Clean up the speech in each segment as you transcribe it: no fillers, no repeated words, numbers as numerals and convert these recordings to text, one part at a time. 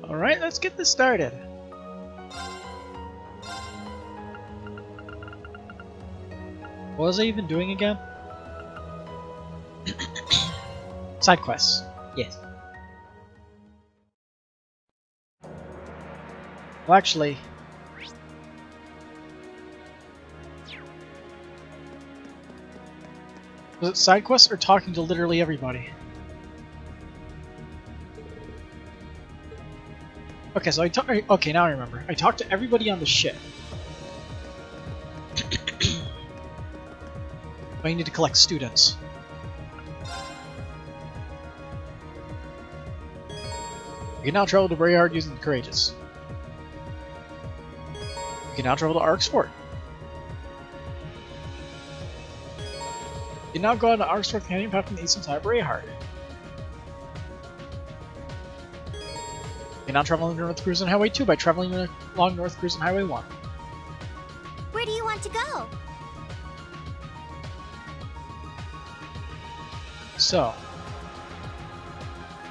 Alright, let's get this started. What was I even doing again? Side quests. Yes. Well, actually... was it side quests or talking to literally everybody? Okay, so okay, now I remember. I talked to everybody on the ship. I need to collect students. You can now travel to Braeheart using the Courageous. You can now travel to Arksport. You can now go on to Arksport Canyon path from the eastern side of Braeheart. You can now travel on North Cruising Highway 2 by traveling along North Cruising Highway 1. Where do you want to go? So,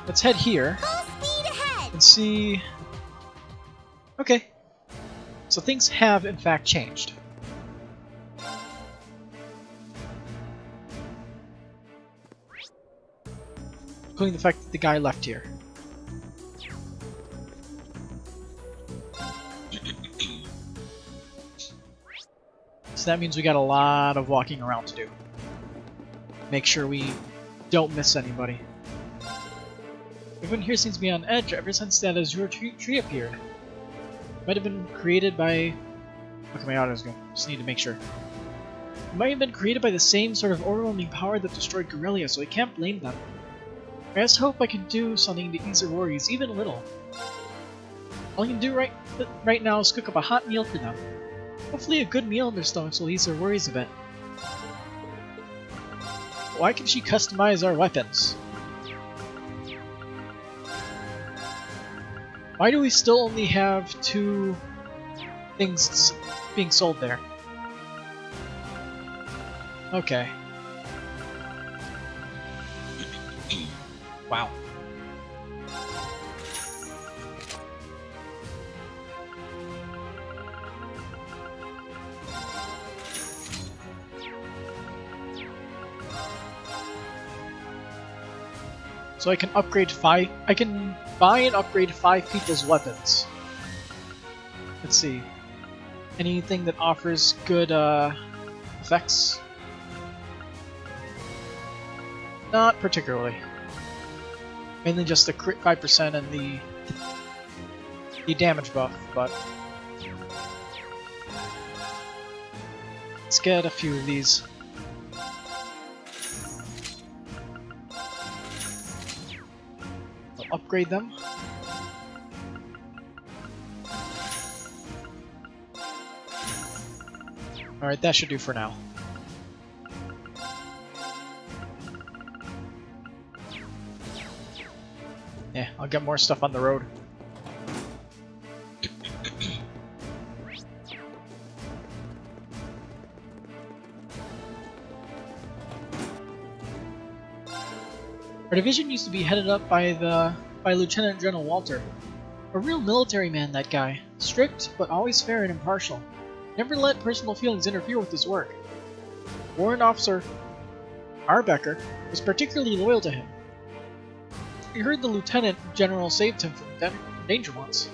let's head here Full speed ahead! and see... Okay, so things have in fact changed. Including the fact that the guy left here. So that means we got a lot of walking around to do. Make sure we don't miss anybody. Everyone here seems to be on edge ever since that Azure tree appeared. It might have been created by... Okay, my audio's going. Just need to make sure. It might have been created by the same sort of overwhelming power that destroyed Corellia, so I can't blame them. I just hope I can do something to ease their worries, even a little. All I can do right now is cook up a hot meal for them. Hopefully a good meal in their stomachs will ease their worries a bit. Why can she customize our weapons? Why do we still only have 2 things being sold there? Okay. Wow. So I can upgrade 5. I can buy and upgrade 5 people's weapons. Let's see. Anything that offers good effects? Not particularly. Mainly just the crit 5% and the damage buff, but let's get a few of these. I'll upgrade them. Alright, that should do for now. Yeah, I'll get more stuff on the road. Our division used to be headed up by Lieutenant General Walter. A real military man, that guy. Strict, but always fair and impartial. Never let personal feelings interfere with his work. Warrant Officer Arbecker was particularly loyal to him. He heard the Lieutenant General saved him from danger once.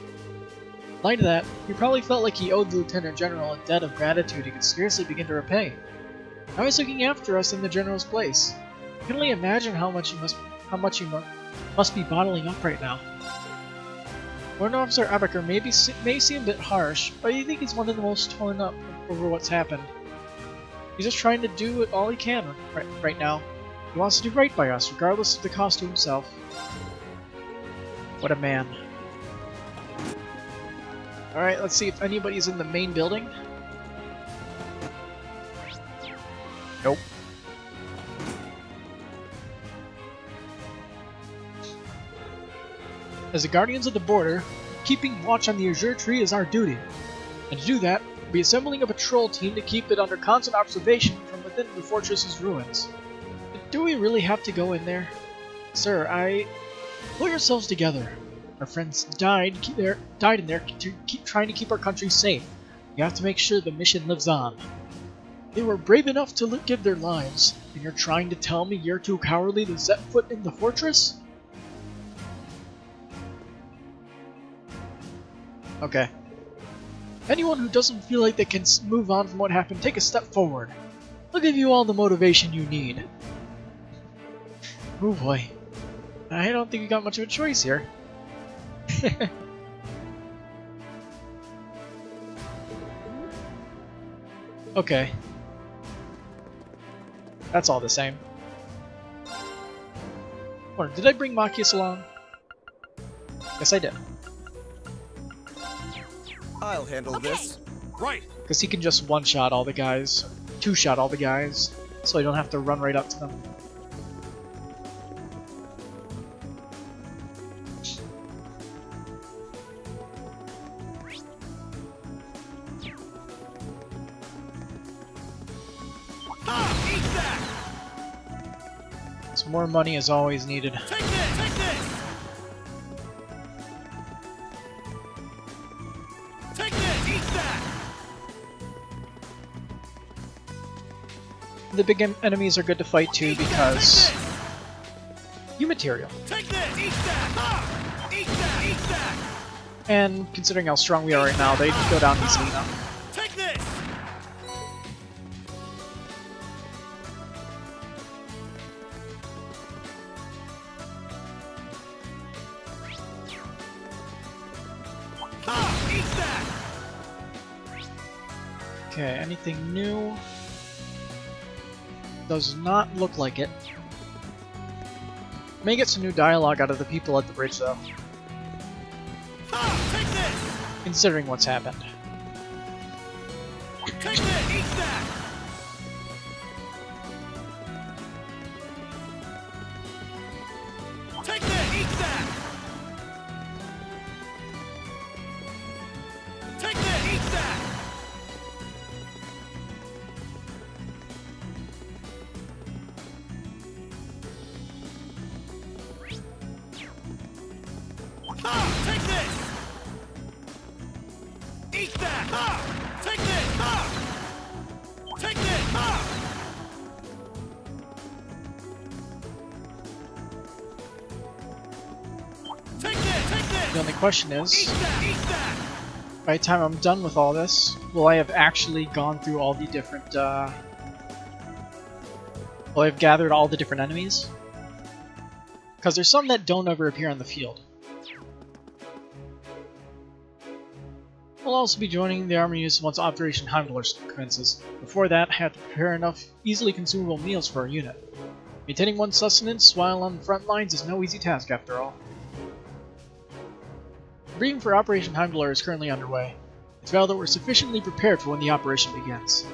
In light of that, he probably felt like he owed the Lieutenant General a debt of gratitude he could scarcely begin to repay. Now he's looking after us in the General's place. I can only imagine how much he must be bottling up right now. Warrant Officer Arbecker may seem a bit harsh, but I think he's one of the most torn up over what's happened. He's just trying to do all he can right now. He wants to do right by us, regardless of the cost to himself. What a man. Alright, let's see if anybody's in the main building. Nope. As the Guardians of the Border, keeping watch on the Azure Tree is our duty. And to do that, we'll be assembling a patrol team to keep it under constant observation from within the fortress's ruins. Do we really have to go in there? Sir, pull yourselves together. Our friends died in there trying to keep our country safe. You have to make sure the mission lives on. They were brave enough to give their lives, and you're trying to tell me you're too cowardly to set foot in the fortress? Okay. Anyone who doesn't feel like they can move on from what happened, take a step forward. I'll give you all the motivation you need. Oh boy. I don't think you got much of a choice here. Okay. That's all the same. Or did I bring Machias along? Yes, I did. I'll handle this. Right. Because he can just one-shot all the guys, two-shot all the guys, so I don't have to run right up to them. So more money is always needed. Take this! Take this! Take this! Eat that! The big enemies are good to fight too because new material. Take this! Eat that! Ha! Eat that! Eat that! And considering how strong we are right now, they go down easily now. Take this! Ha! Eat that! Okay, anything new? Does not look like it. May get some new dialogue out of the people at the bridge though. Ha! Take this! Considering what's happened. Take this! Eat that! Take this! Eat that! Take this! Eat that! Ha! Take this! Eat that! Ha! Take this! Ha! Take this! Ha! Take this! Take this! The only question is, Eat that! Eat that! by the time I'm done with all this, will I have actually gone through all the different, will I have gathered all the different enemies? Because there's some that don't ever appear on the field. I'll also be joining the army units once Operation Heimdallr commences. Before that, I have to prepare enough easily consumable meals for our unit. Maintaining one's sustenance while on the front lines is no easy task after all. The briefing for Operation Heimdallr is currently underway. It's vital that we're sufficiently prepared for when the operation begins.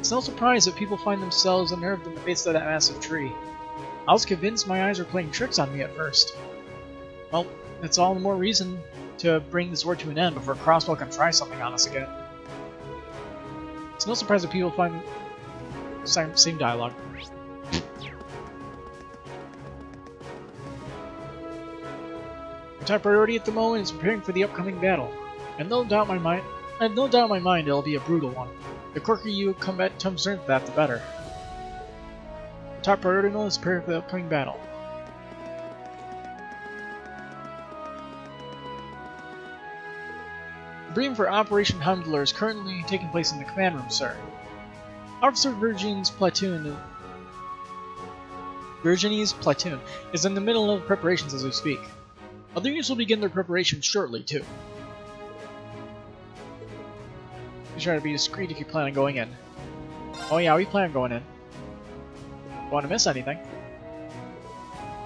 It's no surprise that people find themselves unnerved in the face of that massive tree. I was convinced my eyes were playing tricks on me at first. Well, it's all the more reason to bring this war to an end before Crossbow can try something on us again. It's no surprise that people find same dialogue. My top priority at the moment is preparing for the upcoming battle. I have no doubt in my mind it'll be a brutal one. The quicker you come to terms with that, the better. Top priority now is prepare for the upcoming battle. The briefing for Operation Heimdallr is currently taking place in the command room, sir. Officer Virginie's platoon is in the middle of preparations as we speak. Other units will begin their preparations shortly, too. Be sure to be discreet if you plan on going in. Oh yeah, we plan on going in. Don't want to miss anything.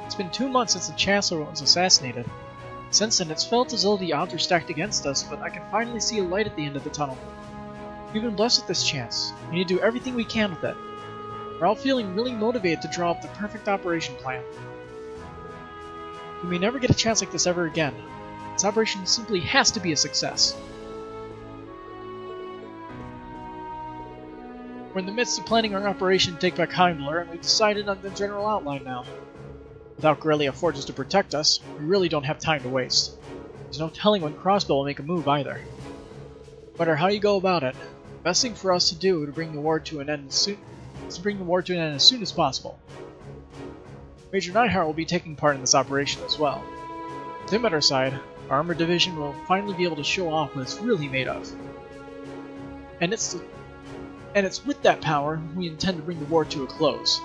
It's been 2 months since the Chancellor was assassinated. Since then, it's felt as though the odds are stacked against us, but I can finally see a light at the end of the tunnel. We've been blessed with this chance. We need to do everything we can with it. We're all feeling really motivated to draw up the perfect operation plan. We may never get a chance like this ever again. This operation simply has to be a success. We're in the midst of planning our operation to take back Heimdallr, and we've decided on the general outline now. Without guerrilla forces to protect us, we really don't have time to waste. There's no telling when Crossbow will make a move either. No matter how you go about it, the best thing for us to do to bring the war to an end as soon as possible. Major Neidhart will be taking part in this operation as well. With him at our side, our armored division will finally be able to show off what it's really made of. And it's with that power we intend to bring the war to a close.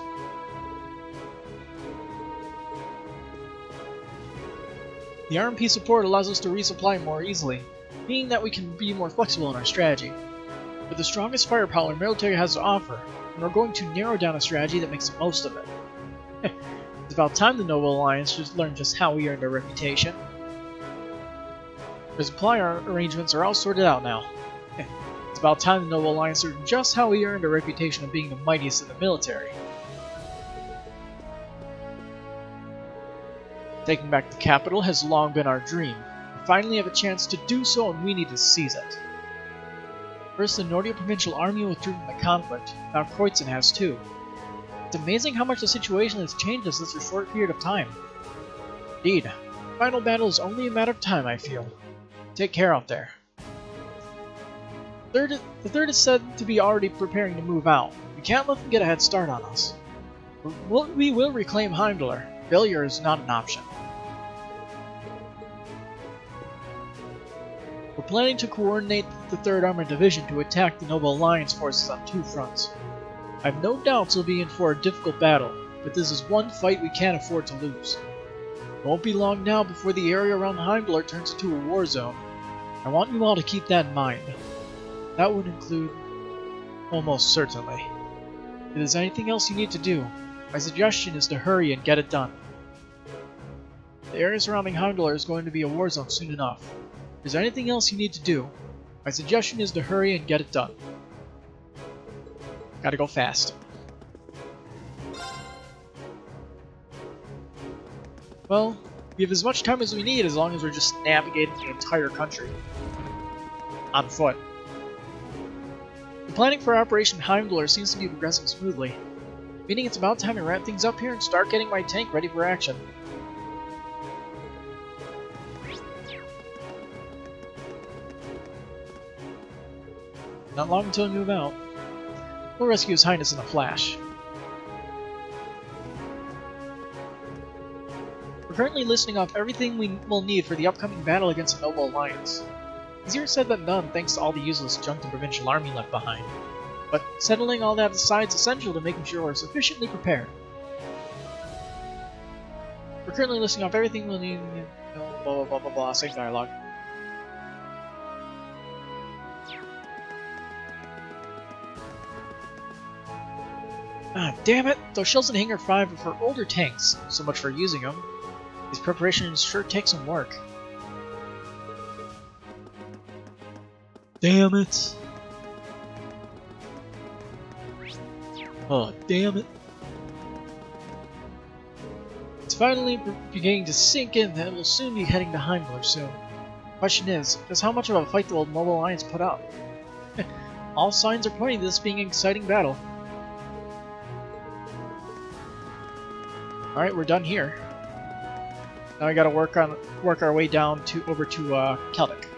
The RMP support allows us to resupply more easily, meaning that we can be more flexible in our strategy. With the strongest firepower our military has to offer, and we're going to narrow down a strategy that makes the most of it. It's about time the Noble Alliance should learn just how we earned our reputation. The supply arrangements are all sorted out now. It's about time the Noble Alliance learned just how we earned a reputation of being the mightiest in the military. Taking back the capital has long been our dream. We finally have a chance to do so, and we need to seize it. First, the Nordia Provincial Army withdrew from the conflict. Now Kreutzen has too. It's amazing how much the situation has changed in such a short period of time. Indeed, the final battle is only a matter of time, I feel. Take care out there. The third is said to be already preparing to move out. We can't let them get a head start on us. We will reclaim Heimdallr. Failure is not an option. We're planning to coordinate the 3rd Armored Division to attack the Noble Alliance forces on 2 fronts. I have no doubts we'll be in for a difficult battle, but this is one fight we can't afford to lose. It won't be long now before the area around Heimdallr turns into a war zone. I want you all to keep that in mind. That would include... almost certainly. If there's anything else you need to do, my suggestion is to hurry and get it done. The area surrounding Heimdallr is going to be a war zone soon enough. If there's anything else you need to do, my suggestion is to hurry and get it done. Gotta go fast. Well, we have as much time as we need as long as we're just navigating the entire country. On foot. The planning for Operation Heimdallr seems to be progressing smoothly, meaning it's about time to wrap things up here and start getting my tank ready for action. Not long until we move out. We'll rescue His Highness in a flash. We're currently listing off everything we will need for the upcoming battle against the Noble Alliance. Easier said than done thanks to all the useless junk the Provincial Army left behind. But settling all that aside is essential to making sure we're sufficiently prepared. We're currently listing off everything we'll need, blah blah blah blah blah, same dialogue. Ah, damn it! Those shells in Hangar 5 are for older tanks, so much for using them. These preparations sure take some work. Damn it! Oh, damn it. It's finally beginning to sink in that we'll soon be heading to Heimdallr soon. The question is, just how much of a fight will the Noble Alliance put up? All signs are pointing to this being an exciting battle. Alright, we're done here. Now we gotta work our way down over to Celtic.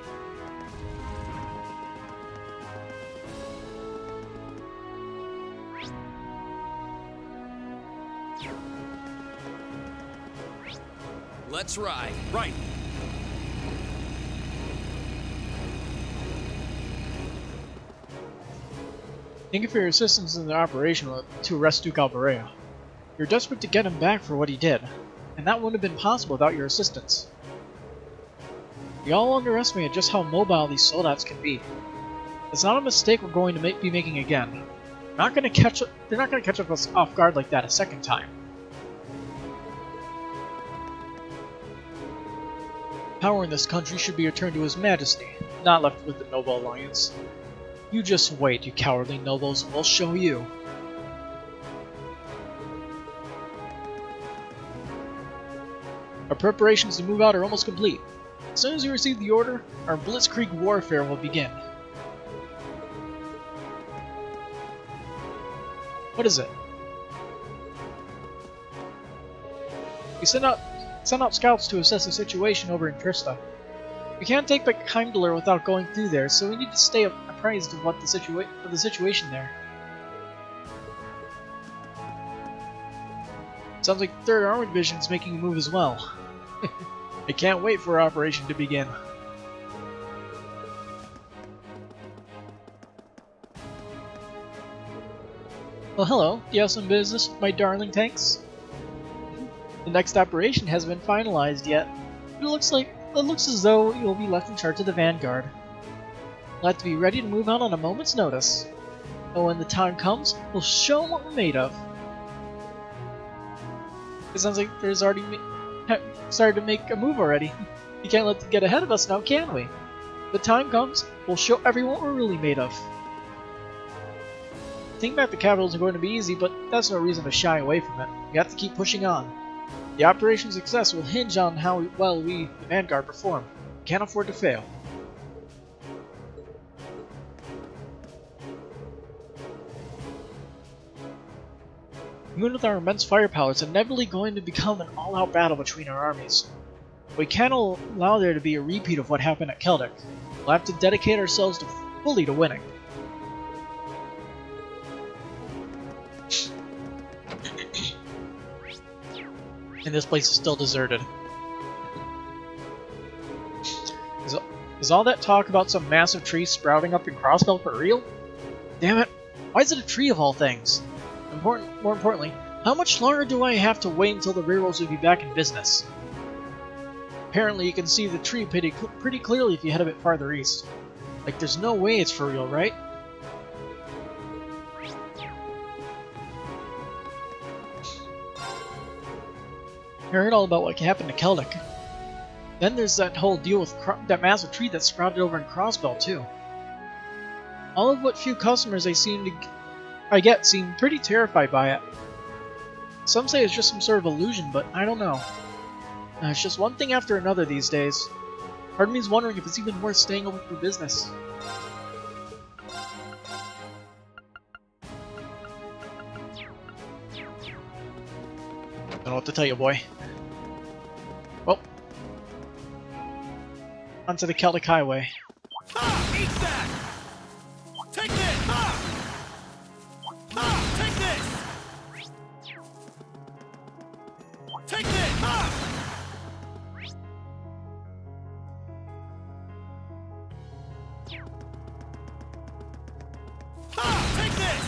Let's ride. Right. Thank you for your assistance in the operation to arrest Duke Alberea. You're desperate to get him back for what he did, and that wouldn't have been possible without your assistance. We all underestimated just how mobile these soldates can be. It's not a mistake we're going to be making again. They're not going to catch us off guard like that a second time. Power in this country should be returned to His Majesty, not left with the Noble Alliance. You just wait, you cowardly nobles, and we'll show you. Our preparations to move out are almost complete. As soon as we receive the order, our blitzkrieg warfare will begin. What is it? We sent out scouts to assess the situation over in Trista. We can't take back Heimdallr without going through there, so we need to stay apprised of what the situation there. Sounds like 3rd Armored Division is making a move as well. I can't wait for our operation to begin. Well, hello. Do you have some business with my darling tanks? The next operation hasn't been finalized yet, but it looks as though you'll be left in charge of the vanguard. We'll have to be ready to move out on a moment's notice. And when the time comes, we'll show 'em what we're made of. It sounds like there's already started to make a move already. You can't let them get ahead of us now, can we? When the time comes, we'll show everyone what we're really made of. Taking back the capital isn't going to be easy, but that's no reason to shy away from it. We have to keep pushing on. The operation's success will hinge on how well we, the Vanguard, perform. We can't afford to fail. Even with our immense firepower, it's inevitably going to become an all-out battle between our armies. We can't allow there to be a repeat of what happened at Keldic. We'll have to dedicate ourselves fully to winning. And this place is still deserted. Is all that talk about some massive tree sprouting up in Crossbelt for real? Damn it! Why is it a tree of all things? More importantly, how much longer do I have to wait until the railroads will be back in business? Apparently you can see the tree pretty clearly if you head a bit farther east. Like there's no way it's for real, right? I heard all about what happened to Keldic. Then there's that whole deal with that massive tree that sprouted over in Crossbelt too. All of what few customers I get seem pretty terrified by it. Some say it's just some sort of illusion, but I don't know. It's just one thing after another these days. Part of me is wondering if it's even worth staying open for business. Don't know what to tell you, boy. Well, onto the Celtic Highway. Ha! Eat that! Take this! Ha! Ha! Take this! Take this! Ha! Ha! Take this!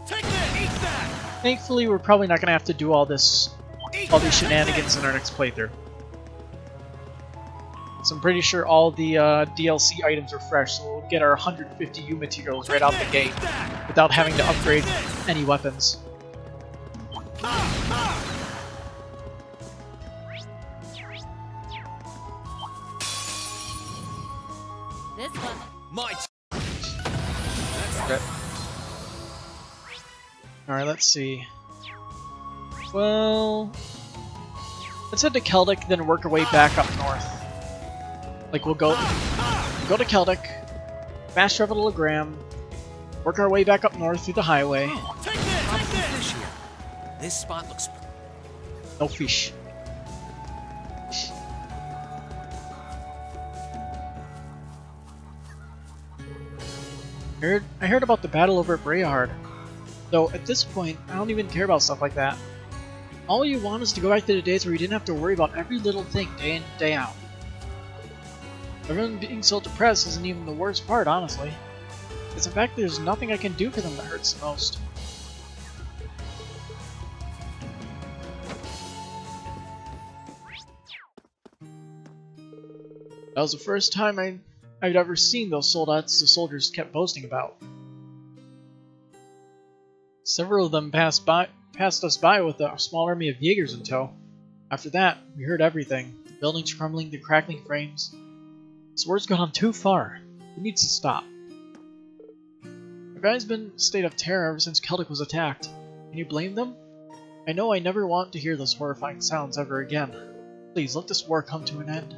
Take this! Eat that! Thankfully, we're probably not going to have to do all these shenanigans in our next playthrough. So I'm pretty sure all the DLC items are fresh, so we'll get our 150 U materials right out the gate without having to upgrade any weapons. This one. Might. Okay. Alright, let's see. Well, let's head to Keldic, then work our way back up north. Like we'll go to Keldic, fast travel to Legram, work our way back up north through the highway. Take this! Take this! Here. This spot looks. No fish. I heard about the battle over at Brayard. Though at this point, I don't even care about stuff like that. All you want is to go back to the days where you didn't have to worry about every little thing day in, day out. Everyone being so depressed isn't even the worst part, honestly. It's the fact that there's nothing I can do for them that hurts the most. That was the first time I'd ever seen those soldats the soldiers kept boasting about. Several of them passed us by with a small army of Jaegers in tow. After that, we heard everything. The buildings crumbling, the crackling frames. This war's gone on too far. It needs to stop. Everyone's been in a state of terror ever since Keldic was attacked. Can you blame them? I know I never want to hear those horrifying sounds ever again. Please, let this war come to an end.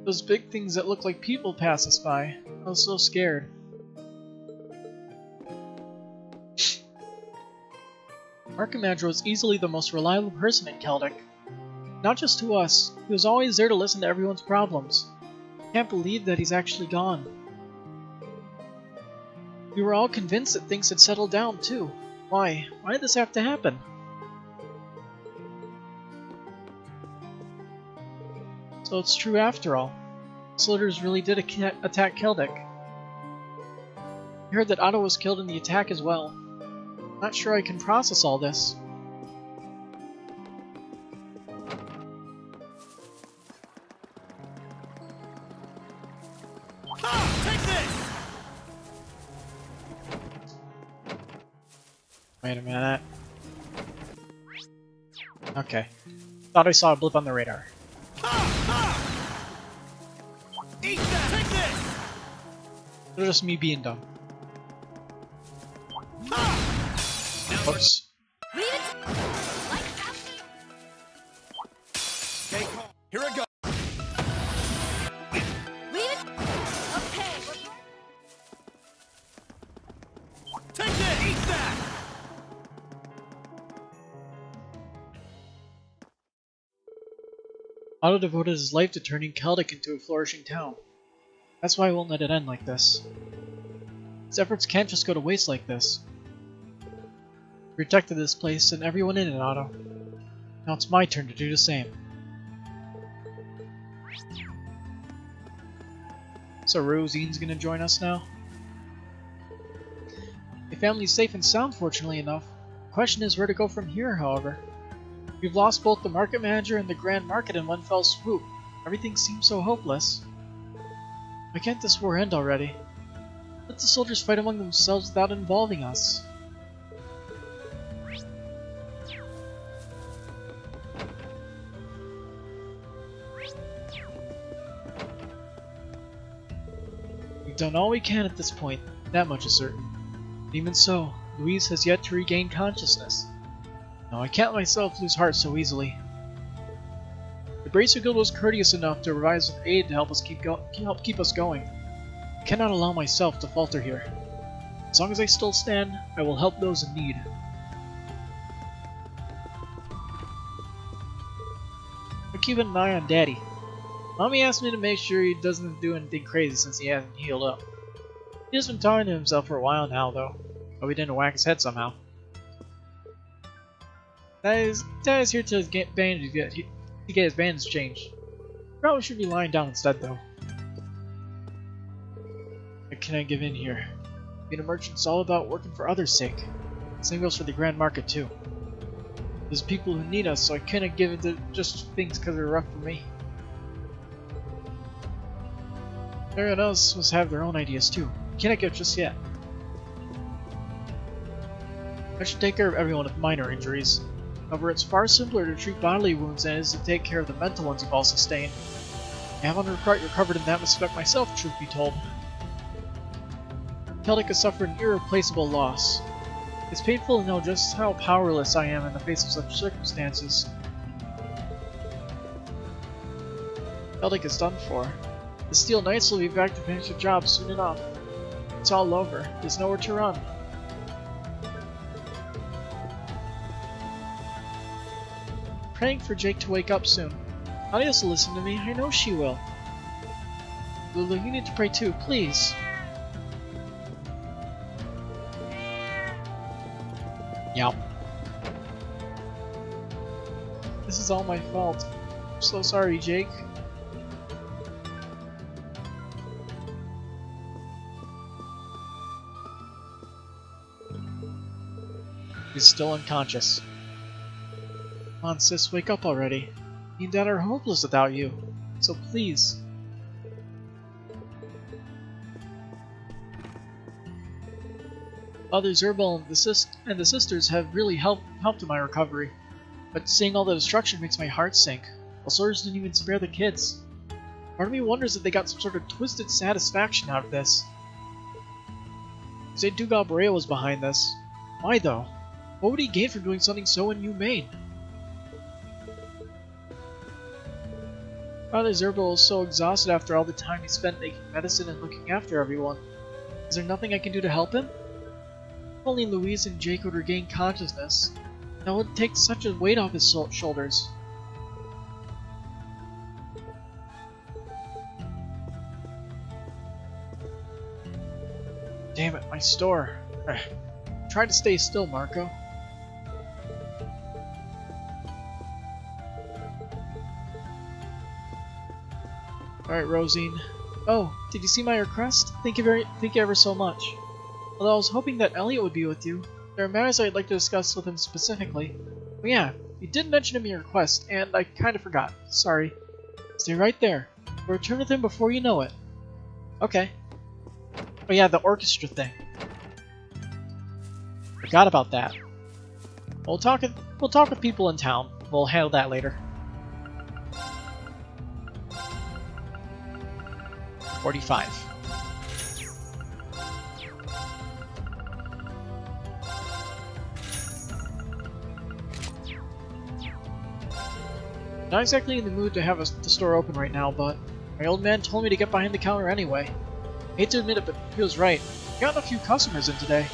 It Those big things that look like people pass us by. I was so scared. Archimedes was easily the most reliable person in Celtic. Not just to us, he was always there to listen to everyone's problems. I can't believe that he's actually gone. We were all convinced that things had settled down, too. Why? Why did this have to happen? So it's true after all. Soldiers really did attack Celtic. I heard that Otto was killed in the attack as well. Not sure I can process all this. Take this! Wait a minute. Okay. Thought I saw a blip on the radar. Eat that! Take this! It was just me being dumb. Oops. Leave it. Like that. Okay, calm. Here I go. Leave it. Okay. Take this! Eat that! Otto devoted his life to turning Celtic into a flourishing town. That's why I won't let it end like this. His efforts can't just go to waste like this. You protected this place and everyone in it, Otto. Now it's my turn to do the same. So Rosine's gonna join us now? The family's safe and sound, fortunately enough. The question is where to go from here, however. We've lost both the market manager and the grand market in one fell swoop. Everything seems so hopeless. Why can't this war end already? Let the soldiers fight among themselves without involving us. We've done all we can at this point, that much is certain. But even so, Louise has yet to regain consciousness. No, I can't myself lose heart so easily. The Bracer Guild was courteous enough to provide us with aid to help us keep us going. I cannot allow myself to falter here. As long as I still stand, I will help those in need. I'm keeping an eye on Daddy. Mommy asked me to make sure he doesn't do anything crazy since he hasn't healed up. He has been talking to himself for a while now, though. But we didn't whack his head somehow. Dad is here to get his bandage changed. Probably should be lying down instead, though. I cannot give in here. Being a merchant's all about working for others' sake. Same goes for the Grand Market, too. There's people who need us, so I cannot give it to just things because they're rough for me. Everyone else must have their own ideas, too. Cannot give just yet. I should take care of everyone with minor injuries. However, it's far simpler to treat bodily wounds than it is to take care of the mental ones you've all sustained. I haven't quite recovered in that respect myself, truth be told. Celtic has suffered an irreplaceable loss. It's painful to know just how powerless I am in the face of such circumstances. Celtic is done for. The Steel Knights will be back to finish the job soon enough. It's all over. There's nowhere to run. Praying for Jake to wake up soon. Adios will listen to me, I know she will. Lulu, you need to pray too, please. Yup. This is all my fault. I'm so sorry, Jake. He's still unconscious. Come on, sis, wake up already. Me and Dad are hopeless without you. So please. Father Zerbal and the sisters have really helped in my recovery. But seeing all the destruction makes my heart sink. The soldiers didn't even spare the kids. Part of me wonders if they got some sort of twisted satisfaction out of this. You say Dugal Brea was behind this. Why though? What would he gain from doing something so inhumane? Father Zerbil is so exhausted after all the time he spent making medicine and looking after everyone. Is there nothing I can do to help him? If only Louise and Jake would regain consciousness. That would take such a weight off his shoulders. Damn it, my store. Try to stay still, Marco. Alright, Rosine. Oh, did you see my request? Thank you ever so much. Although I was hoping that Elliot would be with you, there are matters I'd like to discuss with him specifically. But yeah, you did mention him in your request, and I kinda forgot. Sorry. Stay right there. We'll return with him before you know it. Okay. Oh yeah, the orchestra thing. Forgot about that. We'll talk with people in town. We'll handle that later. 45. Not exactly in the mood to have the store open right now, but my old man told me to get behind the counter anyway. I hate to admit it, but he was right. I got a few customers in today.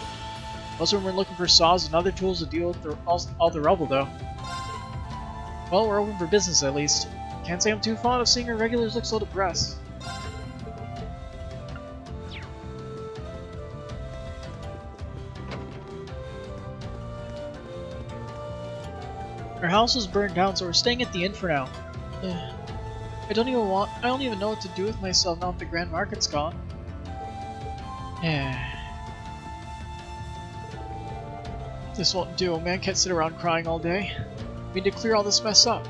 Most of them were looking for saws and other tools to deal with all the rubble, though. Well, we're open for business at least. Can't say I'm too fond of seeing our regulars look so depressed. Our house was burned down, so we're staying at the inn for now. I don't even know what to do with myself now that the Grand Market's gone. This won't do. A man can't sit around crying all day. We need to clear all this mess up.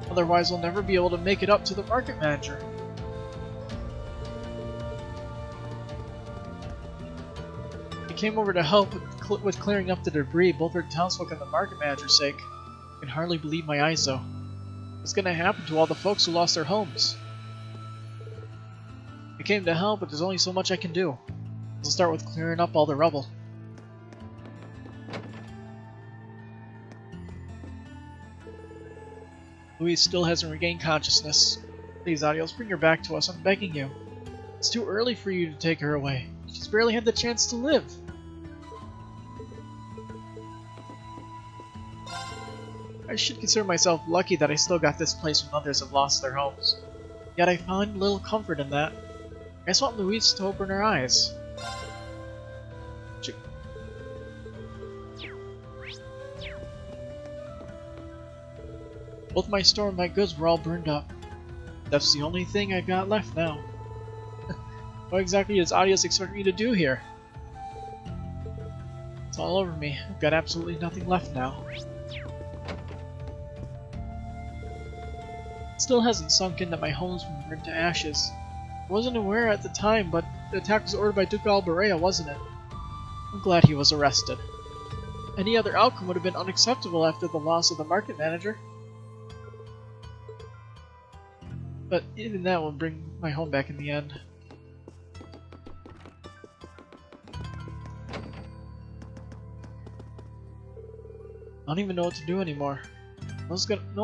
Otherwise, we'll never be able to make it up to the market manager. He came over to help with clearing up the debris, both for the townsfolk and the market manager's sake. I can hardly believe my eyes, though. What's gonna happen to all the folks who lost their homes? I came to help, but there's only so much I can do. I'll start with clearing up all the rubble. Louise still hasn't regained consciousness. Please, Adios, bring her back to us, I'm begging you. It's too early for you to take her away. She's barely had the chance to live. I should consider myself lucky that I still got this place when others have lost their homes. Yet I find little comfort in that. I just want Louise to open her eyes. Both my store and my goods were all burned up. That's the only thing I've got left now. What exactly does Adios expect me to do here? It's all over me. I've got absolutely nothing left now. It still hasn't sunk in that my home's been burned to ashes. I wasn't aware at the time, but the attack was ordered by Duke Alberea, wasn't it? I'm glad he was arrested. Any other outcome would have been unacceptable after the loss of the market manager. But even that will bring my home back in the end. I don't even know what to do anymore. No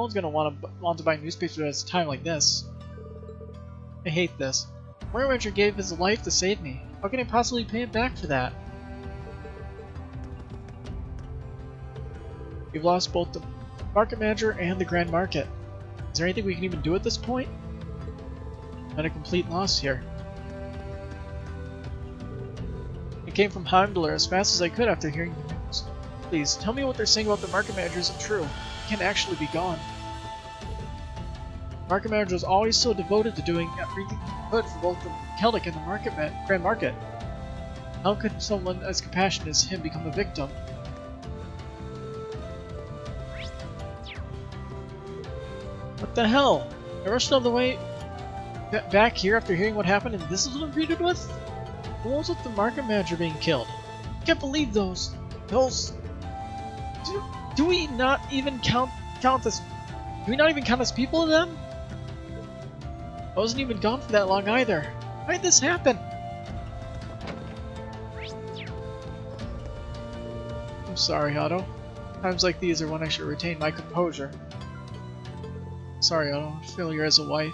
one's gonna want to buy newspapers at a time like this. I hate this. Market manager gave his life to save me. How can I possibly pay him back for that? We've lost both the market manager and the Grand Market. Is there anything we can even do at this point? I'm at a complete loss here. I came from Heimdallr as fast as I could after hearing the news. Please, tell me what they're saying about the market manager isn't true. He can't actually be gone. The market manager was always so devoted to doing everything he could for both the Celtic and the Grand Market. How could someone as compassionate as him become a victim? What the hell? I rushed all the way back here after hearing what happened, and this is what I'm greeted with? What was with the market manager being killed? I can't believe those. Do we not even count as? Do we not even count as people to them? I wasn't even gone for that long either. Why did this happen? I'm sorry, Otto. Times like these are when I should retain my composure. Sorry, I don't failure as a wife.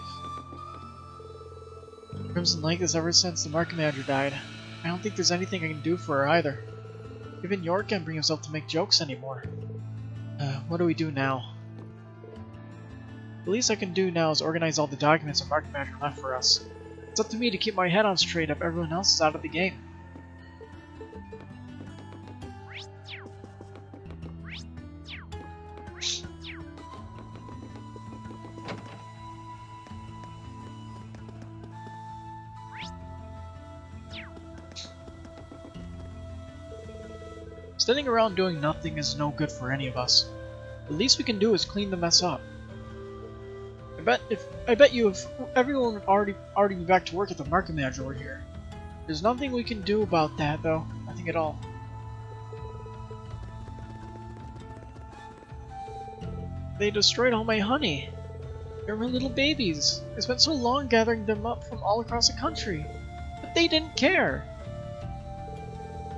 Crimson like this ever since the market manager died. I don't think there's anything I can do for her either. Even York can't bring himself to make jokes anymore. What do we do now? The least I can do now is organize all the documents the market manager left for us. It's up to me to keep my head on straight if everyone else is out of the game. Standing around doing nothing is no good for any of us. The least we can do is clean the mess up. I bet you if everyone would already be back to work if the market manager were here. There's nothing we can do about that though. Nothing at all. They destroyed all my honey. They're my little babies. I spent so long gathering them up from all across the country. But they didn't care.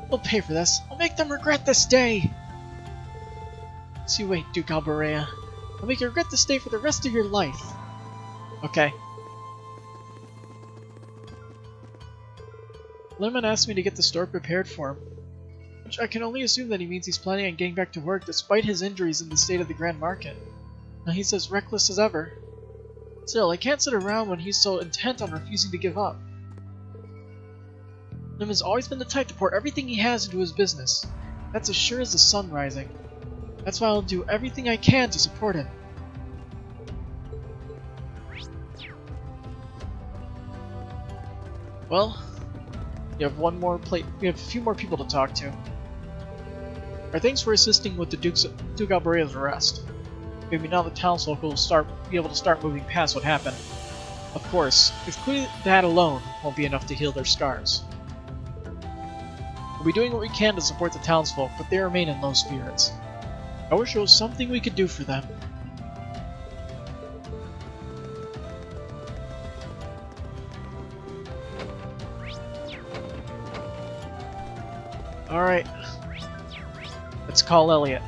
I'll pay for this. I'll make them regret this day! So you wait, Duke Alborea. I'll make you regret this day for the rest of your life. Okay. Lemon asked me to get the store prepared for him, which I can only assume that he means he's planning on getting back to work despite his injuries in the state of the Grand Market. Now he's as reckless as ever. Still, I can't sit around when he's so intent on refusing to give up. Lim has always been the type to pour everything he has into his business. That's as sure as the sun rising. That's why I'll do everything I can to support him. Well, we have a few more people to talk to. Our thanks for assisting with the Duke Alborea's arrest. Maybe now the townsfolk will be able to start moving past what happened. Of course, it's clear that alone won't be enough to heal their scars. We'll be doing what we can to support the townsfolk, but they remain in low spirits. I wish there was something we could do for them. Alright. Let's call Elliot.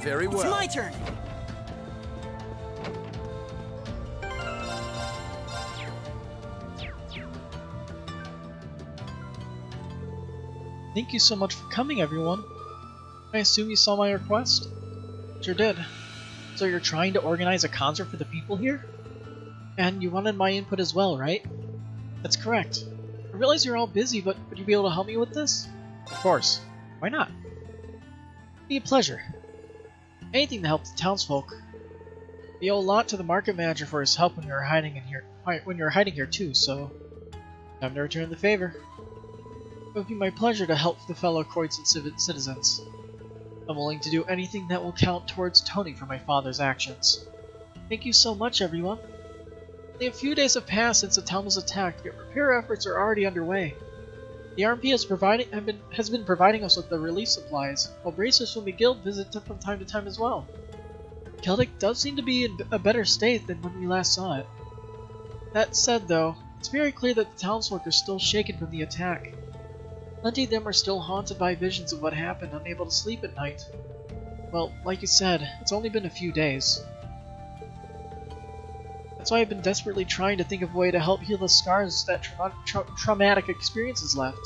Very well. It's my turn. Thank you so much for coming, everyone. I assume you saw my request? Sure did. So you're trying to organize a concert for the people here? And you wanted my input as well, right? That's correct. I realize you're all busy, but would you be able to help me with this? Of course. Why not? It'd be a pleasure. Anything to help the townsfolk. We owe a lot to the market manager for his help when you were hiding here too, so time to return the favor. It would be my pleasure to help the fellow Croydon citizens. I'm willing to do anything that will count towards atoning for my father's actions. Thank you so much, everyone. Only a few days have passed since the town was attacked, yet repair efforts are already underway. The RMP has been providing us with the relief supplies, while bracers from the guild visit from time to time as well. Celtic does seem to be in a better state than when we last saw it. That said, though, it's very clear that the townsfolk are still shaken from the attack. Plenty of them are still haunted by visions of what happened, unable to sleep at night. Well, like you said, it's only been a few days. That's why I've been desperately trying to think of a way to help heal the scars that traumatic experiences left.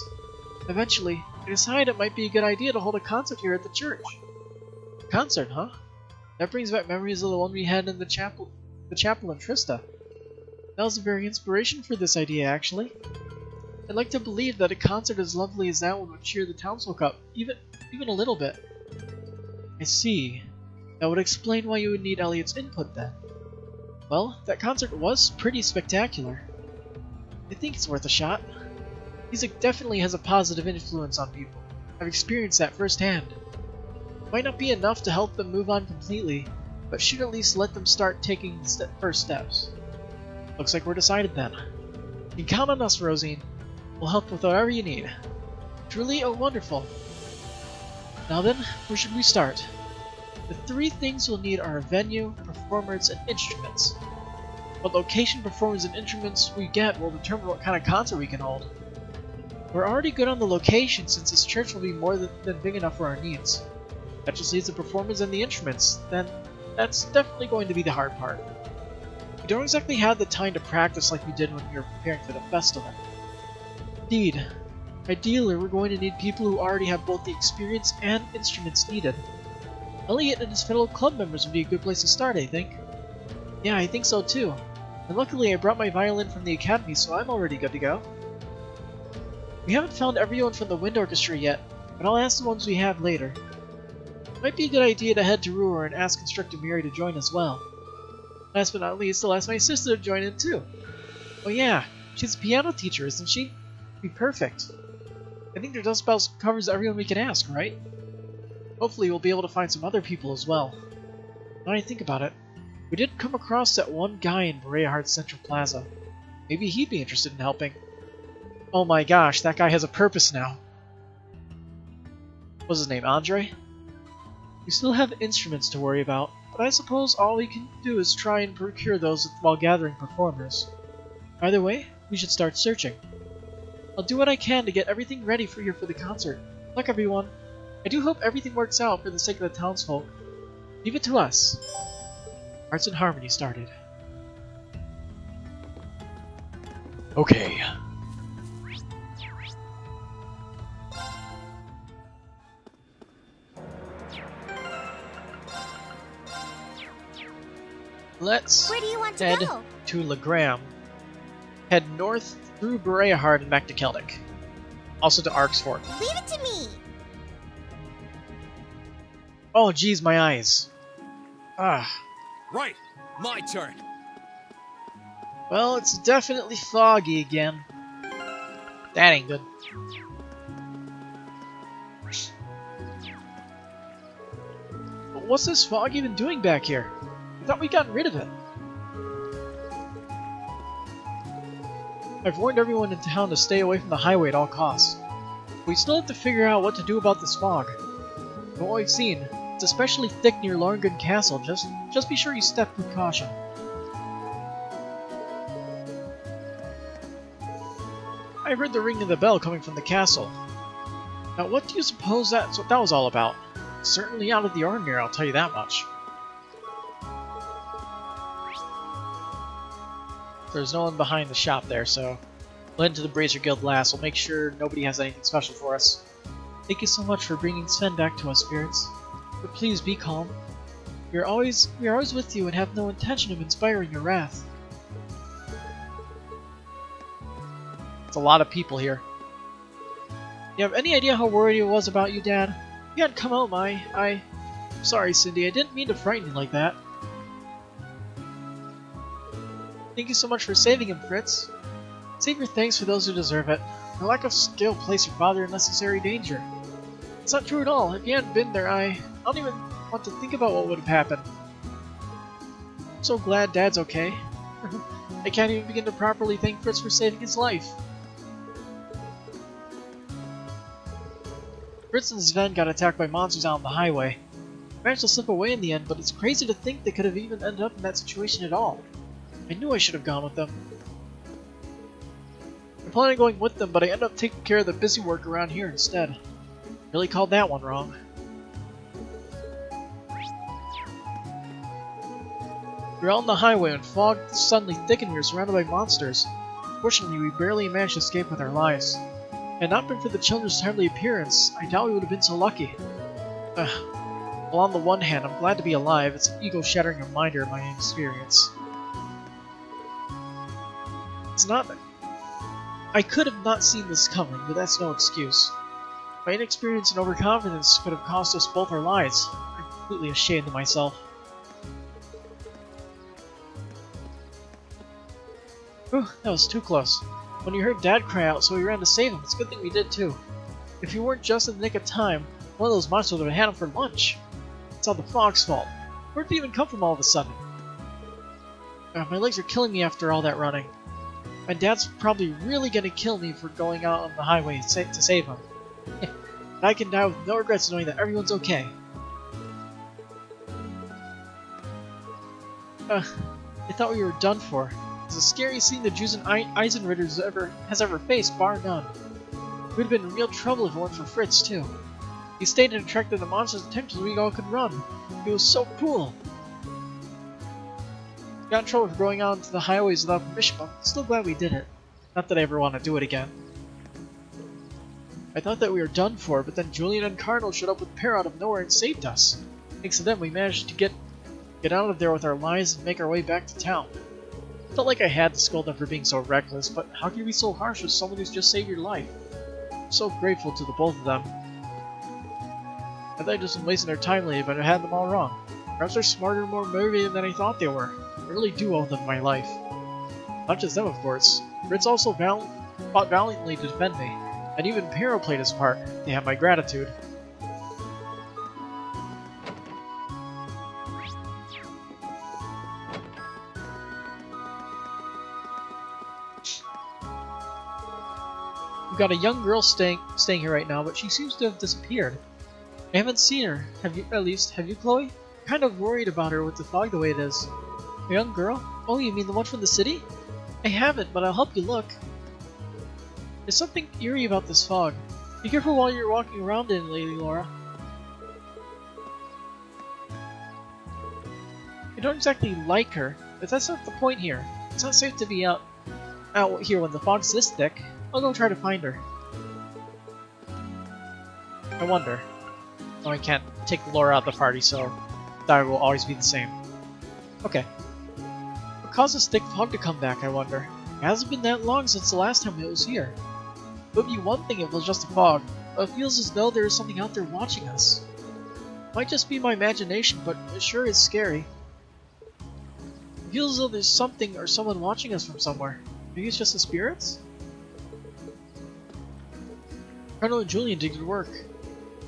Eventually, I decided it might be a good idea to hold a concert here at the church. A concert, huh? That brings back memories of the one we had in the chapel in Trista. That was the very inspiration for this idea, actually. I'd like to believe that a concert as lovely as that one would cheer the townsfolk up, even a little bit. I see. That would explain why you would need Elliot's input then. Well, that concert was pretty spectacular. I think it's worth a shot. Music definitely has a positive influence on people. I've experienced that firsthand. It might not be enough to help them move on completely, but should at least let them start taking the first steps. Looks like we're decided then. You can count on us, Rosine. We'll help with whatever you need. Truly wonderful. Now then, where should we start? The three things we'll need are a venue, performers, and instruments. What location, performers, and instruments we get will determine what kind of concert we can hold. We're already good on the location since this church will be more than big enough for our needs. That just leaves the performers and the instruments, then that's definitely going to be the hard part. We don't exactly have the time to practice like we did when we were preparing for the festival. Indeed, ideally we're going to need people who already have both the experience and instruments needed. Elliot and his fellow club members would be a good place to start, I think. Yeah, I think so too. And luckily I brought my violin from the academy, so I'm already good to go. We haven't found everyone from the wind orchestra yet, but I'll ask the ones we have later. Might be a good idea to head to Ruhr and ask Instructor Miri to join as well. Last but not least, I'll ask my sister to join in too. Oh yeah, she's a piano teacher, isn't she? Be perfect. I think that just about covers everyone we can ask, right? Hopefully we'll be able to find some other people as well. Now I think about it, we did come across that one guy in Berea Central Plaza. Maybe he'd be interested in helping. Oh my gosh, that guy has a purpose now. What's his name, Andre? We still have instruments to worry about, but I suppose all we can do is try and procure those while gathering performers. Either way, we should start searching. I'll do what I can to get everything ready for the concert. Good luck, everyone. I do hope everything works out for the sake of the townsfolk. Leave it to us. Arts and Harmony started. Okay. Let's Where do you want to head go? to Legram. Head north through Bereahard and back to Keldic. Also to Arksford. Leave it to me. Oh geez, my eyes. Ah. Right, my turn. Well, it's definitely foggy again. That ain't good. But what's this fog even doing back here? I thought we'd gotten rid of it. I've warned everyone in town to stay away from the highway at all costs. We still have to figure out what to do about this fog. From what we've seen, it's especially thick near Lorngun Castle. Just be sure you step with caution. I heard the ring of the bell coming from the castle. Now what do you suppose that was all about? Certainly out of the ordinary, I'll tell you that much. There's no one behind the shop there, so we'll head to the Brazier Guild last. We'll make sure nobody has anything special for us. Thank you so much for bringing Sven back to us, spirits. But please be calm. We are always with you and have no intention of inspiring your wrath. It's a lot of people here. You have any idea how worried I was about you, Dad? You hadn't come out, I'm sorry, Cindy. I didn't mean to frighten you like that. Thank you so much for saving him, Fritz. Save your thanks for those who deserve it. Your lack of skill placed your father in unnecessary danger. It's not true at all. If you hadn't been there, I don't even want to think about what would have happened. I'm so glad Dad's okay. I can't even begin to properly thank Fritz for saving his life. Fritz and Sven got attacked by monsters out on the highway. I managed to slip away in the end, but it's crazy to think they could have even ended up in that situation at all. I knew I should have gone with them. I planned on going with them, but I ended up taking care of the busy work around here instead. Really called that one wrong. We were out on the highway when fog suddenly thickened and we were surrounded by monsters. Fortunately, we barely managed to escape with our lives. Had it not been for the children's timely appearance, I doubt we would have been so lucky. Well, on the one hand, I'm glad to be alive. It's an ego-shattering reminder of my experience. It's not... I could have not seen this coming, but that's no excuse. My inexperience and overconfidence could have cost us both our lives. I'm completely ashamed of myself. Whew, that was too close. When we heard Dad cry out, so we ran to save him. It's a good thing we did too. If you weren't just in the nick of time, one of those monsters would have had him for lunch. It's all the fog's fault. Where'd it even come from all of a sudden? My legs are killing me after all that running. My dad's probably really gonna kill me for going out on the highway to save him. But I can die with no regrets knowing that everyone's okay. They thought we were done for. It's the scariest thing the Jews and Eisenritters has ever faced, bar none. We'd have been in real trouble if it weren't for Fritz, too. He stayed and attracted the monster's attention so we all could run. It was so cool. We got in trouble for going out into the highways without permission, but I'm still glad we did it. Not that I ever want to do it again. I thought that we were done for, but then Julian and Cardinal showed up with a pair out of nowhere and saved us. Thanks to them, we managed to get out of there with our lives and make our way back to town. Felt like I had to scold them for being so reckless, but how can you be so harsh with someone who's just saved your life? I'm so grateful to the both of them. I thought I'd just been wasting their time lately, but I had them all wrong. Perhaps they're smarter and more motivated than I thought they were. I really do owe them my life. Not just them, of course. Fritz also fought valiantly to defend me, and even Pero played his part. They have my gratitude. We've got a young girl staying here right now, but she seems to have disappeared. I haven't seen her. Have you, Chloe? Kind of worried about her with the fog the way it is. A young girl? Oh, you mean the one from the city? I haven't, but I'll help you look. There's something eerie about this fog. Be careful while you're walking around in it, Lady Laura. I don't exactly like her, but that's not the point here. It's not safe to be out here when the fog's this thick. I'll go try to find her. I wonder. Oh, I can't take Laura out of the party, so that will always be the same. Okay. What caused this thick fog to come back, I wonder? It hasn't been that long since the last time it was here. It would be one thing if it was just a fog, but it feels as though there is something out there watching us. It might just be my imagination, but it sure is scary. It feels as though there's something or someone watching us from somewhere. Maybe it's just the spirits? Colonel and Julian did good work.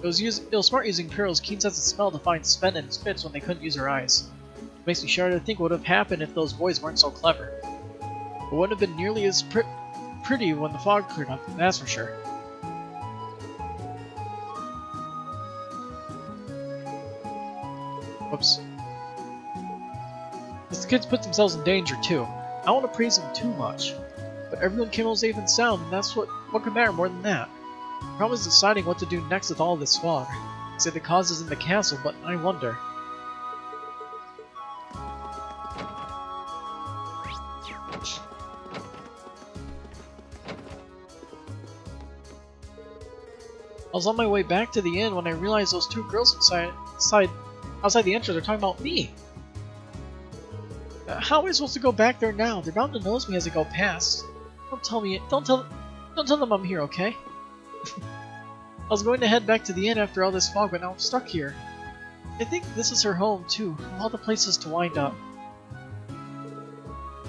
It was smart using Pearl's keen sense of smell to find Sven and Spitz when they couldn't use her eyes. It makes me shudder to think what would have happened if those boys weren't so clever. It wouldn't have been nearly as pretty when the fog cleared up, that's for sure. Whoops. The kids put themselves in danger too. I don't want to praise them too much, but everyone came out safe and sound, and that's what could matter more than that. The problem is deciding what to do next with all this fog. They say the cause is in the castle, but I wonder. I was on my way back to the inn when I realized those two girls outside the entrance are talking about me. How am I supposed to go back there now? They're bound to notice me as I go past. Don't tell them I'm here, okay? I was going to head back to the inn after all this fog, but now I'm stuck here. I think this is her home, too, of all the places to wind up.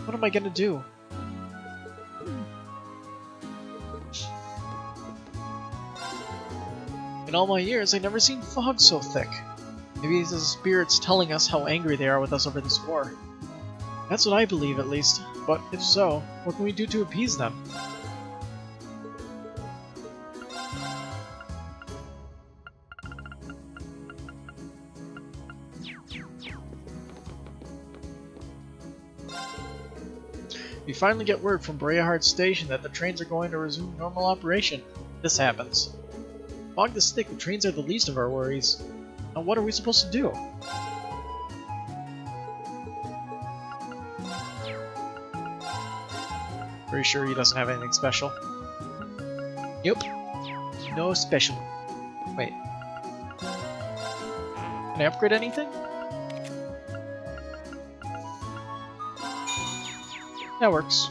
What am I gonna do? In all my years, I've never seen fog so thick. Maybe it's the spirits telling us how angry they are with us over this war. That's what I believe, at least. But if so, what can we do to appease them? We finally get word from Breahart Station that the trains are going to resume normal operation. This happens. Fog this thick, the trains are the least of our worries. Now what are we supposed to do? Pretty sure he doesn't have anything special. Yep. No special. Wait. Can I upgrade anything? That works.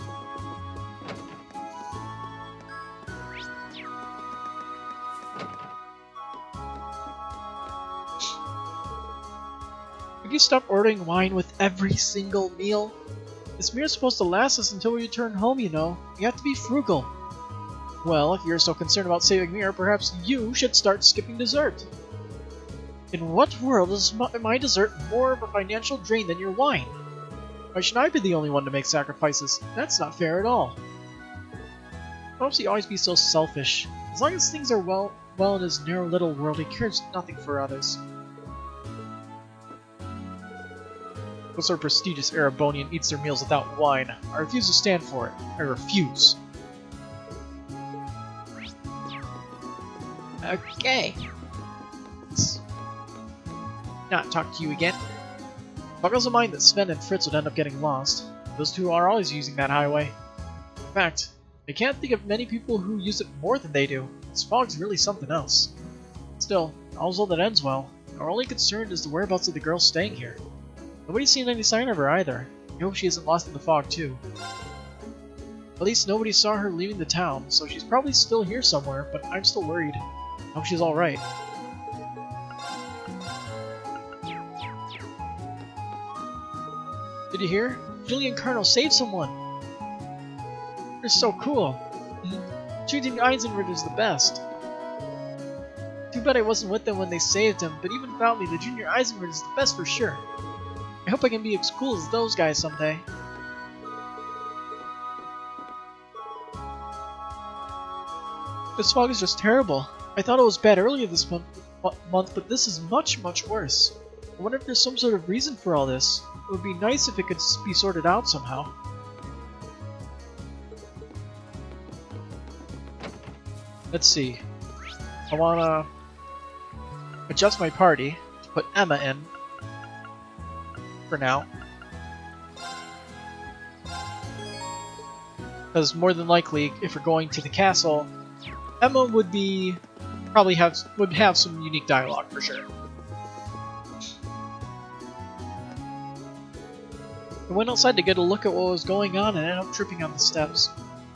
Have you stopped ordering wine with every single meal? This meal's supposed to last us until we return home, you know. You have to be frugal. Well, if you're so concerned about saving Mir, perhaps you should start skipping dessert. In what world is my dessert more of a financial drain than your wine? Why should I be the only one to make sacrifices? That's not fair at all. Why must he always be so selfish? As long as things are well in his narrow little world, he cares nothing for others. What sort of prestigious Erebonian eats their meals without wine? I refuse to stand for it. I refuse. Okay. Let's not talk to you again. I've also mind that Sven and Fritz would end up getting lost. Those two are always using that highway. In fact, I can't think of many people who use it more than they do. This fog's really something else. Still, all's well that ends well. Our only concern is the whereabouts of the girl staying here. Nobody's seen any sign of her either. I hope she isn't lost in the fog too. At least nobody saw her leaving the town, so she's probably still here somewhere, but I'm still worried. I hope she's alright. Did you hear? Julian Carno saved someone! You're so cool! Shooting Eisenberg is the best. Too bad I wasn't with them when they saved him, but even without me, the Junior Eisenberg is the best for sure. I hope I can be as cool as those guys someday. This fog is just terrible. I thought it was bad earlier this month, but this is much, much worse. I wonder if there's some sort of reason for all this. It would be nice if it could be sorted out somehow. Let's see. I wanna adjust my party to put Emma in for now. Because more than likely, if we're going to the castle, Emma would have some unique dialogue for sure. I went outside to get a look at what was going on and ended up tripping on the steps.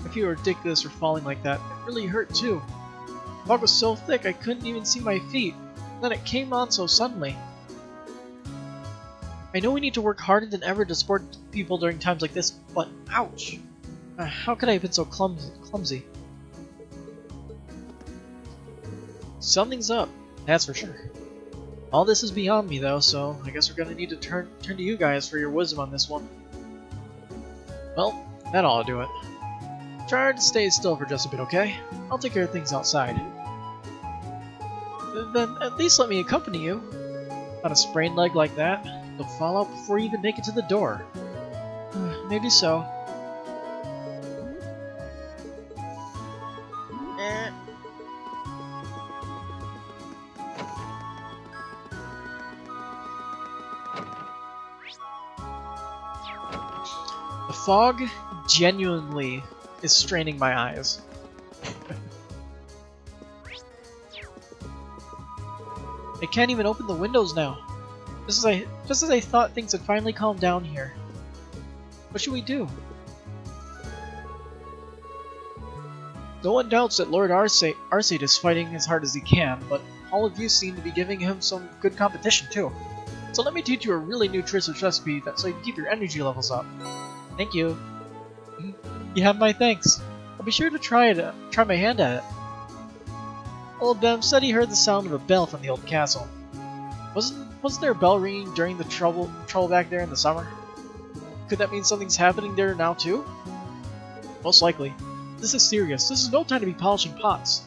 I feel ridiculous for falling like that. It really hurt too. The fog was so thick I couldn't even see my feet. And then it came on so suddenly. I know we need to work harder than ever to support people during times like this, but ouch! How could I have been so clumsy? Something's up, that's for sure. All this is beyond me though, so I guess we're gonna need to turn to you guys for your wisdom on this one. Well, that ought to do it. Try to stay still for just a bit, okay? I'll take care of things outside. Then at least let me accompany you. On a sprained leg like that, you'll fall out before you even make it to the door. Maybe so. The fog genuinely is straining my eyes. I can't even open the windows now. Just as I thought things had finally calmed down here. What should we do? No one doubts that Lord Arcade is fighting as hard as he can, but all of you seem to be giving him some good competition too. So let me teach you a really new Tricer's recipe so you can keep your energy levels up. Thank you. You have my thanks. I'll be sure to try my hand at it. Old Bem said he heard the sound of a bell from the old castle. Wasn't there a bell ringing during the trouble back there in the summer? Could that mean something's happening there now too? Most likely. This is serious. This is no time to be polishing pots.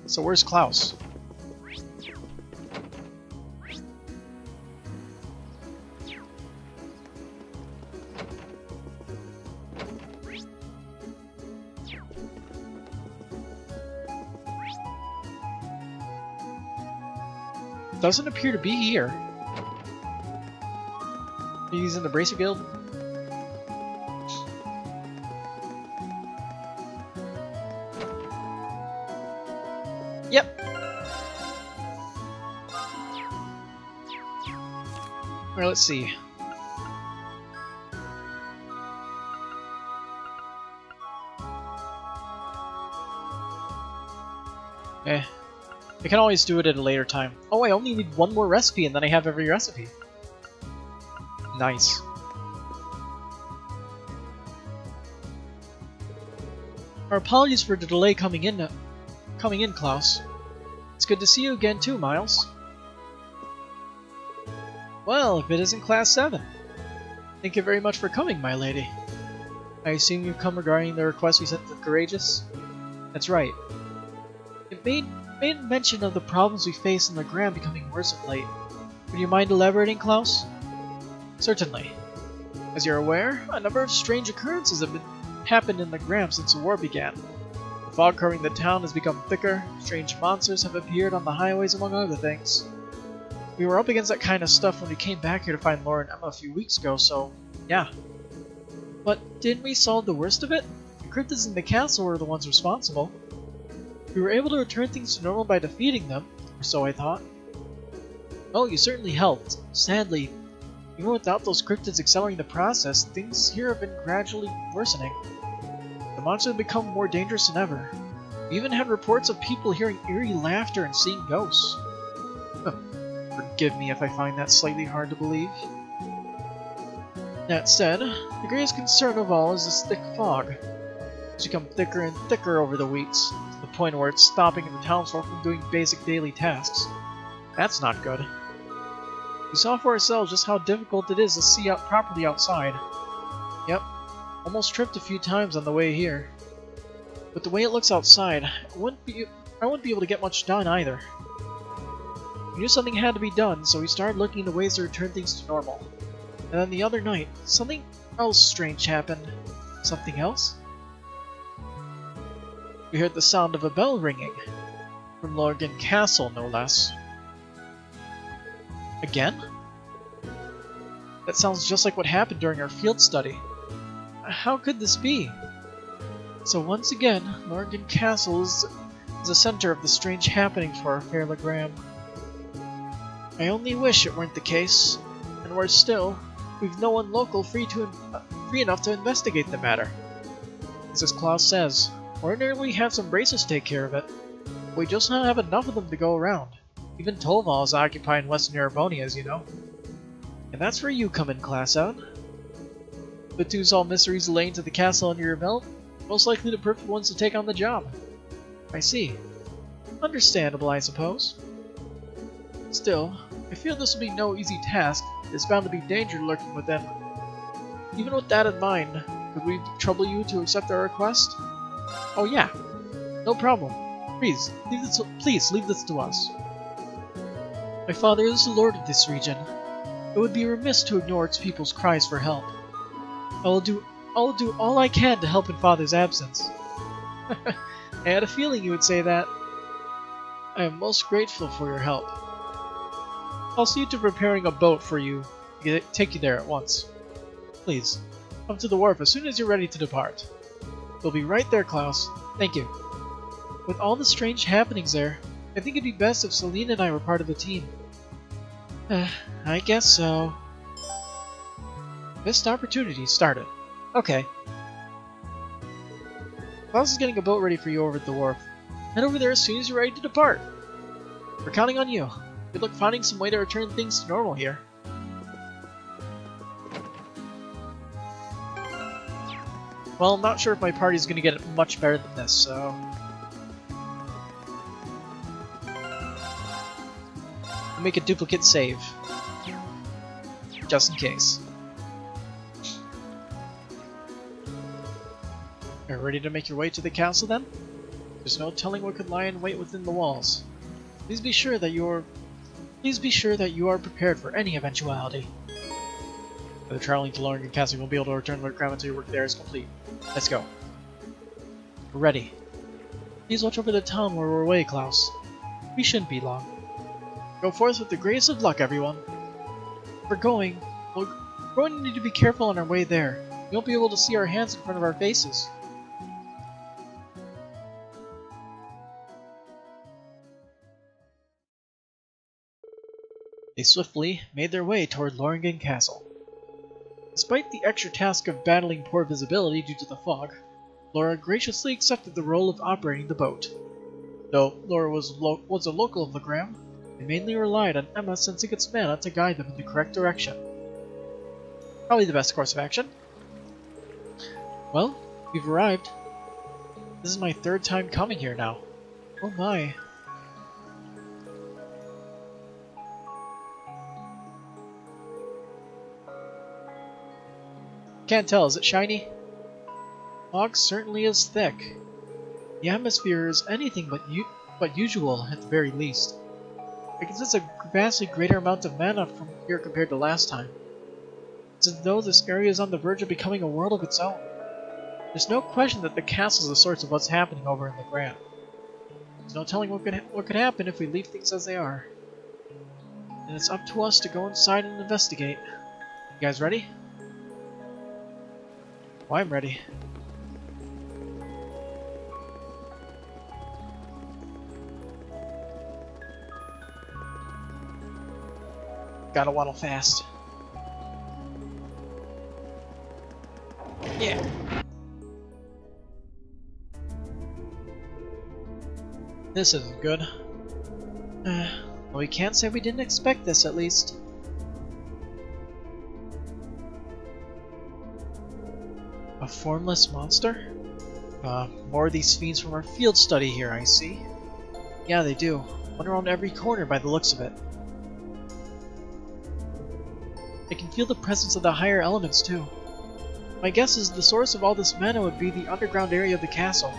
So where's Klaus? Doesn't appear to be here. He's in the Bracer Guild. Yep. Alright, let's see. I can always do it at a later time. Oh, I only need one more recipe and then I have every recipe. Nice. Our apologies for the delay coming in, Klaus. It's good to see you again too, Miles. Well, if it isn't Class 7. Thank you very much for coming, my lady. I assume you've come regarding the request we sent to the Courageous? That's right. It made made mention of the problems we face in the Gram becoming worse of late. Would you mind elaborating, Klaus? Certainly. As you're aware, a number of strange occurrences have happened in the Gram since the war began. The fog covering the town has become thicker, strange monsters have appeared on the highways among other things. We were up against that kind of stuff when we came back here to find Laura and Emma a few weeks ago, so yeah. But didn't we solve the worst of it? The cryptids in the castle were the ones responsible. We were able to return things to normal by defeating them, or so I thought. Oh, you certainly helped. Sadly, even without those cryptids accelerating the process, things here have been gradually worsening. The monsters have become more dangerous than ever. We even had reports of people hearing eerie laughter and seeing ghosts. Forgive me if I find that slightly hard to believe. That said, the greatest concern of all is this thick fog. It's become thicker and thicker over the weeks, to the point where it's stopping the townsfolk from doing basic daily tasks. That's not good. We saw for ourselves just how difficult it is to see out properly outside. Yep, almost tripped a few times on the way here. With the way it looks outside, I wouldn't be able to get much done either. We knew something had to be done, so we started looking into ways to return things to normal. And then the other night, something else strange happened. Something else? We heard the sound of a bell ringing. From Lorgan Castle, no less. Again? That sounds just like what happened during our field study. How could this be? So once again, Lorgan Castle is the center of the strange happenings for our fair Legram. I only wish it weren't the case, and worse still, we've no one local free enough to investigate the matter. As Klaus says, ordinarily we have some braces to take care of it, but we just don't have enough of them to go around. Even Tolval is occupied in Western Ereboni, as you know. And that's where you come in, Class Out. But to solve mysteries relating to the castle under your belt, most likely the perfect ones to take on the job. I see. Understandable, I suppose. Still, I feel this will be no easy task. There's bound to be danger lurking within. Even with that in mind, could we trouble you to accept our request? Oh yeah, no problem. Please, leave this to us. My father is the lord of this region. It would be remiss to ignore its people's cries for help. I will do all I can to help in father's absence. I had a feeling you would say that. I am most grateful for your help. I'll see to preparing a boat for you to take you there at once. Please, come to the wharf as soon as you're ready to depart. We'll be right there, Klaus. Thank you. With all the strange happenings there, I think it'd be best if Celine and I were part of the team. I guess so. Missed opportunity started. Okay. Klaus is getting a boat ready for you over at the wharf. Head over there as soon as you're ready to depart. We're counting on you. Good luck finding some way to return things to normal here. Well, I'm not sure if my party's gonna get it much better than this, so... I'll make a duplicate save. Just in case. Are you ready to make your way to the castle then? There's no telling what could lie in wait within the walls. Please be sure that you are prepared for any eventuality. For the traveling to Lorgan Castle, you will be able to return to Legram until your work there is complete. Let's go. We're ready. Please watch over the town while we're away, Klaus. We shouldn't be long. Go forth with the greatest of luck, everyone. If we're going to need to be careful on our way there. We won't be able to see our hands in front of our faces. They swiftly made their way toward Lorgan Castle. Despite the extra task of battling poor visibility due to the fog, Laura graciously accepted the role of operating the boat. Though Laura was a local of Legram, they mainly relied on Emma sensing its mana to guide them in the correct direction. Probably the best course of action. Well, we've arrived. This is my third time coming here now. Oh my. Can't tell, is it shiny? Fog certainly is thick. The atmosphere is anything but but usual at the very least. It consists of a vastly greater amount of mana from here compared to last time. It's as though this area is on the verge of becoming a world of its own. There's no question that the castle is the source of what's happening over in the Grand. There's no telling what could happen if we leave things as they are. And it's up to us to go inside and investigate. You guys ready? Well, I'm ready. Gotta waddle fast. Yeah. This isn't good. Well, we can't say we didn't expect this, at least. A formless monster? More of these fiends from our field study here, I see. Yeah, they do. One around every corner by the looks of it. I can feel the presence of the higher elements, too. My guess is the source of all this mana would be the underground area of the castle.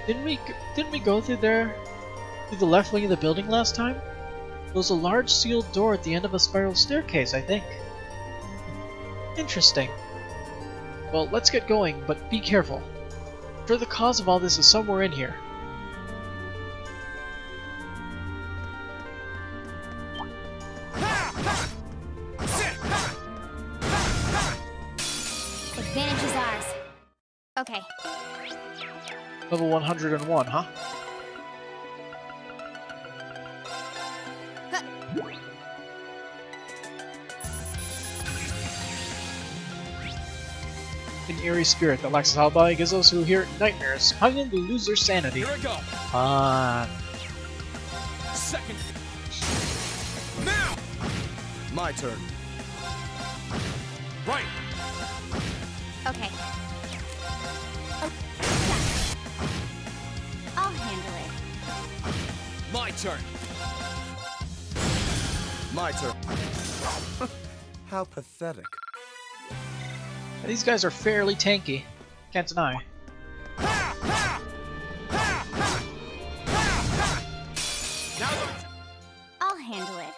Didn't we go through there, through the left wing of the building last time? There was a large sealed door at the end of a spiral staircase, I think. Interesting. Well, let's get going, but be careful. I'm sure the cause of all this is somewhere in here. Advantage is ours. Okay. Level 101, huh? An eerie spirit that lacks alibi gives those who hear it nightmares, causing them to lose their sanity. Here I go. Second. Now. My turn. Right. Okay. Oh, I'll handle it. My turn. My turn. How pathetic. These guys are fairly tanky, can't deny. I'll handle it.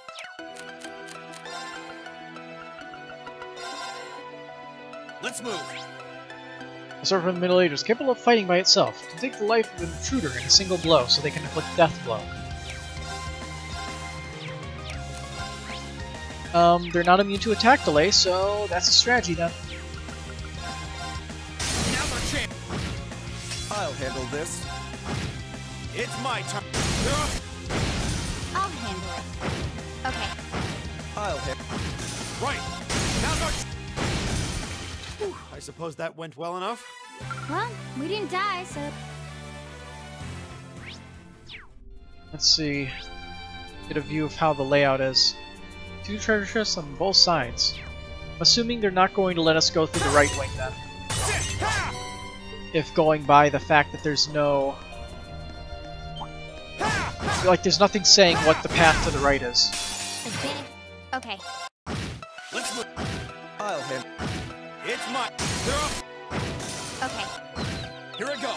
Let's move. A sword from the Middle Ages, capable of fighting by itself, can take the life of an intruder in a single blow, so they can inflict death blow. They're not immune to attack delay, so that's a strategy then. I'll handle this. It's my turn. I'll handle it. Okay. I'll hit. Right. Now go. Whew, I suppose that went well enough. Well, we didn't die, so... Let's see. Get a view of how the layout is. 2 treasure chests on both sides. I'm assuming they're not going to let us go through the right wing then. If going by the fact that there's no... like, there's nothing saying what the path to the right is. Okay. Let's move. I'll hit. It's my... Okay. Here I go.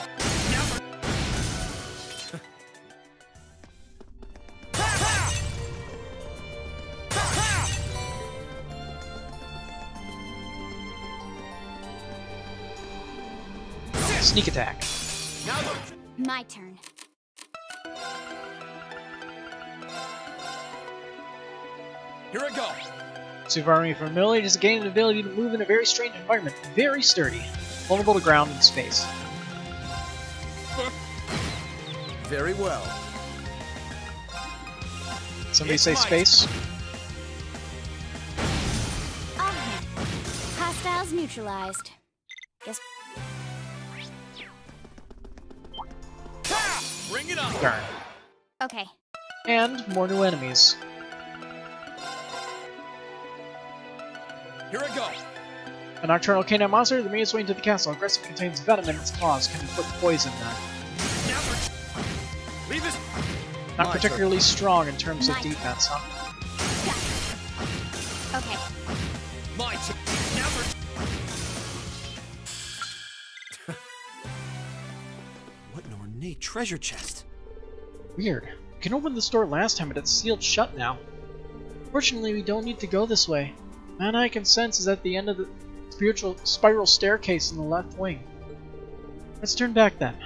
Sneak attack. My turn. Here I go. Super Army from the Middle Ages gained an ability to move in a very strange environment, very sturdy, vulnerable to ground and space. Very well. Somebody say space? I'll handle it. Hostiles neutralized. Guess... Bring it on. Darn. Okay. And more new enemies. Here I go. A nocturnal canine monster that made its way into the castle. Aggressive, contains venom in its claws, can put poison then. Leave this. Not particularly strong in terms of defense, huh? Okay. My turn. What an ornate treasure chest. Weird. We can open this door last time, but it's sealed shut now. Fortunately, we don't need to go this way. Man, I can sense is at the end of the spiritual spiral staircase in the left wing. Let's turn back then.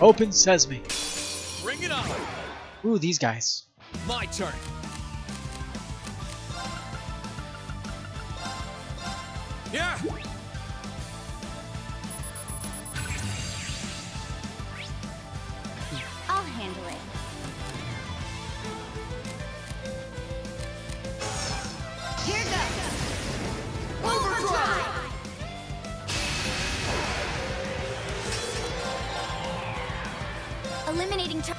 Open sesame. Bring it on! Ooh, these guys. My turn. Yeah! I'll handle it. Here goes. Overdrive! Eliminating now.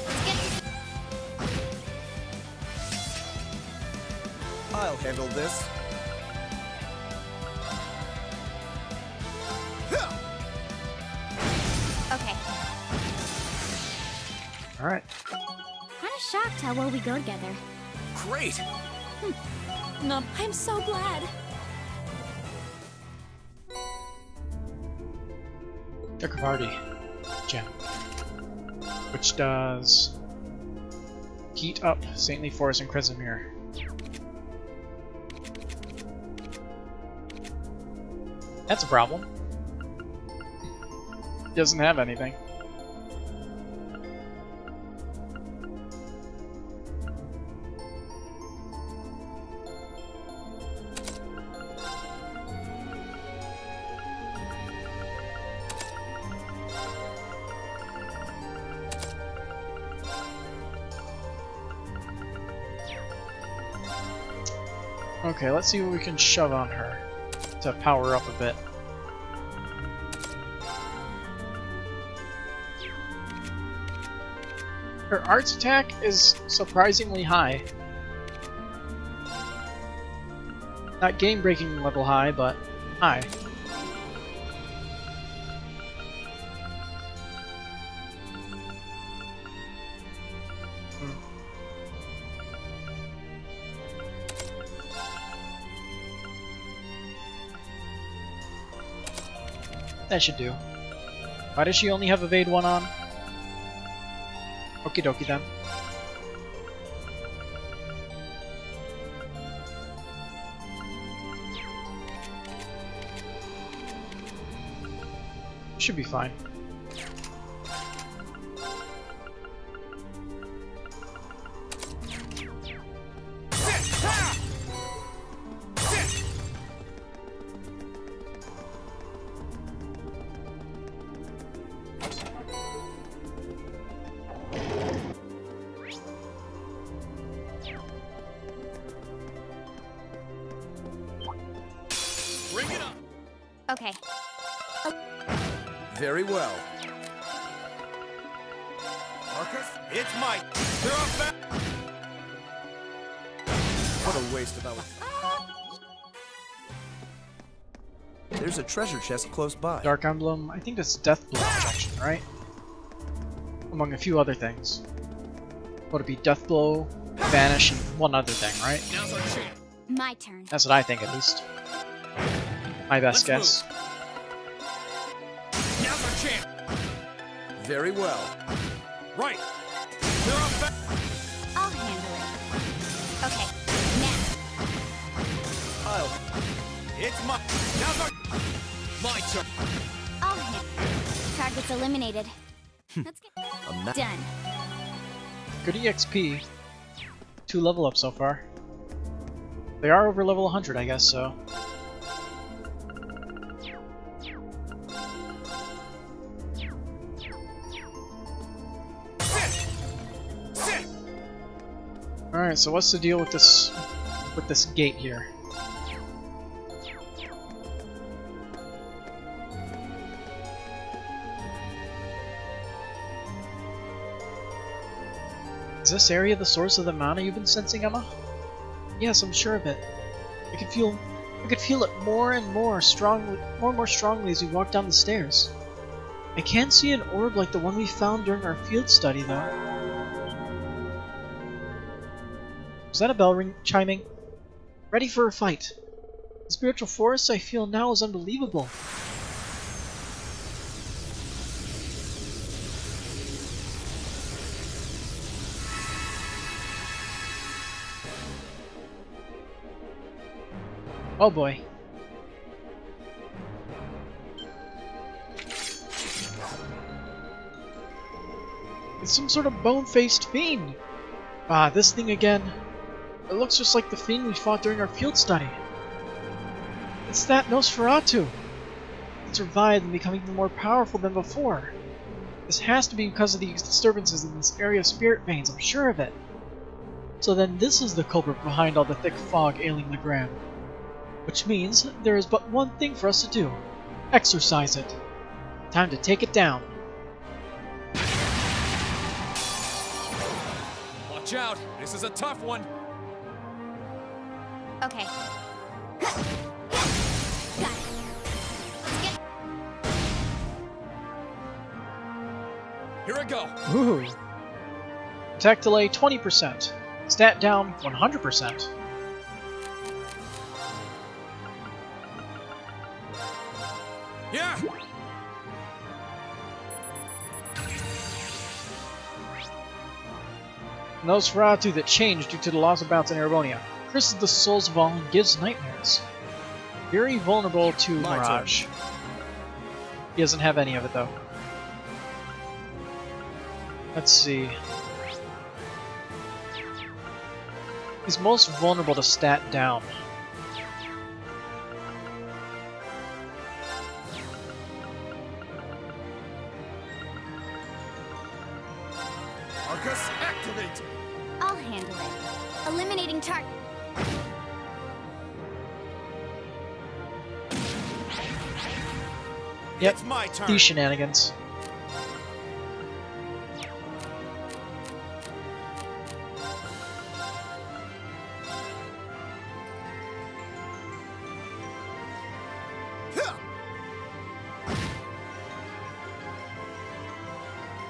Let's get to... I'll handle this. Okay. Alright. Kinda shocked how well we go together. Great! No, I'm so glad. Chakravarti gem, which does heat up Saintly Forest and Crescent Mirror. That's a problem. Doesn't have anything. Okay, let's see what we can shove on her to power up a bit. Her arts attack is surprisingly high. Not game-breaking level high, but high. That should do. Why does she only have Evade 1 on? Okie dokie then. Should be fine. Bring it on! Okay. Very well. Marcus, it's Mike. They're off back. What a waste of our... There's a treasure chest close by. Dark Emblem, I think that's Death Blow protection, right? Among a few other things. Would it be Death Blow, Vanish, and one other thing, right? Now's our chance. My turn. That's what I think, at least. My best guess. Now's our chance. Very well. Right. They're off back. I'll handle it. Okay. Now. It's my... Now's our... My turn. I'll handle it. Target's eliminated. Let's get done. Good EXP. 2 level up so far. They are over level 100, I guess, so... Alright, so what's the deal with this gate here? Is this area the source of the mana you've been sensing, Emma? Yes, I'm sure of it. I could feel it more and more strongly as we walk down the stairs. I can't see an orb like the one we found during our field study, though. Is that a bell ring chiming? Ready for a fight. The spiritual force I feel now is unbelievable. Oh boy. It's some sort of bone-faced fiend. Ah, this thing again. It looks just like the fiend we fought during our field study. It's that Nosferatu. It survived and become even more powerful than before. This has to be because of the disturbances in this area of spirit veins, I'm sure of it. So then this is the culprit behind all the thick fog ailing the ground. Which means there is but one thing for us to do. Exorcise it. Time to take it down. Watch out! This is a tough one! Okay. Got it. Let's get... Here I go! Ooh. Attack delay 20%. Stat down 100%. Yeah! Nosferatu that changed due to the loss of balance in Erebonia. Curses the souls of all and gives nightmares. Very vulnerable to My Mirage. He doesn't have any of it though. Let's see. He's most vulnerable to stat down. Arcus, activate! I'll handle it. Eliminating target. Yep, It's my turn! these shenanigans.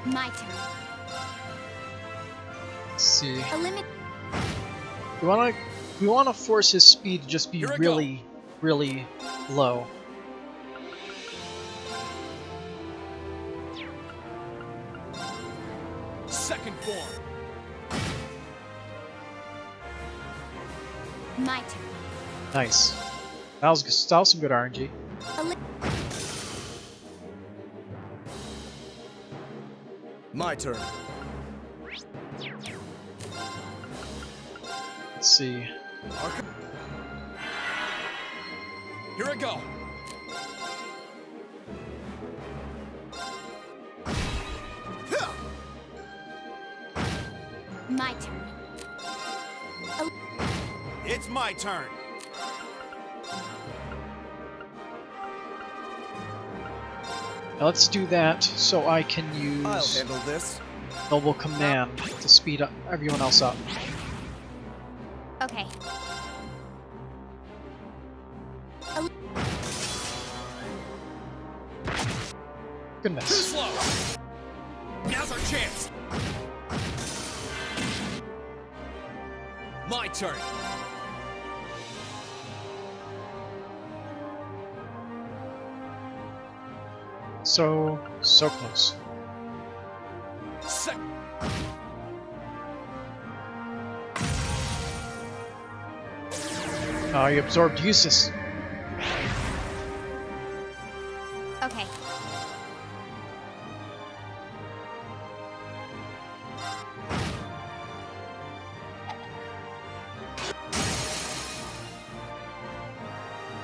My turn. Let's see. Eliminate. We wanna force his speed to just be Here I really, really low. Second form! My turn. Nice. That was some good RNG. Eli My turn. Let's see. Arcus. Here I go! My turn. It's my turn! Now let's do that so I can I'll use handle this. Noble Command to speed up everyone else up. Okay. Too Goodness. slow! Now's our chance! My turn! So close. Oh, you absorbed Eustace. Okay.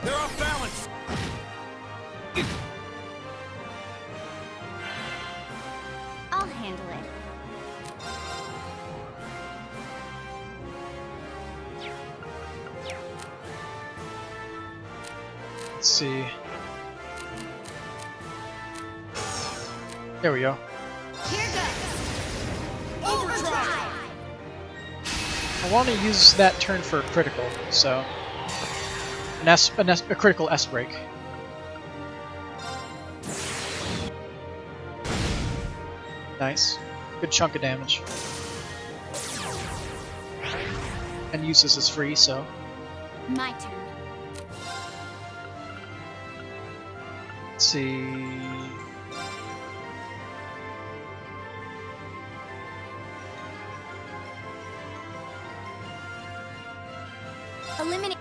They're off balance! I'll handle it. Let's see. There we go. Here goes. Overdrive! I want to use that turn for a critical, so a critical S break. Nice, good chunk of damage. And Eustace is free, so My turn. let's see. Eliminate.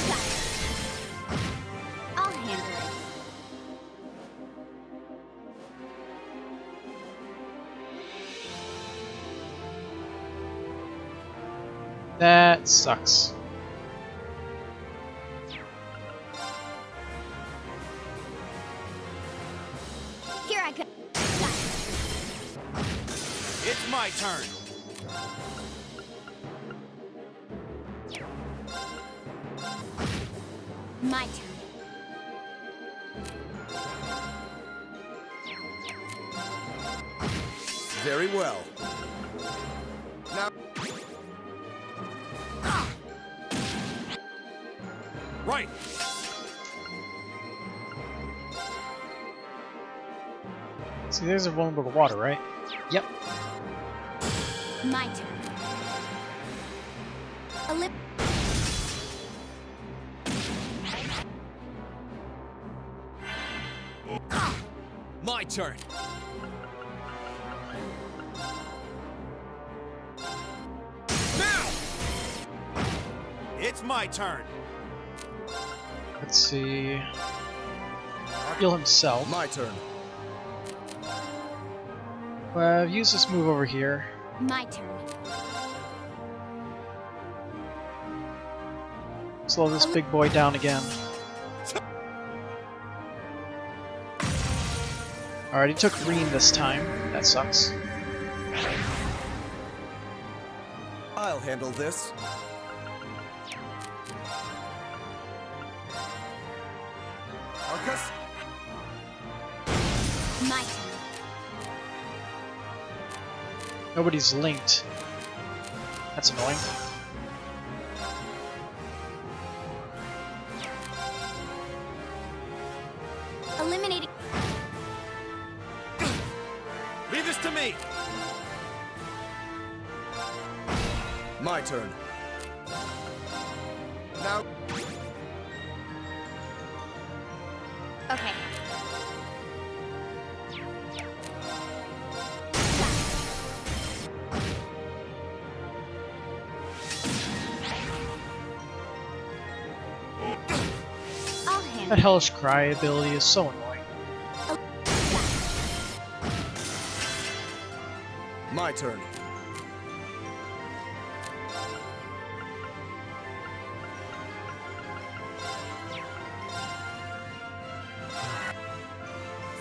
Got it. That sucks. Here I go. It's my turn. My turn. Very well. Now. Right. See, there's a vulnerable to water, right? Yep. My turn. My turn. Now! It's my turn. Let's see. Heal himself. My turn. Use this move over here. My turn. Slow this big boy down again. Alright, he took Reen this time. That sucks. I'll handle this. Arcus? My turn. Nobody's linked. That's annoying. Eliminating. Leave this to me. My turn. Now. Okay. I'll handle That hellish cry ability is so annoying. My turn.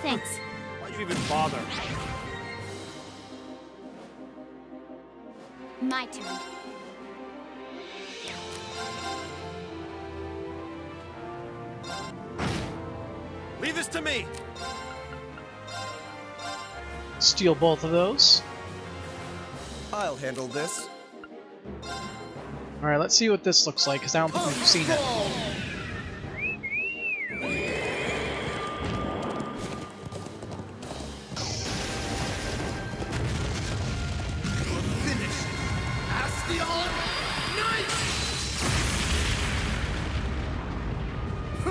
Thanks. Why'd you even bother? My turn. Leave this to me. Steal both of those. I'll handle this. Alright, let's see what this looks like, because I don't think we've seen it. Finish. Astion Knight.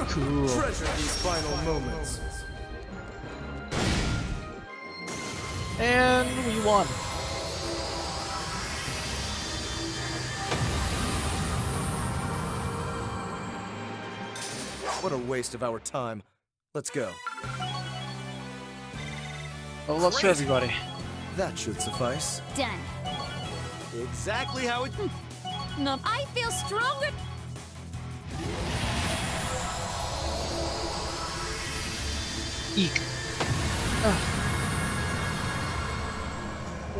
Cool. Treasure these final moments. And we won. What a waste of our time. Let's go. Level ups for everybody. That should suffice. Done. Exactly how it. No, I feel stronger. Eek. Ugh.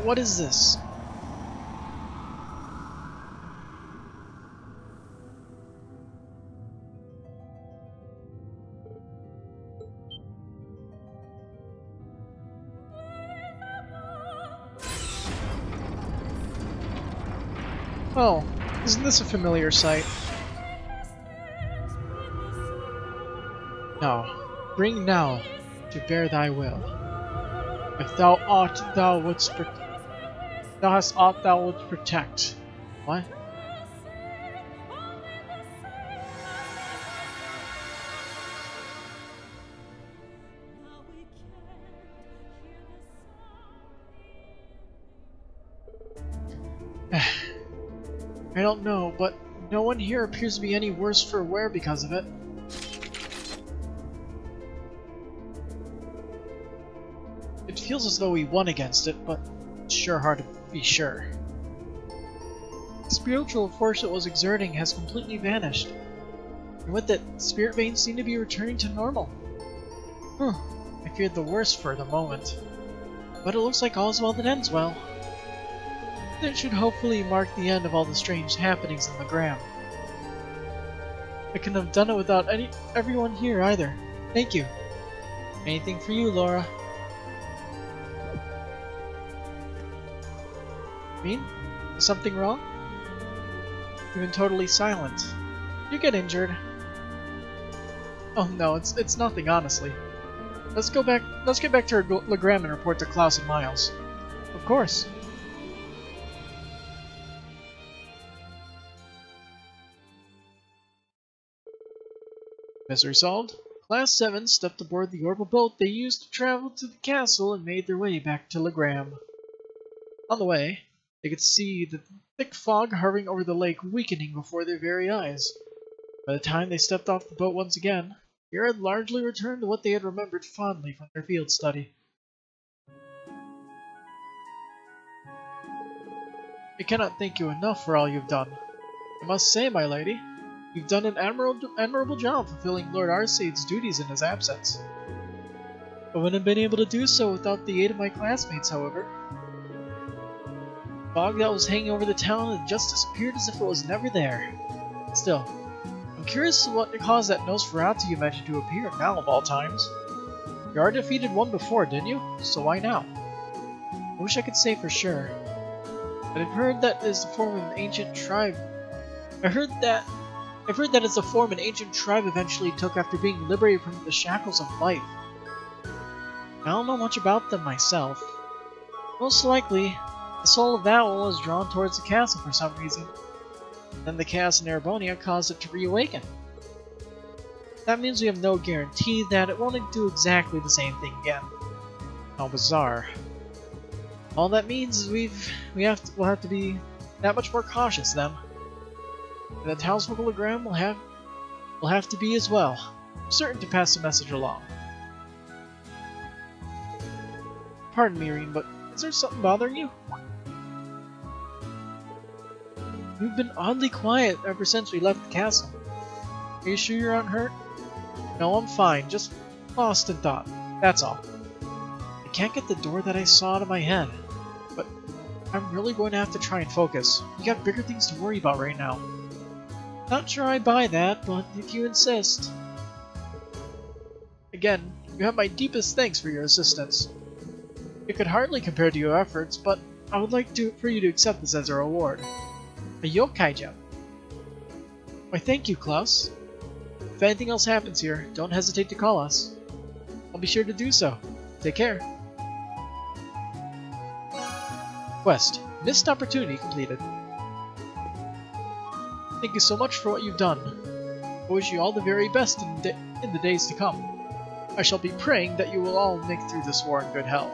What is this? Oh, isn't this a familiar sight? Now, bring now to bear thy will. If thou aught thou wouldst thou hast aught thou wouldst protect. What? I don't know, but no one here appears to be any worse for wear because of it. It feels as though we won against it, but it's sure hard to be sure. The spiritual force it was exerting has completely vanished. And with it, spirit veins seem to be returning to normal. I feared the worst for the moment. But it looks like all's well that ends well. That should hopefully mark the end of all the strange happenings in Legram. I couldn't have done it without everyone here either. Thank you. Anything for you, Laura. Mean? Is something wrong? You've been totally silent. You get injured. Oh no, it's nothing, honestly. Let's get back to Legram and report to Klaus and Miles. Of course. Mystery solved. Class 7 stepped aboard the orbital boat they used to travel to the castle and made their way back to Legram. On the way, they could see the thick fog hovering over the lake weakening before their very eyes. By the time they stepped off the boat once again, the air had largely returned to what they had remembered fondly from their field study. I cannot thank you enough for all you've done. I must say, my lady, you've done an admirable job fulfilling Lord Arcade's duties in his absence. I wouldn't have been able to do so without the aid of my classmates, however. The fog that was hanging over the town had just disappeared as if it was never there. Still, I'm curious what caused that Nosferatu you mentioned to appear now of all times. You already defeated one before, didn't you? So why now? I wish I could say for sure, but I've heard that is the form of an ancient tribe. I've heard that it's a form an ancient tribe eventually took after being liberated from the shackles of life. I don't know much about them myself. Most likely, the soul of that one was drawn towards the castle for some reason. Then the chaos in Erebonia caused it to reawaken. That means we have no guarantee that it won't do exactly the same thing again. How bizarre. All that means is we'll have to be that much more cautious then. And the townsfolk of Legram will have to be as well. I'm certain to pass the message along. Pardon me, Irene, but is there something bothering you? You've been oddly quiet ever since we left the castle. Are you sure you're unhurt? No, I'm fine. Just lost in thought. That's all. I can't get the door that I saw out of my head. But I'm really going to have to try and focus. You got bigger things to worry about right now. Not sure I buy that, but if you insist. Again, you have my deepest thanks for your assistance. It could hardly compare to your efforts, but I would like for you to accept this as a reward. A yokai gem. Why, thank you, Klaus. If anything else happens here, don't hesitate to call us. I'll be sure to do so. Take care. Quest. Missed opportunity completed. Thank you so much for what you've done. I wish you all the very best in the days to come. I shall be praying that you will all make through this war in good health.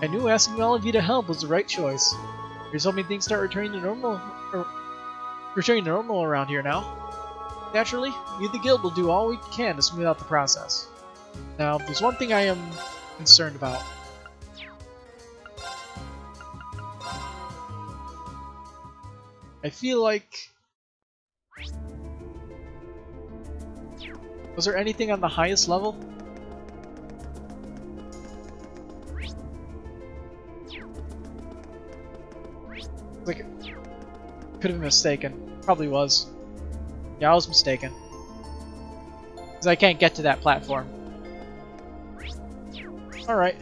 I knew asking all of you to help was the right choice. Here's hoping things start returning to normal around here now. Naturally, we the guild will do all we can to smooth out the process. Now, there's one thing I am concerned about. I feel like... Was there anything on the highest level? Like, could have been mistaken. Probably was. Yeah, I was mistaken. Because I can't get to that platform. Alright.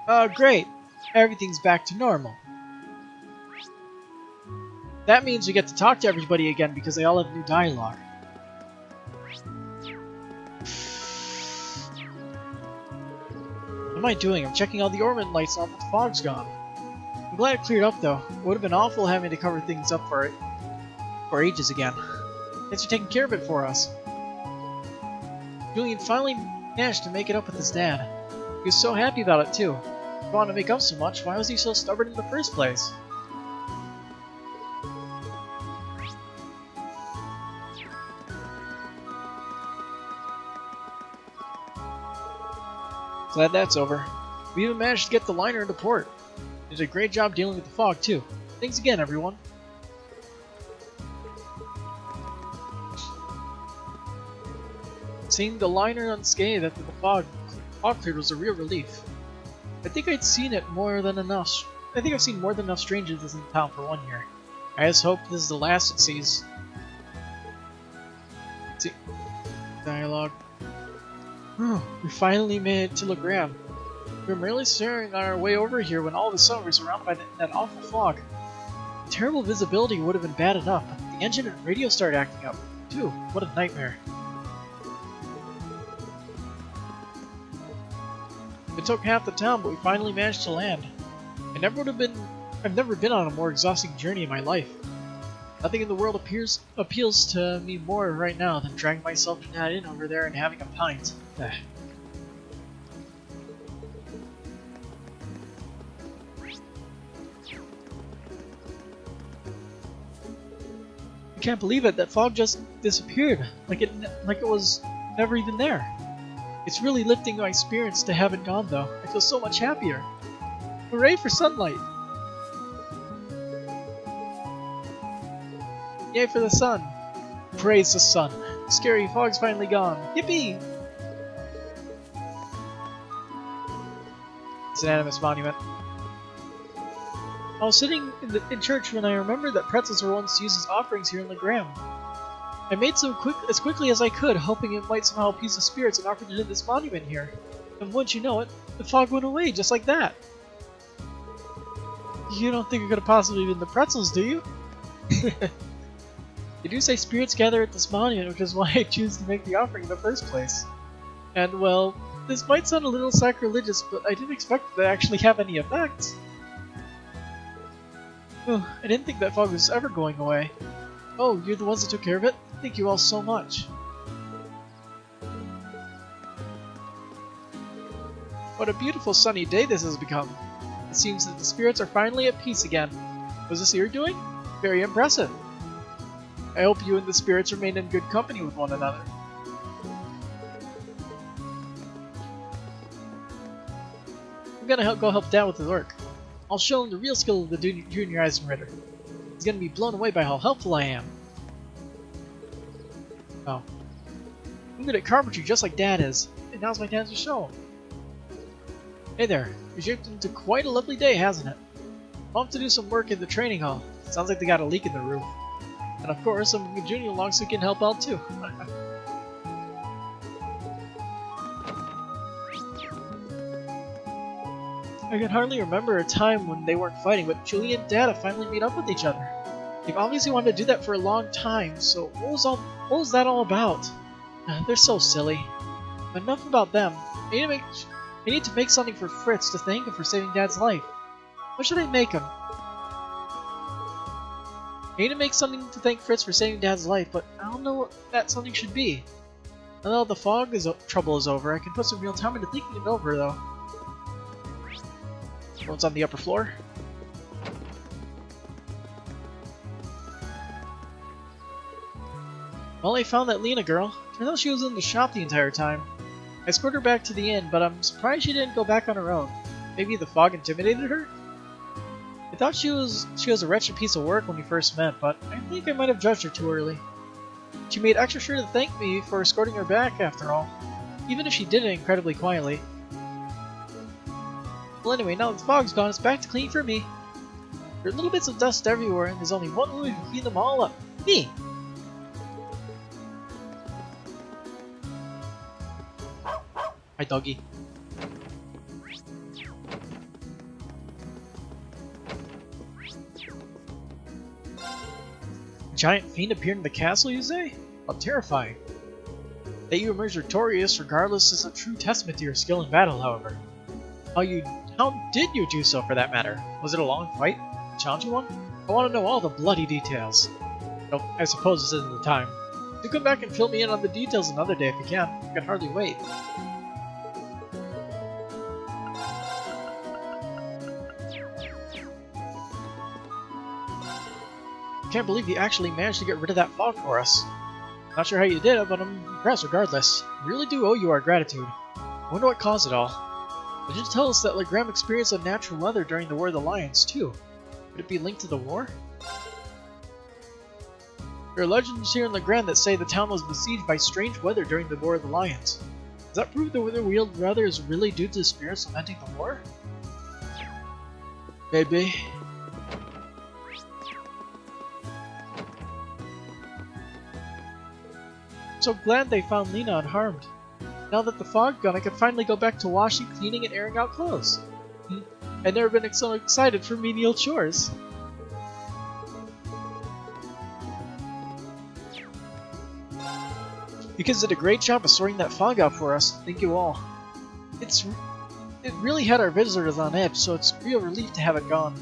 Oh, great! Everything's back to normal. That means we get to talk to everybody again because they all have new dialogue. What am I doing? I'm checking all the ornament lights now that the fog's gone. I'm glad it cleared up though. It would have been awful having to cover things up for ages again. Thanks for taking care of it for us. Julian finally managed to make it up with his dad. He was so happy about it too. If he wanted to make up so much, why was he so stubborn in the first place? Glad that's over. We even managed to get the liner into port. You did a great job dealing with the fog, too. Thanks again, everyone. Seeing the liner unscathed after the fog cleared was a real relief. I think I've seen more than enough strangers in town for 1 year. I just hope this is the last it sees. See, dialogue. We finally made it to Legram. We were merely staring on our way over here when all of a sudden we were surrounded by that awful fog. The terrible visibility would have been bad enough, but the engine and radio started acting up, too. What a nightmare. It took half the town, but we finally managed to land. I've never been on a more exhausting journey in my life. Nothing in the world appeals to me more right now than dragging myself and Dad in over there and having a pint. I can't believe it. That fog just disappeared, like it was never even there. It's really lifting my spirits to have it gone, though. I feel so much happier. Hooray for sunlight! Yay for the sun! Praise the sun! The scary fog's finally gone! Yippee! It's an animus monument. I was sitting in church when I remembered that pretzels were once used as offerings here in Legram. I made some as quickly as I could, hoping it might somehow appease the spirits and offered it in this monument here. And wouldn't you know it, the fog went away just like that. You don't think it could have possibly been the pretzels, do you? You do say spirits gather at this monument, which is why I choose to make the offering in the first place. And well, this might sound a little sacrilegious, but I didn't expect it to actually have any effect. Oh, I didn't think that fog was ever going away. Oh, you're the ones that took care of it? Thank you all so much. What a beautiful sunny day this has become. It seems that the spirits are finally at peace again. Was this your doing? Very impressive. I hope you and the spirits remain in good company with one another. I'm gonna go help Dad with his work. I'll show him the real skill of the junior Eisenritter. He's gonna be blown away by how helpful I am. Oh. I'm good at carpentry just like Dad is, and now's my chance to show him. Hey there, you've shaped into quite a lovely day, hasn't it? I'll have to do some work in the training hall. Sounds like they got a leak in the roof. And of course, I'm bringing Junior along so he can help out too. I can hardly remember a time when they weren't fighting, but Julie and Dad have finally made up with each other. They've obviously wanted to do that for a long time, so what was that all about? They're so silly. But enough about them. I need to make something for Fritz to thank him for saving Dad's life. What should I make him? I need to make something to thank Fritz for saving Dad's life, but I don't know what that something should be. Now that the fog trouble is over, I can put some real time into thinking it over, though. What's on the upper floor? Well, I found that Lena girl. Turns out she was in the shop the entire time. I escorted her back to the inn, but I'm surprised she didn't go back on her own. Maybe the fog intimidated her? I thought she was a wretched piece of work when we first met, but I think I might have judged her too early. She made extra sure to thank me for escorting her back, after all, even if she did it incredibly quietly. Well, anyway, now that the fog's gone, it's back to clean for me. There are little bits of dust everywhere, and there's only one way to clean them all up. Me! Hi, doggy. A giant fiend appeared in the castle, you say? How terrifying. That you emerged victorious regardless is a true testament to your skill in battle, however. How did you do so, for that matter? Was it a long fight? A challenging one? I want to know all the bloody details. Nope, I suppose this isn't the time. Do come back and fill me in on the details another day if you can. I can hardly wait. I can't believe you actually managed to get rid of that fog for us. Not sure how you did it, but I'm impressed regardless. I really do owe you our gratitude. I wonder what caused it all. Legends tell us that Legram experienced unnatural weather during the War of the Lions, too. Could it be linked to the war? There are legends here in Legram that say the town was besieged by strange weather during the War of the Lions. Does that prove the weather-wheeled weather is really due to the spirits lamenting the war? Maybe. I'm so glad they found Lena unharmed. Now that the fog gone, I can finally go back to washing, cleaning, and airing out clothes. I've never been so excited for menial chores. You kids did a great job of sorting that fog out for us. Thank you all. It really had our visitors on edge, so it's a real relief to have it gone.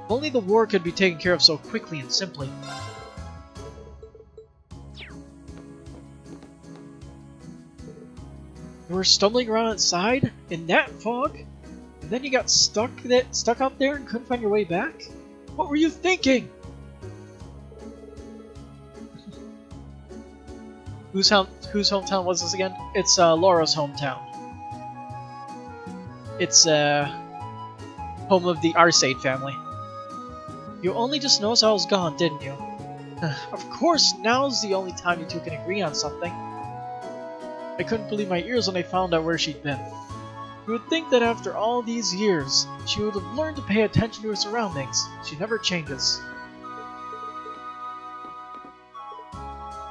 If only the war could be taken care of so quickly and simply. You were stumbling around outside in that fog, and then you got stuck out there and couldn't find your way back? What were you thinking? Whose hometown was this again? It's Laura's hometown. It's home of the Arcade family. You only just noticed I was gone, didn't you? Of course, now's the only time you two can agree on something. I couldn't believe my ears when I found out where she'd been. You would think that after all these years, she would have learned to pay attention to her surroundings. She never changes.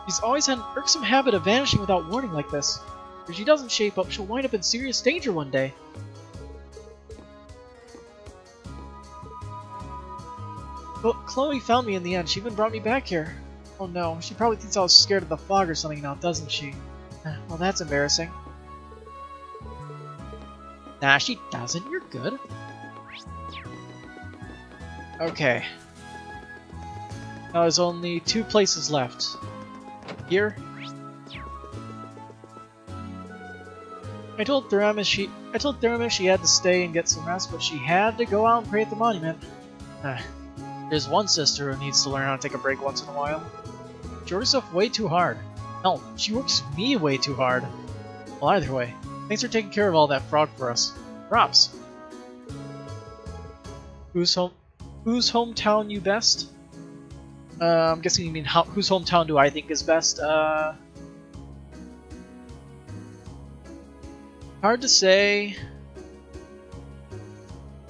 She's always had an irksome habit of vanishing without warning like this. If she doesn't shape up, she'll wind up in serious danger one day. Well, Chloe found me in the end. She even brought me back here. Oh no, she probably thinks I was scared of the fog or something now, doesn't she? Well, that's embarrassing. Nah, she doesn't. You're good. Okay. Now there's only 2 places left. Here. I told Theramis she had to stay and get some rest, but she had to go out and pray at the monument. There's one sister who needs to learn how to take a break once in a while. She works herself way too hard. Hell, she works me way too hard. Well, either way, thanks for taking care of all that frog for us. Props. Whose hometown you best? I'm guessing you mean whose hometown do I think is best? Hard to say.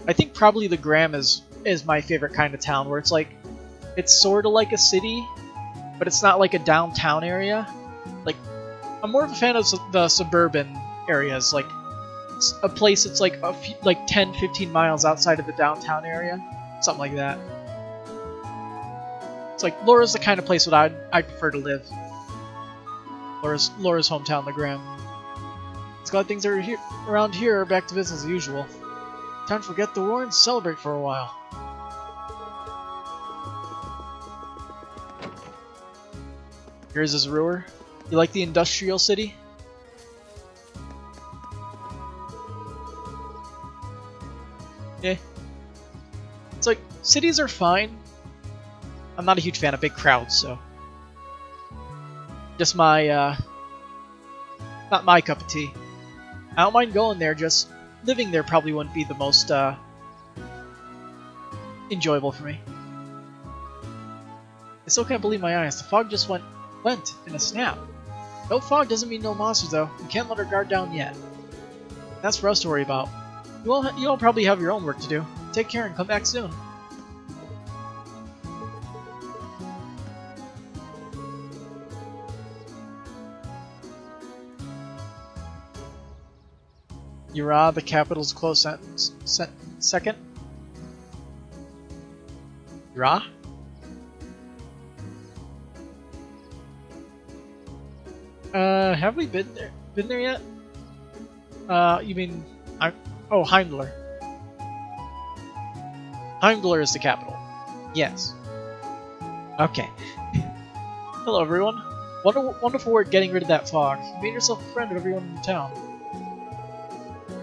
I think probably the Gram is my favorite kind of town, where it's like, it's sort of like a city, but it's not like a downtown area. Like, I'm more of a fan of the suburban areas, like a place that's like 10-15 miles outside of the downtown area, something like that. It's like Laura's the kind of place that I'd prefer to live. Laura's hometown, the Gram. It's glad things are around here are back to business as usual. Time to forget the war and celebrate for a while. Here's his Ruhr. You like the industrial city? Yeah. It's like, cities are fine. I'm not a huge fan of big crowds, so... Just my, not my cup of tea. I don't mind going there, just living there probably wouldn't be the most, enjoyable for me. I still can't believe my eyes. The fog just went in a snap. No fog doesn't mean no monsters, though. We can't let our guard down yet. That's for us to worry about. You all probably have your own work to do. Take care and come back soon. Yura, the capital's close second. Yura? Have we been there yet? You mean... Oh, Heimdallr. Heimdallr is the capital. Yes. Okay. Hello, everyone. Wonderful work getting rid of that fog. You made yourself a friend of everyone in the town.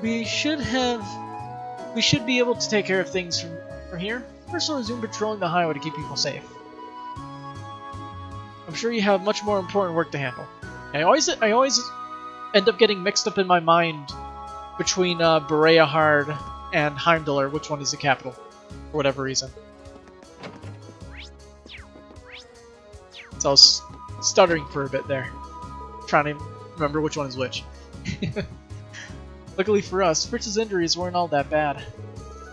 We should be able to take care of things from here. First, we'll resume patrolling the highway to keep people safe. I'm sure you have much more important work to handle. I always end up getting mixed up in my mind between Bereahard and Heimdallr, which one is the capital, for whatever reason. So I was stuttering for a bit there, trying to remember which one is which. Luckily for us, Fritz's injuries weren't all that bad.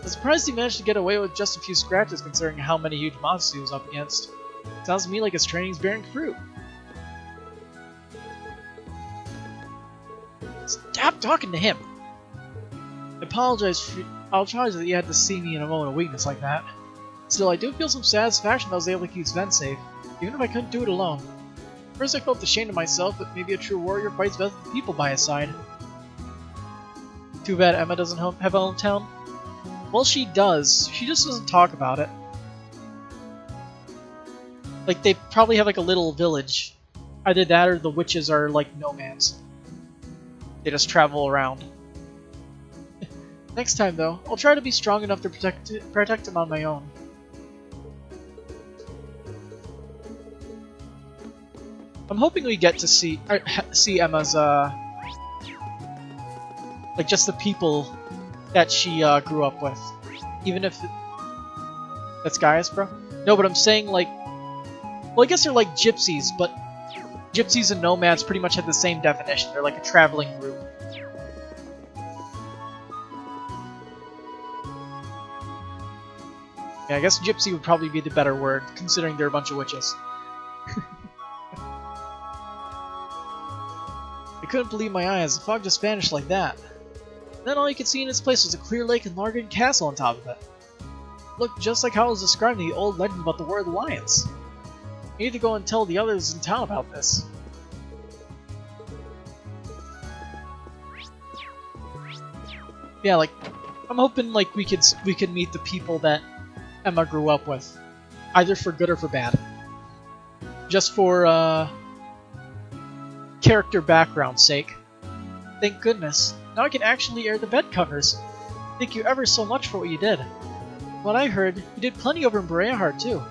I'm surprised he managed to get away with just a few scratches considering how many huge monsters he was up against. Sounds to me like his training's bearing fruit. Stop talking to him! I apologize that you had to see me in a moment of weakness like that. Still, I do feel some satisfaction that I was able to keep Sven safe, even if I couldn't do it alone. First I felt ashamed of myself, but maybe a true warrior fights best with people by his side. Too bad Emma doesn't have a hometown. Well, she does. She just doesn't talk about it. Like, they probably have like a little village. Either that or the witches are like nomads. They just travel around. Next time, though, I'll try to be strong enough to protect him on my own. I'm hoping we get to see Emma's, like, just the people that she grew up with. Even if... That's Gaius, bro? No, but I'm saying, like... Well, I guess they're like gypsies, but gypsies and nomads pretty much have the same definition. They're like a traveling group. Yeah, I guess gypsy would probably be the better word, considering they're a bunch of witches. I couldn't believe my eyes. The fog just vanished like that. Then all you could see in its place was a clear lake and Largan Castle on top of it. It looked just like how it was described in the old legend about the War of the Lions. I need to go and tell the others in town about this. Yeah, like, I'm hoping like we could meet the people that Emma grew up with, either for good or for bad. Just for character background's sake. Thank goodness. Now I can actually air the bed covers. Thank you ever so much for what you did. What I heard, you did plenty over in Bereahard too.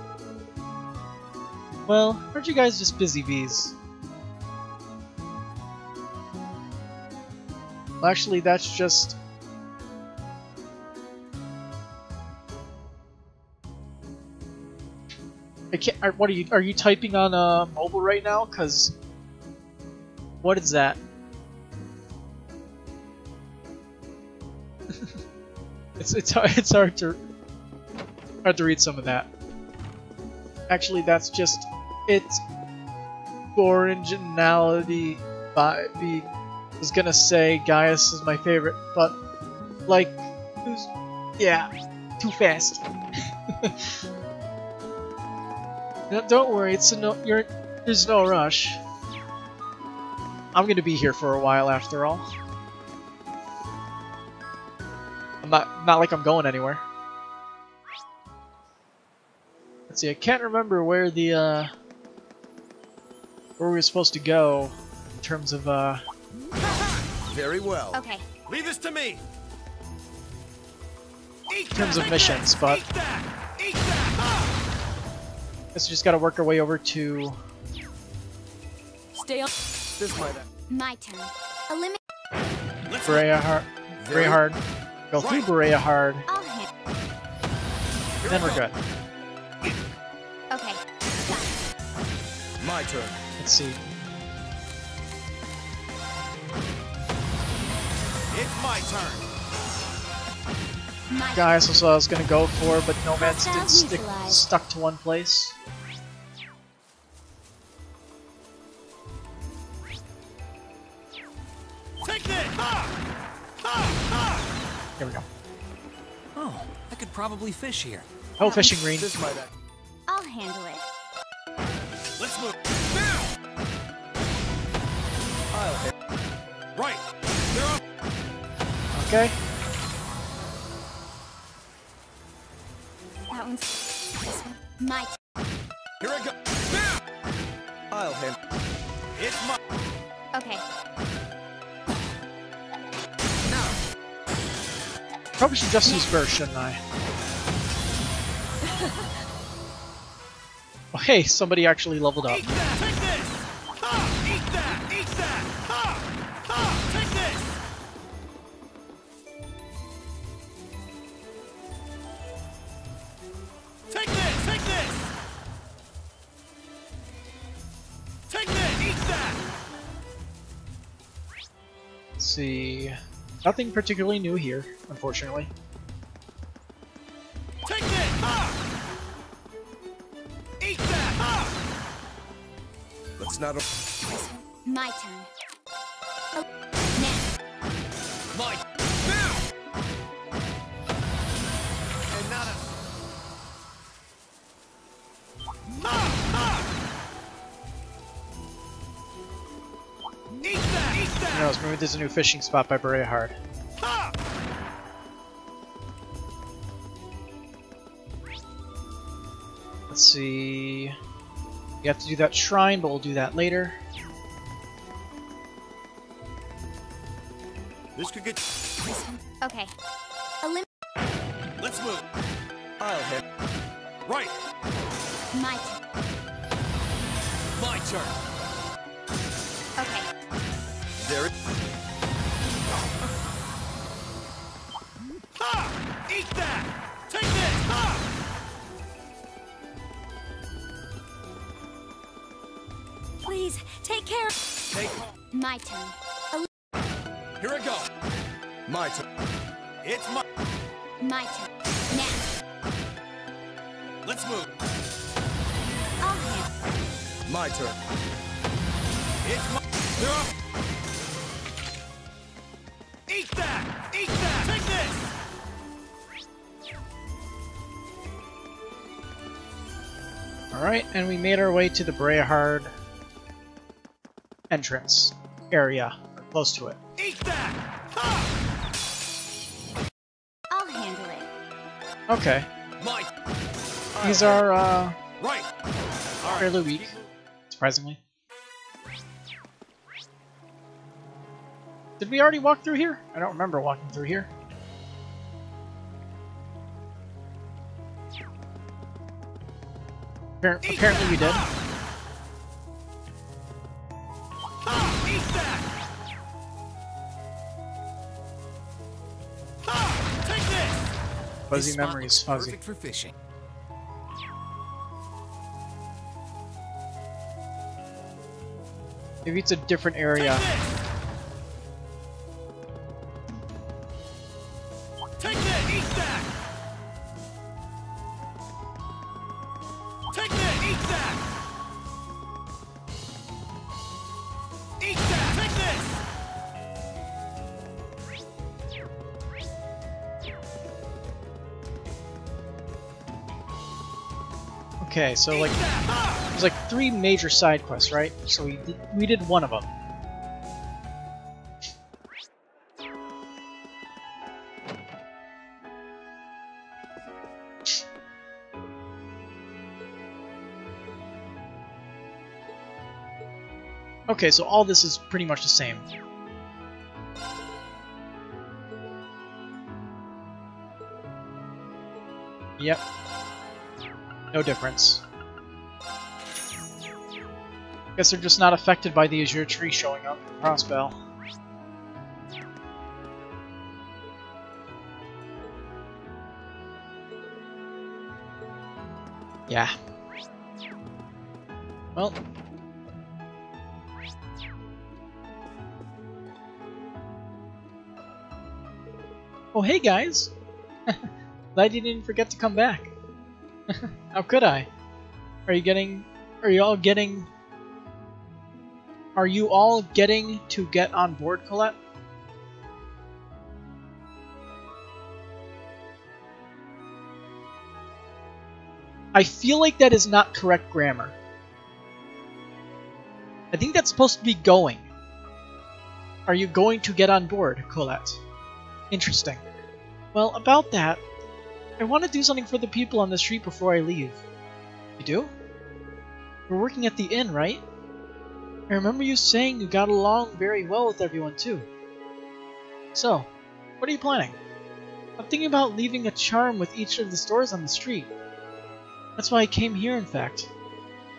Well, aren't you guys just busy bees? Well, actually, that's just... I can't... What are you typing on mobile right now? Cause... What is that? it's hard to read some of that. Actually, that's just it's originality by I was gonna say Gaius is my favorite, but like who's yeah, too fast. No, don't worry, there's no rush. I'm gonna be here for a while after all. I'm not like I'm going anywhere. Let's see, I can't remember where the where we were supposed to go in terms of Very well. Okay. Leave this to me. in terms of missions, but Eat that. guess we just gotta work our way over to Stay on. This might. My turn. Eliminate. Bereahard. Go through Bereahard, I'll handle. and then we're good. Okay. Got it. My turn. Let's see. It's my turn. My Guys, that's what I was gonna go for, but nomads did Hostile stuck to one place. Take this. Ha! Ha! Ha! Here we go. Oh, I could probably fish here. Oh, fishing green. This might. I'll handle it. Let's move now. I'll hit. Right. They're up. Okay. That one's this one. My turn. Here I go. Now. I'll hit. It's my. Okay. Now. Probably should just use burst, shouldn't I? Oh, hey, somebody actually leveled up. Eat that. Take this. Ha! Eat that. Eat that. Ha! Ha! Take this. see. Nothing particularly new here, unfortunately. Take this! Ha! Eat that! Ha! Let's not. My turn. Oh, now. My now. And not a. Ha! Ha! Eat that! Eat Who that! knows, maybe there's a new fishing spot by Berea Hard. Ha! Let's see. You have to do that shrine, but we'll do that later. This could get. Okay. Let's move. I'll hit. Right. My turn. My turn. Okay. There it. Ha! Eat that! Take this! Ha! Please, take care. Take. My turn. Here I go. My turn. It's my. My turn. Now. Let's move. I'll handle. My turn. It's my. They're off. Eat that! Eat that! Take this! Alright, and we made our way to the Berea Hard entrance area, or close to it. Eat that! Ha! I'll handle it. Okay, My. these are Right. All right. fairly weak, surprisingly. Did we already walk through here? I don't remember walking through here. Apparently we did. Ha! Eat that! Ha! Take this! Fuzzy This spot memories, looks fuzzy. Perfect for fishing. Maybe it's a different area. Take that! Eat that! Take that! Eat that! Eat that! Take this! Okay, so like Eat that! Ha! there's like 3 major side quests, right? So we did one of them. Okay, so all this is pretty much the same. Yep. No difference. Guess they're just not affected by the Azure Tree showing up in Crossbell. Yeah. Well. Oh, hey guys! Glad you didn't forget to come back. How could I? Are you all getting to get on board, Colette? I feel like that is not correct grammar. I think that's supposed to be going. Are you going to get on board, Colette? Interesting. Well, about that, I want to do something for the people on the street before I leave. You do? We're working at the inn, right? I remember you saying you got along very well with everyone, too. So, what are you planning? I'm thinking about leaving a charm with each of the stores on the street. That's why I came here, in fact.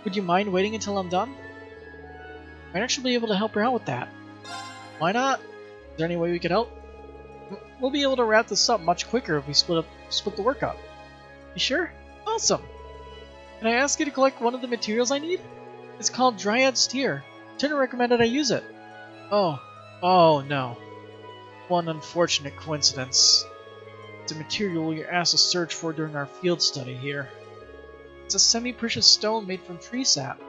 Would you mind waiting until I'm done? Might actually be able to help her out with that. Why not? Is there any way we could help? We'll be able to wrap this up much quicker if we split the work up. You sure? Awesome! Can I ask you to collect one of the materials I need? It's called Dryad Steer. Turner recommended I use it. Oh no. one unfortunate coincidence. It's a material you're asked to search for during our field study here. It's a semi-precious stone made from tree sap.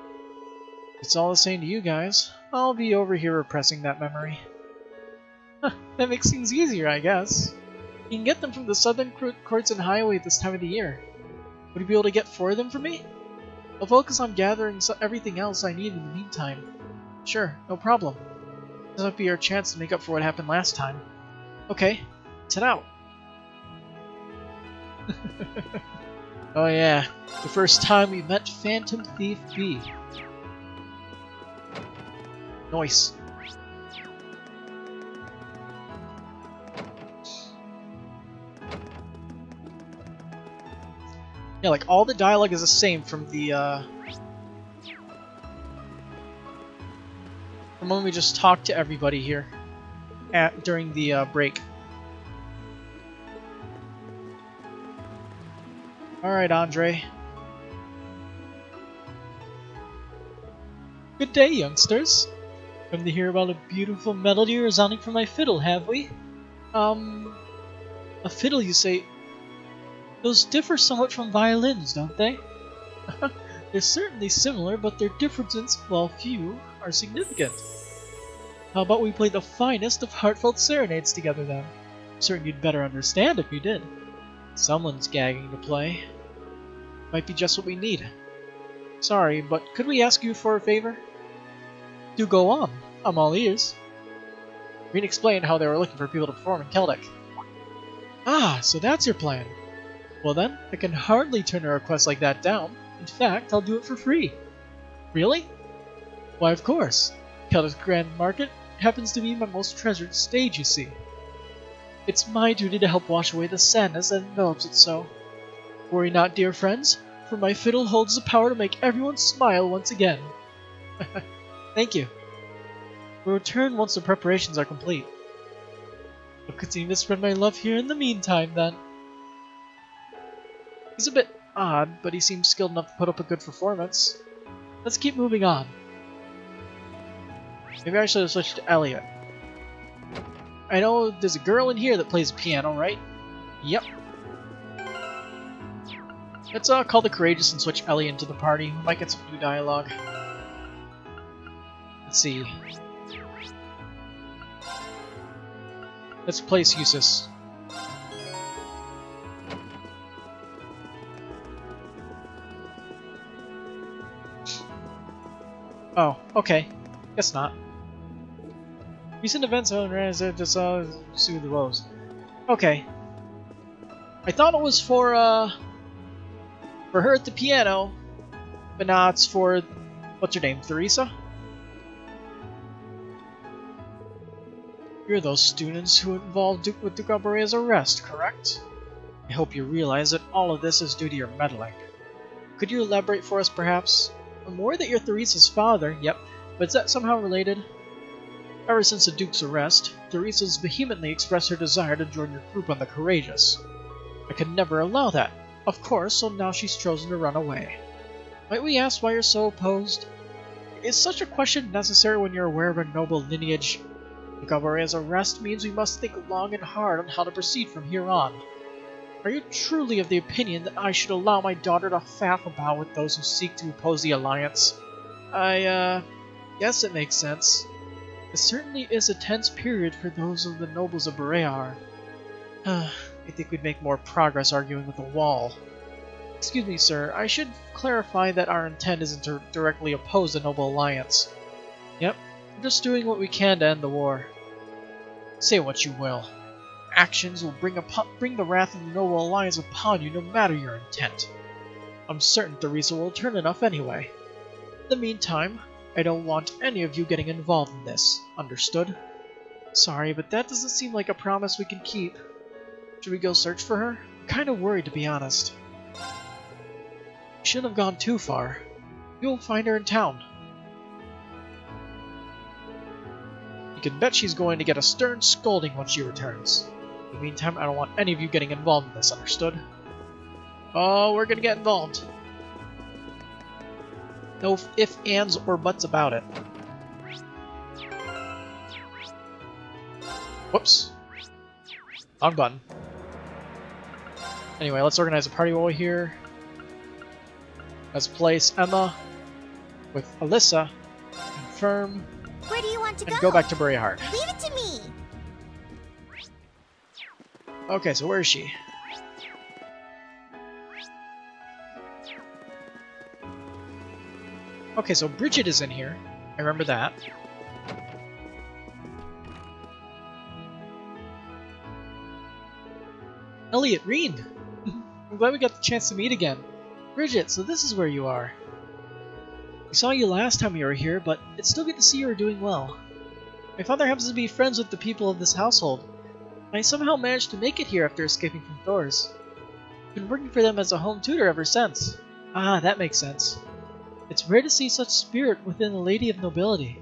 It's all the same to you guys. I'll be over here repressing that memory. That makes things easier, I guess. You can get them from the Southern Courts and Highway this time of the year. Would you be able to get 4 of them for me? I'll focus on gathering everything else I need in the meantime. Sure, no problem. This might be our chance to make up for what happened last time. Okay, set out. Oh yeah, the first time we met Phantom Thief B. Nice. Yeah, like all the dialogue is the same from the from when we just talked to everybody here during the break. Alright, Andre. Good day, youngsters. Come to hear about a beautiful melody resounding from my fiddle, have we? A fiddle, you say? Those differ somewhat from violins, don't they? They're certainly similar, but their differences, while few, are significant. How about we play the finest of heartfelt serenades together, then? Certain you'd better understand if you did. Someone's gagging to play. Might be just what we need. Sorry, but could we ask you for a favor? Do go on. I'm all ears. Green explained how they were looking for people to perform in Keldek. Ah, so that's your plan. Well then, I can hardly turn a request like that down. In fact, I'll do it for free. Really? Why, of course. Keldek's Grand Market happens to be my most treasured stage, you see. It's my duty to help wash away the sadness that envelops it so. Worry not, dear friends, for my fiddle holds the power to make everyone smile once again. Thank you. We'll return once the preparations are complete. I'll continue to spread my love here in the meantime, then. He's a bit odd, but he seems skilled enough to put up a good performance. Let's keep moving on. Maybe I should have switched to Elliot. I know there's a girl in here that plays piano, right? Yep. Let's call the Courageous and switch Elliot into the party. We might get some new dialogue. Let's see. Let's place Eustace. Oh, okay. Guess not. Recent events just soothe the woes. Okay. I thought it was for her at the piano, but now it's for what's her name, Theresa? You're those students who involved with Duke Alborea's arrest, correct? I hope you realize that all of this is due to your meddling. Could you elaborate for us, perhaps? I'm aware that you're Theresa's father, yep, but is that somehow related? Ever since the Duke's arrest, Theresa's vehemently expressed her desire to join your group on the Courageous. I could never allow that, of course, so now she's chosen to run away. Might we ask why you're so opposed? Is such a question necessary when you're aware of a noble lineage? Duke Alborea's arrest means we must think long and hard on how to proceed from here on. Are you truly of the opinion that I should allow my daughter to faff about with those who seek to oppose the Alliance? Yes, it makes sense. It certainly is a tense period for those of the nobles of Borear. I think we'd make more progress arguing with a wall. Excuse me, sir, I should clarify that our intent isn't to directly oppose the Noble Alliance. Yep, we're just doing what we can to end the war. Say what you will. Actions will bring the wrath of the Noble Alliance upon you no matter your intent. I'm certain Theresa will turn enough anyway. In the meantime, I don't want any of you getting involved in this. Understood? Sorry, but that doesn't seem like a promise we can keep. Should we go search for her? I'm kind of worried, to be honest. We shouldn't have gone too far. You'll find her in town. You can bet she's going to get a stern scolding when she returns. In the meantime, I don't want any of you getting involved in this, understood? Oh, we're gonna get involved. No ifs, ands, or buts about it. Whoops. Wrong button. Anyway, let's organize a party while we're here. Let's place Emma with Alyssa, confirm, Where do you want to and go back to Bury Heart. Leave it to me. Okay, so where is she? Okay, so Bridget is in here. I remember that. Elliot, Reen! I'm glad we got the chance to meet again. Bridget, so this is where you are. We saw you last time you were here, but it's still good to see you are doing well. My father happens to be friends with the people of this household. I somehow managed to make it here after escaping from Thor's. I've been working for them as a home tutor ever since. Ah, that makes sense. It's rare to see such spirit within a lady of nobility.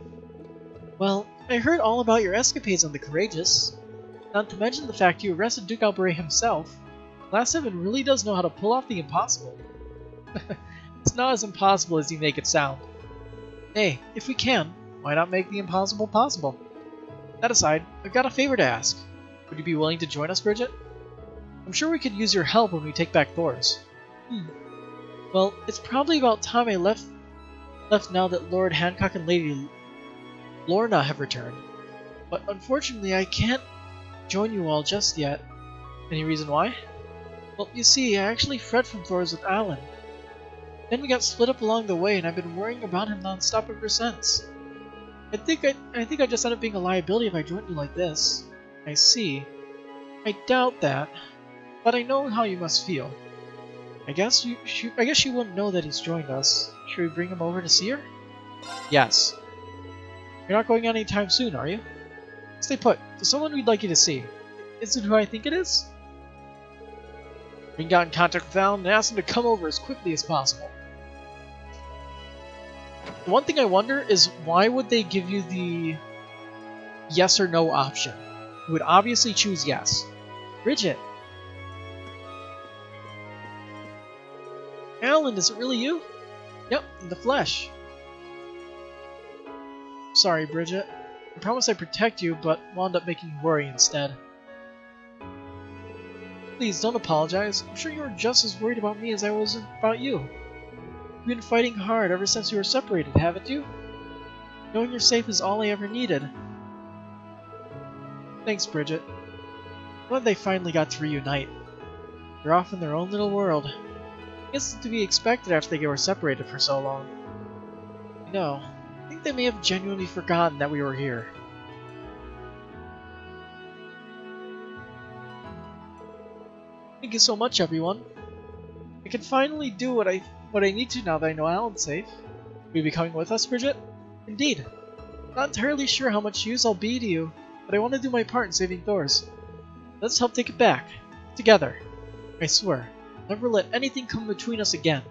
Well, I heard all about your escapades on the Courageous. Not to mention the fact you arrested Duke Alberet himself. Last 7 really does know how to pull off the impossible. It's not as impossible as you make it sound. Hey, if we can, why not make the impossible possible? That aside, I've got a favor to ask. Would you be willing to join us, Bridget? I'm sure we could use your help when we take back Thor's. Well, it's probably about time I left now that Lord Hancock and Lady Lorna have returned. But unfortunately, I can't join you all just yet. Any reason why? Well, you see, I actually fled from Thor's with Alan. Then we got split up along the way, and I've been worrying about him non-stop ever since. I think I just end up being a liability if I joined you like this. I see. I doubt that, but I know how you must feel. I guess she wouldn't know that he's joined us. Should we bring him over to see her? Yes. You're not going anytime soon, are you? Stay put. There's someone we'd like you to see. Is it who I think it is? We got in contact with Alan and asked him to come over as quickly as possible. The one thing I wonder is why would they give you the yes or no option? You would obviously choose yes. Bridget! Alan, is it really you? Yep, in the flesh. Sorry, Bridget. I promised I'd protect you, but wound up making you worry instead. Please, don't apologize. I'm sure you were just as worried about me as I was about you. You've been fighting hard ever since we were separated, haven't you? Knowing you're safe is all I ever needed. Thanks, Bridget. Glad they finally got to reunite. They're off in their own little world. I guess it's to be expected after they were separated for so long. You know, I think they may have genuinely forgotten that we were here. Thank you so much, everyone. I can finally do what I need to now that I know Alan's safe. Will you be coming with us, Bridget? Indeed. Not entirely sure how much use I'll be to you, but I want to do my part in saving Thor's. Let's help take it back. Together. I swear. Never let anything come between us again.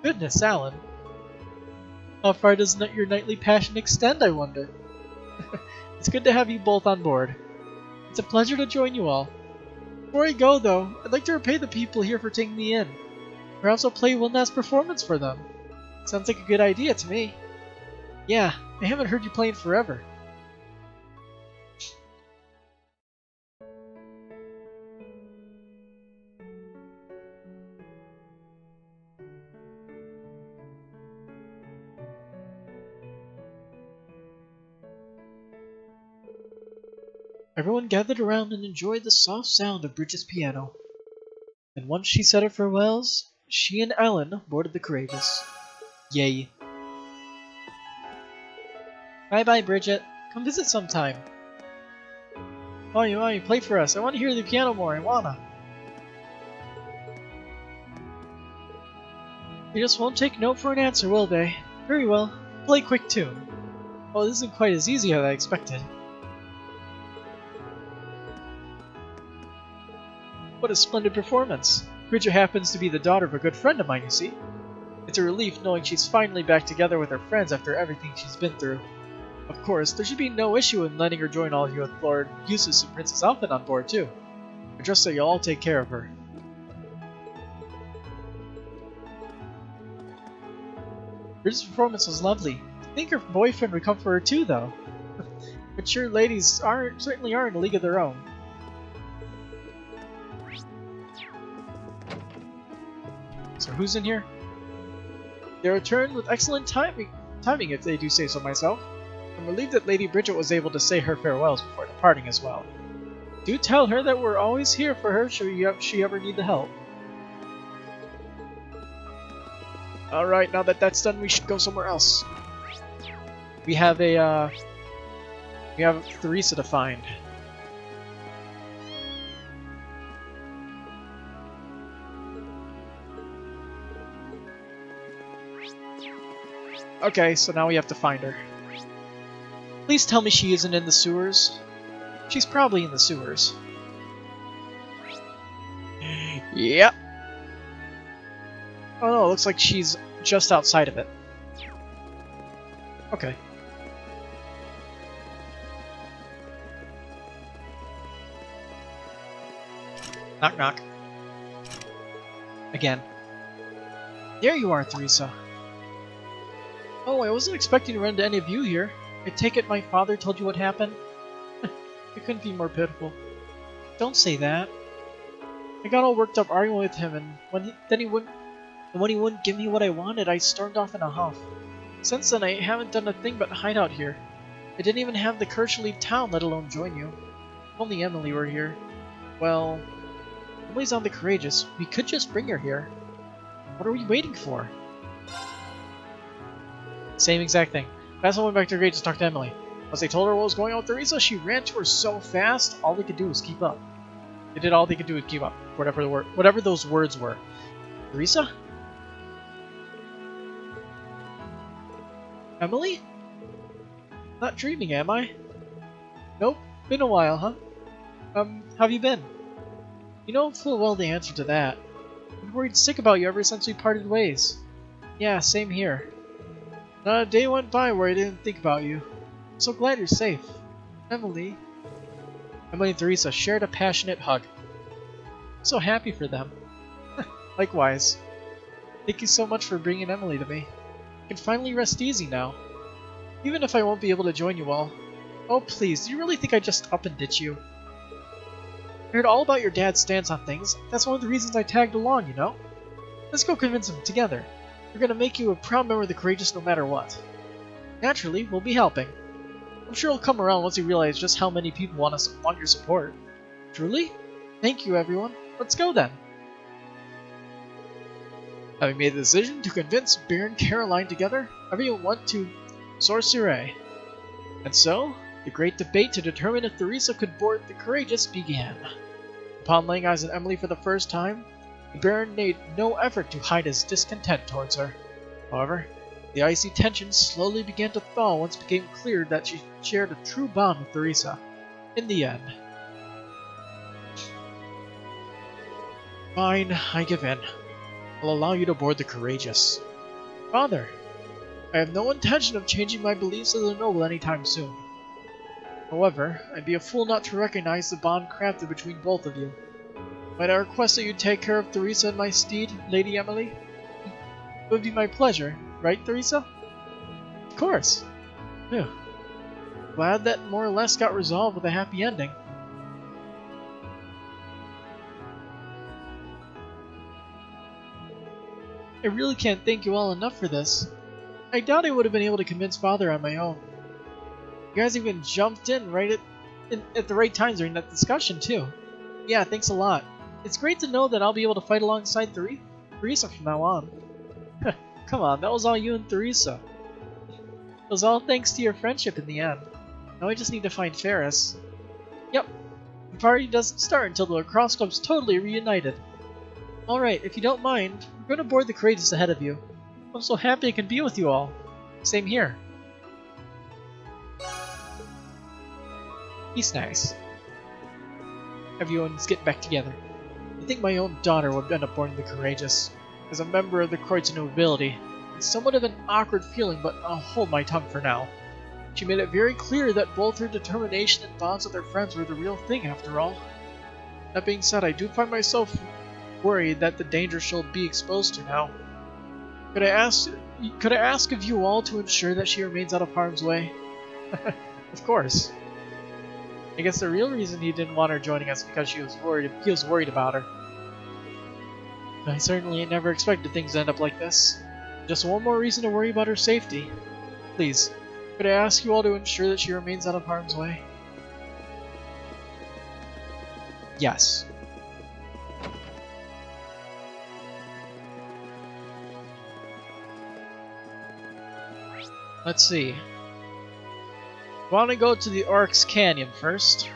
Goodness, Alan. How far does your knightly passion extend, I wonder? It's good to have you both on board. It's a pleasure to join you all. Before I go, though, I'd like to repay the people here for taking me in. Perhaps I'll play one last performance for them. Sounds like a good idea to me. Yeah, I haven't heard you play in forever. Everyone gathered around and enjoyed the soft sound of Bridget's piano. And once she said her farewells, she and Alan boarded the Courageous. Yay. Bye-bye, Bridget. Come visit sometime. Oh, you play for us. I want to hear the piano more. I wanna. They just won't take no for an answer, will they? Very well. Play a quick tune. Oh, this isn't quite as easy as I expected. What a splendid performance! Bridget happens to be the daughter of a good friend of mine, you see. It's a relief knowing she's finally back together with her friends after everything she's been through. Of course, there should be no issue in letting her join all of you with Lord Eustace and Princess Alphen on board too. I trust that you'll all take care of her. Bridget's performance was lovely. I think her boyfriend would come for her too, though. Mature ladies certainly are in a league of their own. who's in here? They returned with excellent timing if they do say so myself. I'm relieved that Lady Bridget was able to say her farewells before departing as well. Do tell her that we're always here for her should she ever need the help. Alright, now that that's done, we should go somewhere else. We have Theresa to find. Okay, so now we have to find her. Please tell me she isn't in the sewers. She's probably in the sewers. Yep. Oh no, it looks like she's just outside of it. Okay. Knock knock. Again. There you are, Theresa. Oh, I wasn't expecting to run into any of you here. I take it my father told you what happened? It couldn't be more pitiful. Don't say that. I got all worked up arguing with him, and when he wouldn't give me what I wanted, I stormed off in a huff. Since then, I haven't done a thing but hide out here. I didn't even have the courage to leave town, let alone join you. If only Emily were here. Well, Emily's on the Courageous. We could just bring her here. What are we waiting for? Same exact thing. Fast went back to the Courageous to talk to Emily. Once they told her what was going on with Theresa, she ran to her so fast, all they could do was keep up. They did all they could do was keep up, whatever those words were. Theresa? Emily? Not dreaming, am I? Nope. Been a while, huh? How have you been? You know full well the answer to that. I've been worried sick about you ever since we parted ways. Yeah, same here. Not a day went by where I didn't think about you. I'm so glad you're safe. Emily. Emily and Theresa shared a passionate hug. I'm so happy for them. Likewise. Thank you so much for bringing Emily to me. I can finally rest easy now. Even if I won't be able to join you all. Oh please, do you really think I just up and ditch you? I heard all about your dad's stance on things. That's one of the reasons I tagged along, you know? Let's go convince him together. We're gonna make you a proud member of the Courageous no matter what. Naturally, we'll be helping. I'm sure he'll come around once you realize just how many people want your support. Truly? Thank you, everyone. Let's go then. Having made the decision to convince Baron Caroline together, everyone went to Sorcerer. And so, the great debate to determine if Theresa could board the Courageous began. Upon laying eyes on Emily for the first time, the Baron made no effort to hide his discontent towards her. However, the icy tension slowly began to thaw once it became clear that she shared a true bond with Theresa. In the end. Fine, I give in. I'll allow you to board the Courageous. Father, I have no intention of changing my beliefs as a noble anytime soon. However, I'd be a fool not to recognize the bond crafted between both of you. Might I request that you take care of Theresa and my steed, Lady Emily? It would be my pleasure, right, Theresa? Of course. Phew. Glad that more or less got resolved with a happy ending. I really can't thank you all enough for this. I doubt I would have been able to convince Father on my own. You guys even jumped in right at the right times during that discussion, too. Yeah, thanks a lot. It's great to know that I'll be able to fight alongside Theresa from now on. Come on, that was all you and Theresa. It was all thanks to your friendship in the end. Now I just need to find Ferris. Yep, the party doesn't start until the lacrosse club's totally reunited. Alright, if you don't mind, we're going to board the Courageous ahead of you. I'm so happy I can be with you all. Same here. He's nice. Everyone's getting back together. I think my own daughter would end up boarding the Courageous. As a member of the Kreutzer nobility, it's somewhat of an awkward feeling, but I'll hold my tongue for now. She made it very clear that both her determination and bonds with her friends were the real thing after all. That being said, I do find myself worried that the danger she'll be exposed to now. Could I ask of you all to ensure that she remains out of harm's way? Of course. I guess the real reason he didn't want her joining us because he was worried about her. I certainly never expected things to end up like this. Just one more reason to worry about her safety. Please, could I ask you all to ensure that she remains out of harm's way? Yes. Let's see. I want to go to the Oryx Canyon first.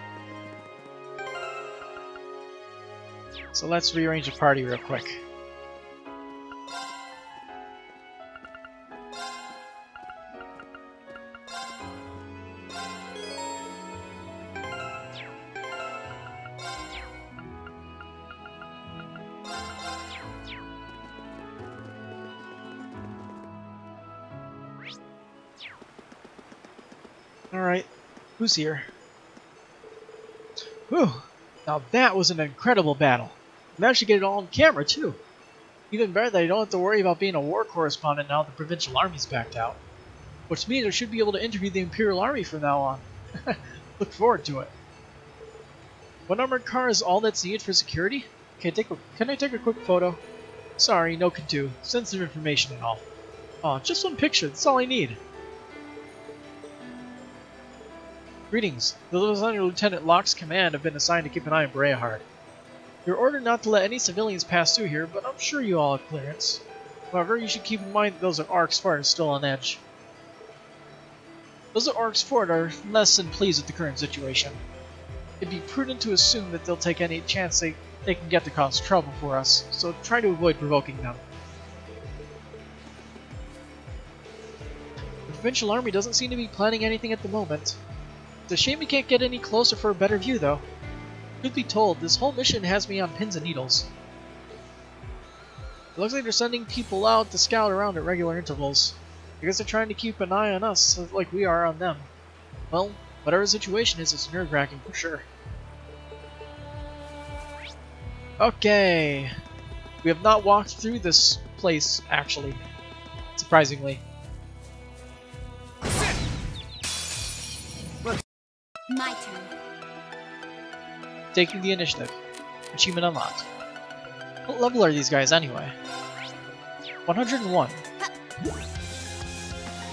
So let's rearrange the party real quick. Alright, who's here? Whew! Now that was an incredible battle. I managed to get it all on camera, too. Even better that I don't have to worry about being a war correspondent now the Provincial Army's backed out. Which means I should be able to interview the Imperial Army from now on. Look forward to it. One armored car is all that's needed for security? Can I take a quick photo? Sorry, no can do. Sensitive information and all. Oh, just one picture, that's all I need. Greetings. Those under Lieutenant Locke's command have been assigned to keep an eye on Brehard. You're ordered not to let any civilians pass through here, but I'm sure you all have clearance. However, you should keep in mind that those at Oryx Fort are still on edge. Those at Oryx Fort are less than pleased with the current situation. It'd be prudent to assume that they'll take any chance they can get to cause trouble for us, so try to avoid provoking them. The Provincial Army doesn't seem to be planning anything at the moment. It's a shame we can't get any closer for a better view, though. Truth be told, this whole mission has me on pins and needles. It looks like they're sending people out to scout around at regular intervals. I guess they're trying to keep an eye on us, like we are on them. Well, whatever the situation is, it's nerve-wracking for sure. Okay. We have not walked through this place, actually. Surprisingly. My turn. Taking the initiative. Achievement unlocked. What level are these guys anyway? 101.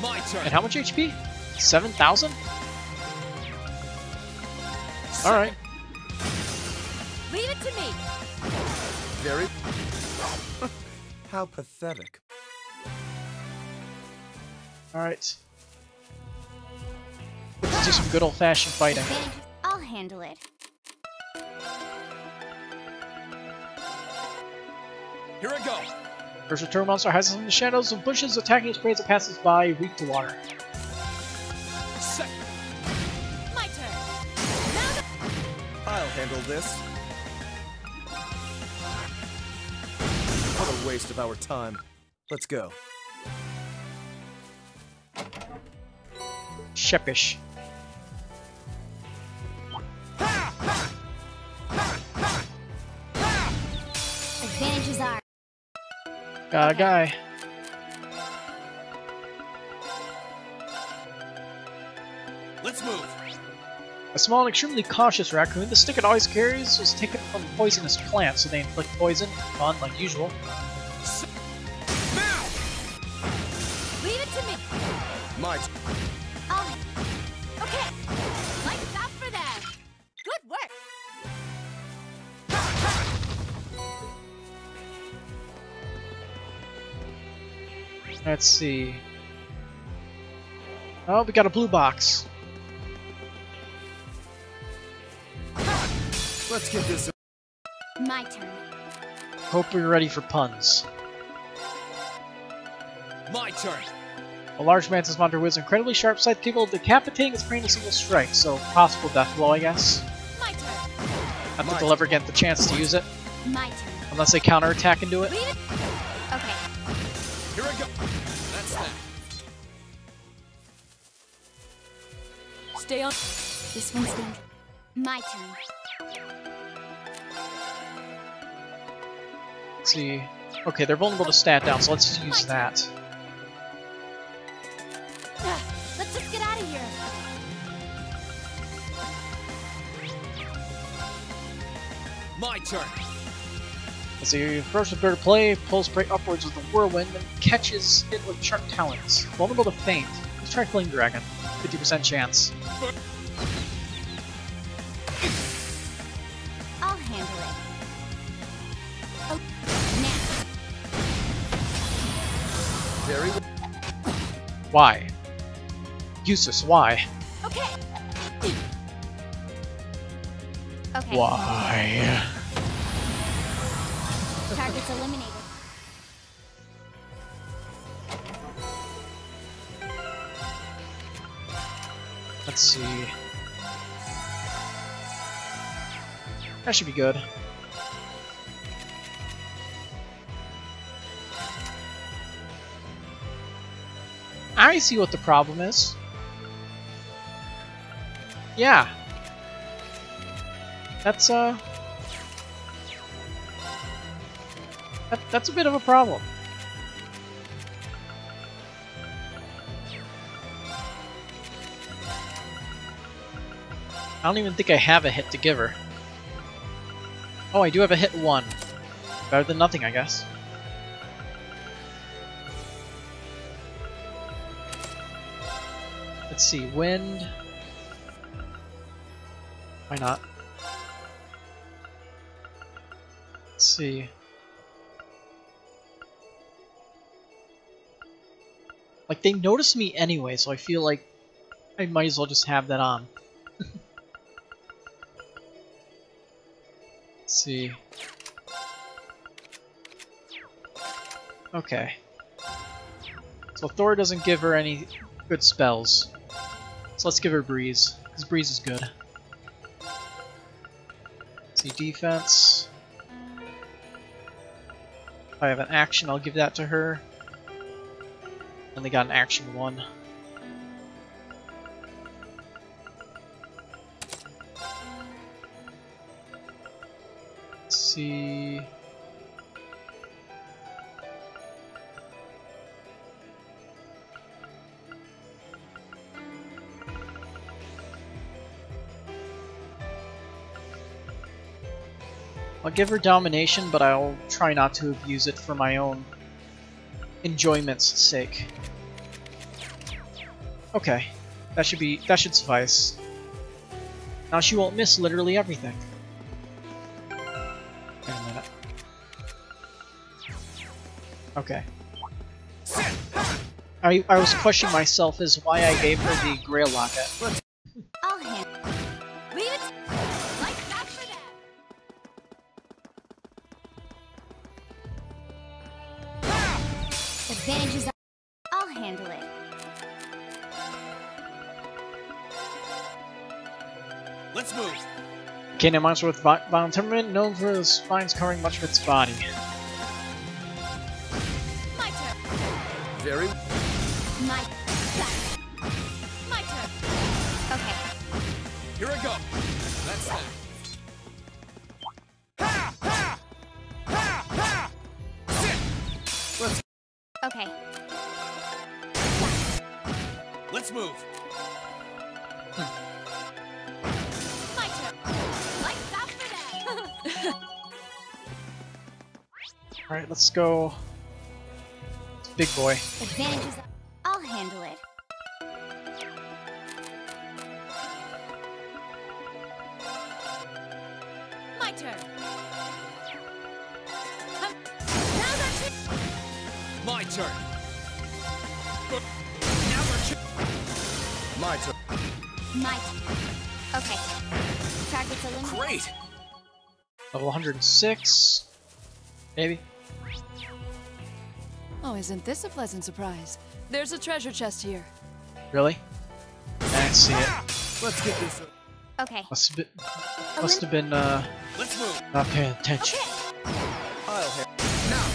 My turn. And how much HP? 7,000? Alright. Leave it to me. Very. How pathetic. Alright. Let's do some good old-fashioned fighting. I'll handle it. Here I go. First return monster hides in the shadows of bushes, attacking its prey as it passes by, weak to water. Set. My turn. Now I'll handle this. What a waste of our time. Let's go. Shepish. advantages are. Got a guy. Let's move. A small and extremely cautious raccoon, the stick it always carries was taken from poisonous plants, so they inflict poison, fun like usual. Now! Leave it to me. My Oh. Okay. Lights out for them. Good work. Let's see. Oh, we got a blue box. Let's get this. My turn. Hope we're ready for puns. My turn. A large mantis monster with incredibly sharp sight capable of decapitating its prey in a single strike, so possible death blow, I guess. My turn. I don't think they'll ever get the chance to use it, My turn. unless they counterattack into it. Leave it. Okay. Here I go. That's that. Stay on. This one's dangerous. My turn. Let's see. Okay, they're vulnerable to stat down, so let's use that. Let's just get out of here. My turn. As he approaches the bird of play, pulls prey upwards with a whirlwind, and catches it with sharp talons. Vulnerable to feint. Let's try Flame Dragon. 50% chance. I'll handle it. Oh, now. Very well. Why? Useless, why? Okay. Okay. Why? Target's eliminated. Let's see. That should be good. I see what the problem is. Yeah. That's that's a bit of a problem. I don't even think I have a hit to give her. Oh, I do have a hit 1. Better than nothing, I guess. Let's see, wind. Why not? Let's see. Like, they notice me anyway, so I feel like I might as well just have that on. Let's see. Okay. So Thor doesn't give her any good spells. So let's give her Breeze, because Breeze is good. Let's see, defense. If I have an action, I'll give that to her. And they got an action 1. Let's see. I'll give her domination, but I'll try not to abuse it for my own enjoyment's sake. Okay, that should suffice. Now she won't miss literally everything. Wait a minute. Okay. I was questioning myself as why I gave her the Grail Locket. I'll handle it. Leave it like that for that. Advantages. I'll handle it. Let's move. Canine monster with violent temperament, known for the spines covering much of its body. My turn. Very. My turn. My turn. Okay. Here I go. That's that. Let's. Okay. Let's move. My turn. Like that for that. Alright, let's go. It's big boy. Advantages. I'll handle it. My turn. Now that's it. My turn. Now we're. My turn. My turn. Okay. Target's eliminated. Great. Level 106. Maybe. Oh, isn't this a pleasant surprise? There's a treasure chest here. Really? I didn't see it. Let's get this. Okay. Must have been Let's move. not paying attention. Okay. I'll hit. Now.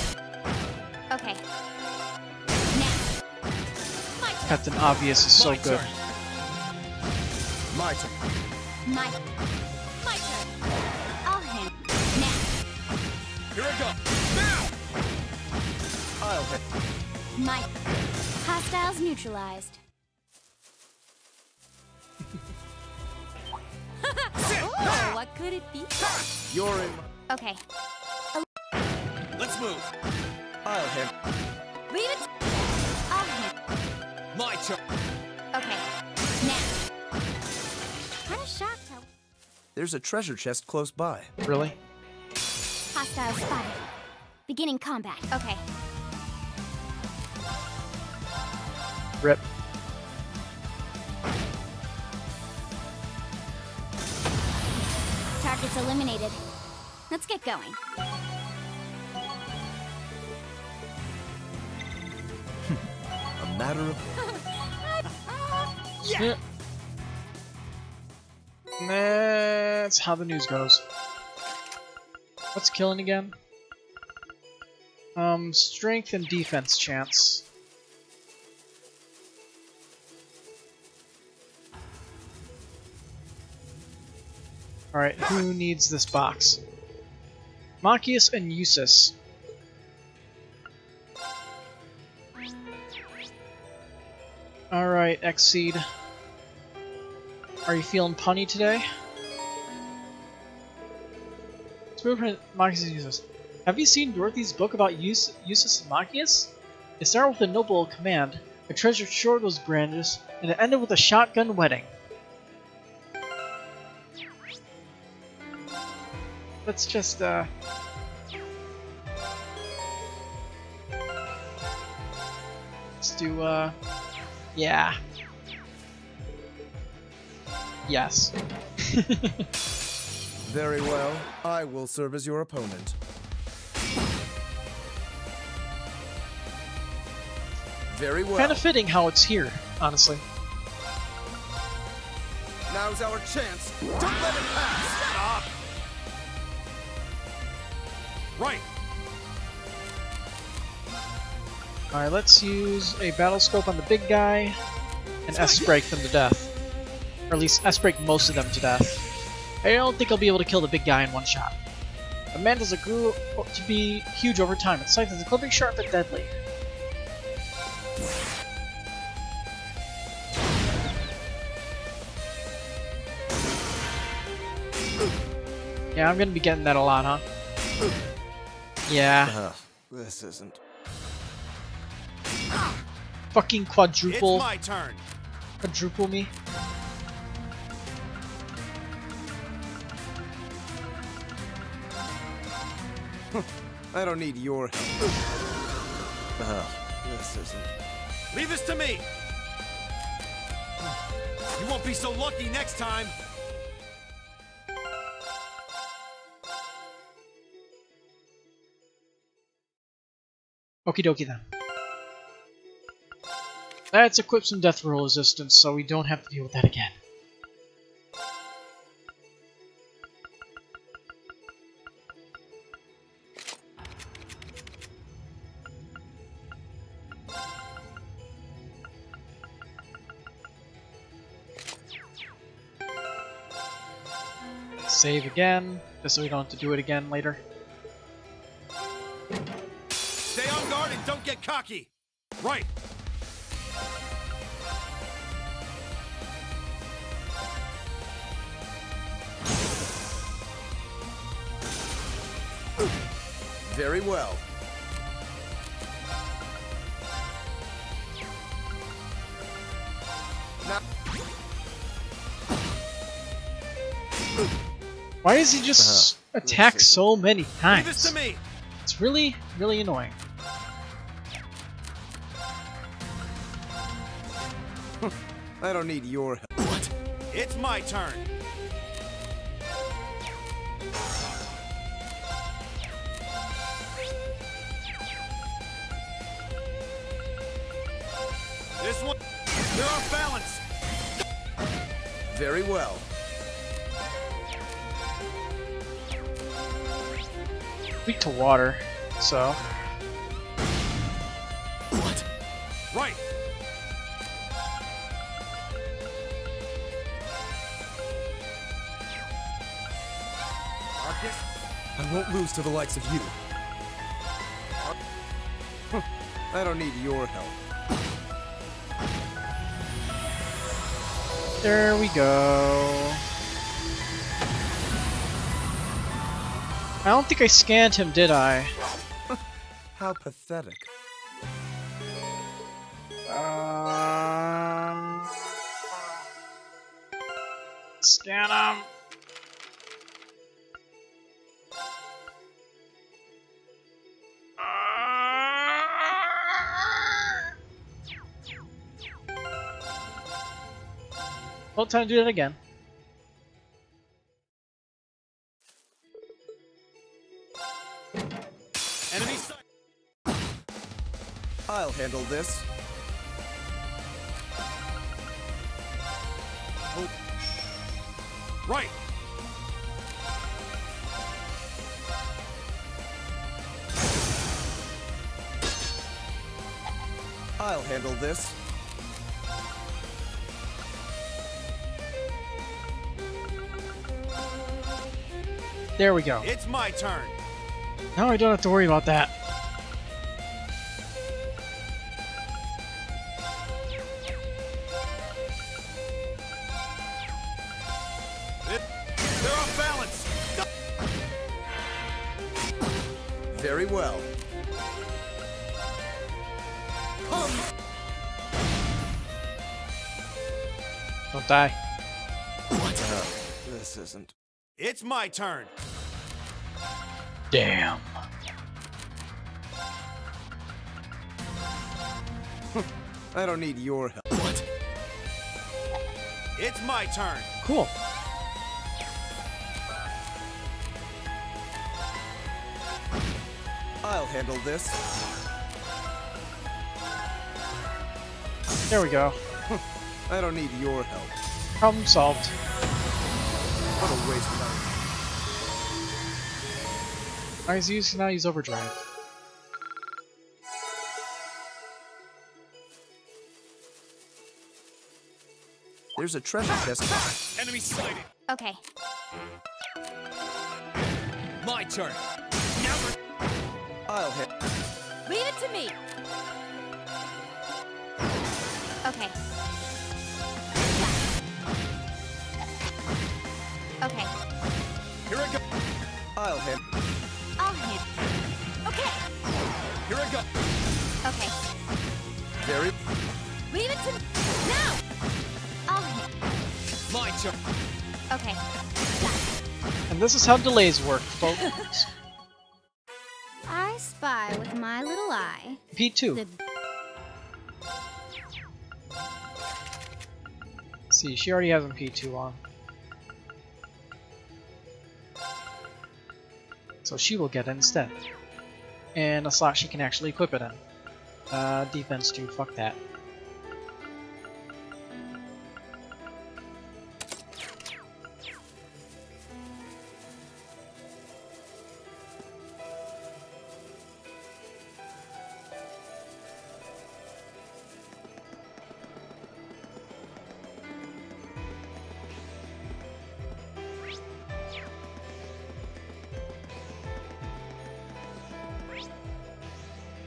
Okay. Now. My turn. Captain Obvious is so My good. turn. My turn. My turn. I'll handle it. Now. Here I go. Now. I'll hit. My hostiles neutralized. Oh, what could it be? You're in. Okay. Let's move. I'll handle. Leave it. I'll handle. My turn. Okay. Now. Kinda shocked how There's a treasure chest close by. Really? hostile spotted. Beginning combat. Okay. Rip. Targets eliminated. Let's get going. A matter of. Yeah. That's how the news goes. What's killing again? Strength and defense chance. Alright, who needs this box? Machias and Usus. Alright, Exceed. Are you feeling punny today? Blueprint Machias and Usus. Have you seen Dorothy's book about Usus and Machias? It started with a noble command, a treasured sword was brandished, and it ended with a shotgun wedding. Let's just, let's do, yeah. Yes. Very well. I will serve as your opponent. Very well. Kind of fitting how it's here, honestly. Now's our chance. Don't let it pass. Shut up. Right. Alright, let's use a battle scope on the big guy and S-break them to death. Or at least S-break most of them to death. I don't think I'll be able to kill the big guy in one shot. The mantas grew to be huge over time. Its scythe is a clipping sharp but deadly. Yeah, I'm gonna be getting that a lot, huh? Yeah. This isn't. Fucking quadruple. It's my turn. Quadruple me. I don't need your help. This isn't. Leave this to me. You won't be so lucky next time. Okie dokie then. Let's equip some death roll resistance so we don't have to deal with that again. Save again, just so we don't have to do it again later. Stay on guard and don't get cocky. Right. Very well. Now. Why does he just attack so many times? Leave this to me. It's really, really annoying. I don't need your help. What? It's my turn. This one, they're off balance. Very well. Weak to water, so. What? Right. Marcus? I won't lose to the likes of you. I don't need your help. There we go. I don't think I scanned him, did I? How pathetic. Scan him. Well, time to do it again. Enemy sight. I'll handle this. Oh. Right. I'll handle this. There we go. It's my turn. Now I don't have to worry about that. They're off balance. Very well. Don't die. What? This isn't. It's my turn. Damn. I don't need your help. What? It's my turn. Cool. I'll handle this. There we go. I don't need your help. Problem solved. What a waste of time. Alright, so you can now use overdrive. There's a treasure chest. Enemy sighted. Okay. My turn. I'll hit. Leave it to me. Okay. Okay. Here I go. I'll hit. I'll hit. Okay. Here I go. Okay. Very. Leave it to me. Now. I'll hit. My turn. Okay. And this is how delays work, folks. I spy with my little eye. P2. The See, she already has a P2 on. So she will get it instead. And a slot she can actually equip it in. Defense 2, fuck that.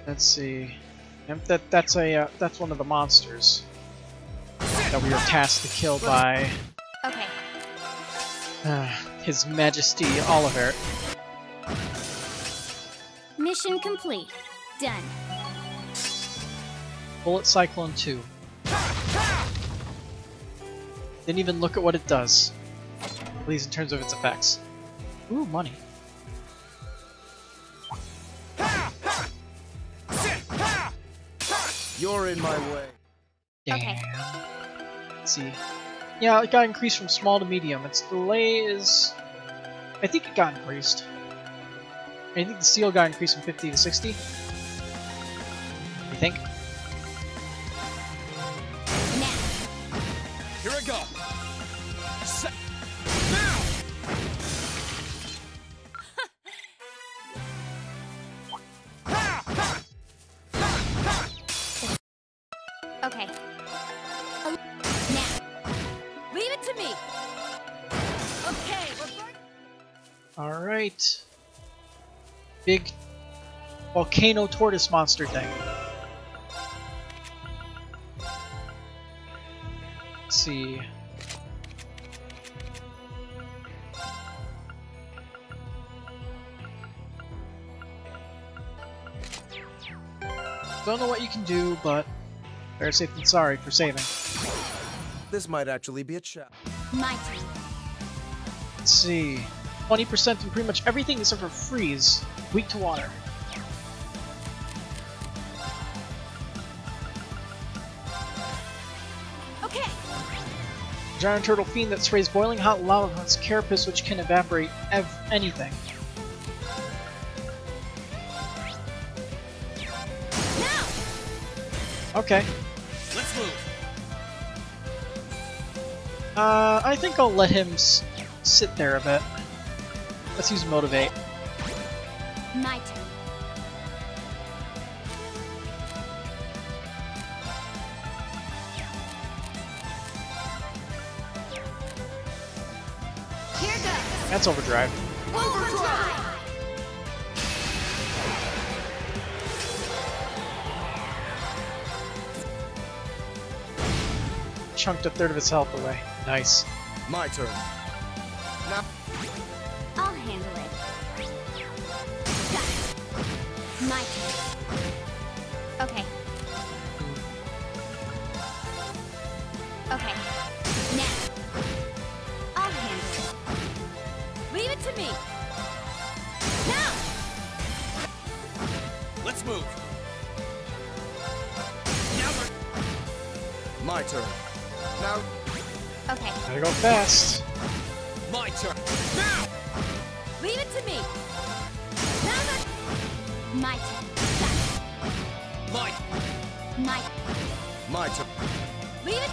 Let's see. That's one of the monsters that we were tasked to kill by Okay. His Majesty Oliver. Mission complete. Done. Bullet Cyclone 2. Didn't even look at what it does. At least in terms of its effects. Ooh, money. You're in my way. Damn. Okay. Let's see. Yeah, it got increased from small to medium. Its delay is... I think it got increased. I think the seal got increased from 50 to 60. You think? Now. Here I go. Now. Okay. Now. Leave it to me. Okay, we're burning. Alright. Big volcano tortoise monster thing. Let's see. Don't know what you can do, but better safe than sorry for saving. This might actually be a challenge. My turn. Let's see. 20% in pretty much everything except for freeze. Weak to water. Okay. Giant turtle fiend that sprays boiling hot lava from its carapace, which can evaporate anything. Now. Okay. Let's move. I think I'll let him sit there a bit. Let's use motivate. My turn. Here goes. That's overdrive. Overdrive. Chunked a third of its health away. Nice. My turn. Now, I'll handle it. Got it. My turn. Okay. Okay. Now. I'll handle it. Leave it to me. Now. Let's move. Now we're... my turn. Now, Okay. Gotta go fast. My turn. Now! Leave it to me. Now that. My turn. Got My... it. My. my turn. Leave it.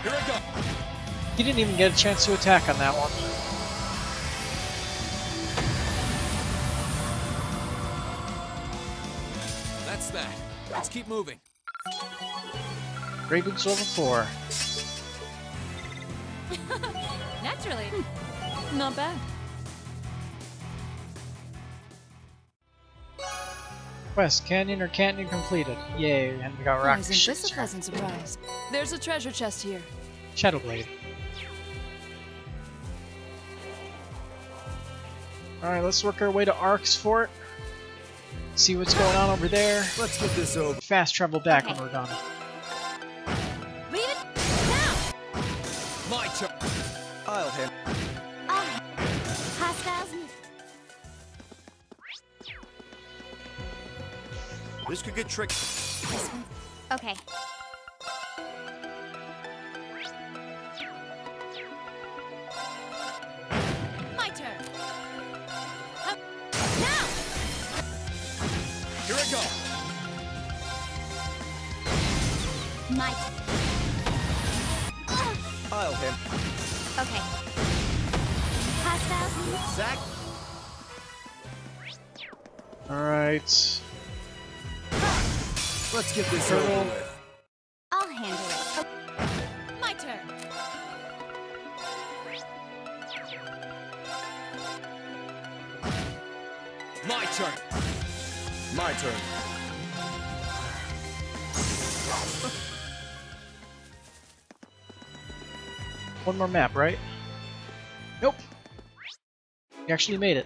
Here I go. He didn't even get a chance to attack on that one. That's that. Let's keep moving. Great Boots over 4. Naturally. Not bad. Quest, Canyon or Canyon completed. Yay, and we got rock Isn't shit. this a pleasant surprise? There's a treasure chest here. Shadowblade. Alright, let's work our way to Ark's Fort. See what's going on over there. Let's get this over. Fast travel back Okay. when we're done. Leave it. Now. My turn. I'll handle. Hostiles. This could get tricky. This one. Okay. My turn. Now. Here I go. My turn. I'll handle. Okay. Hostiles. Zach, Alright. let's get this Turtle. over with. I'll handle it. My turn. My turn. My turn. One more map, right? Nope. We actually made it.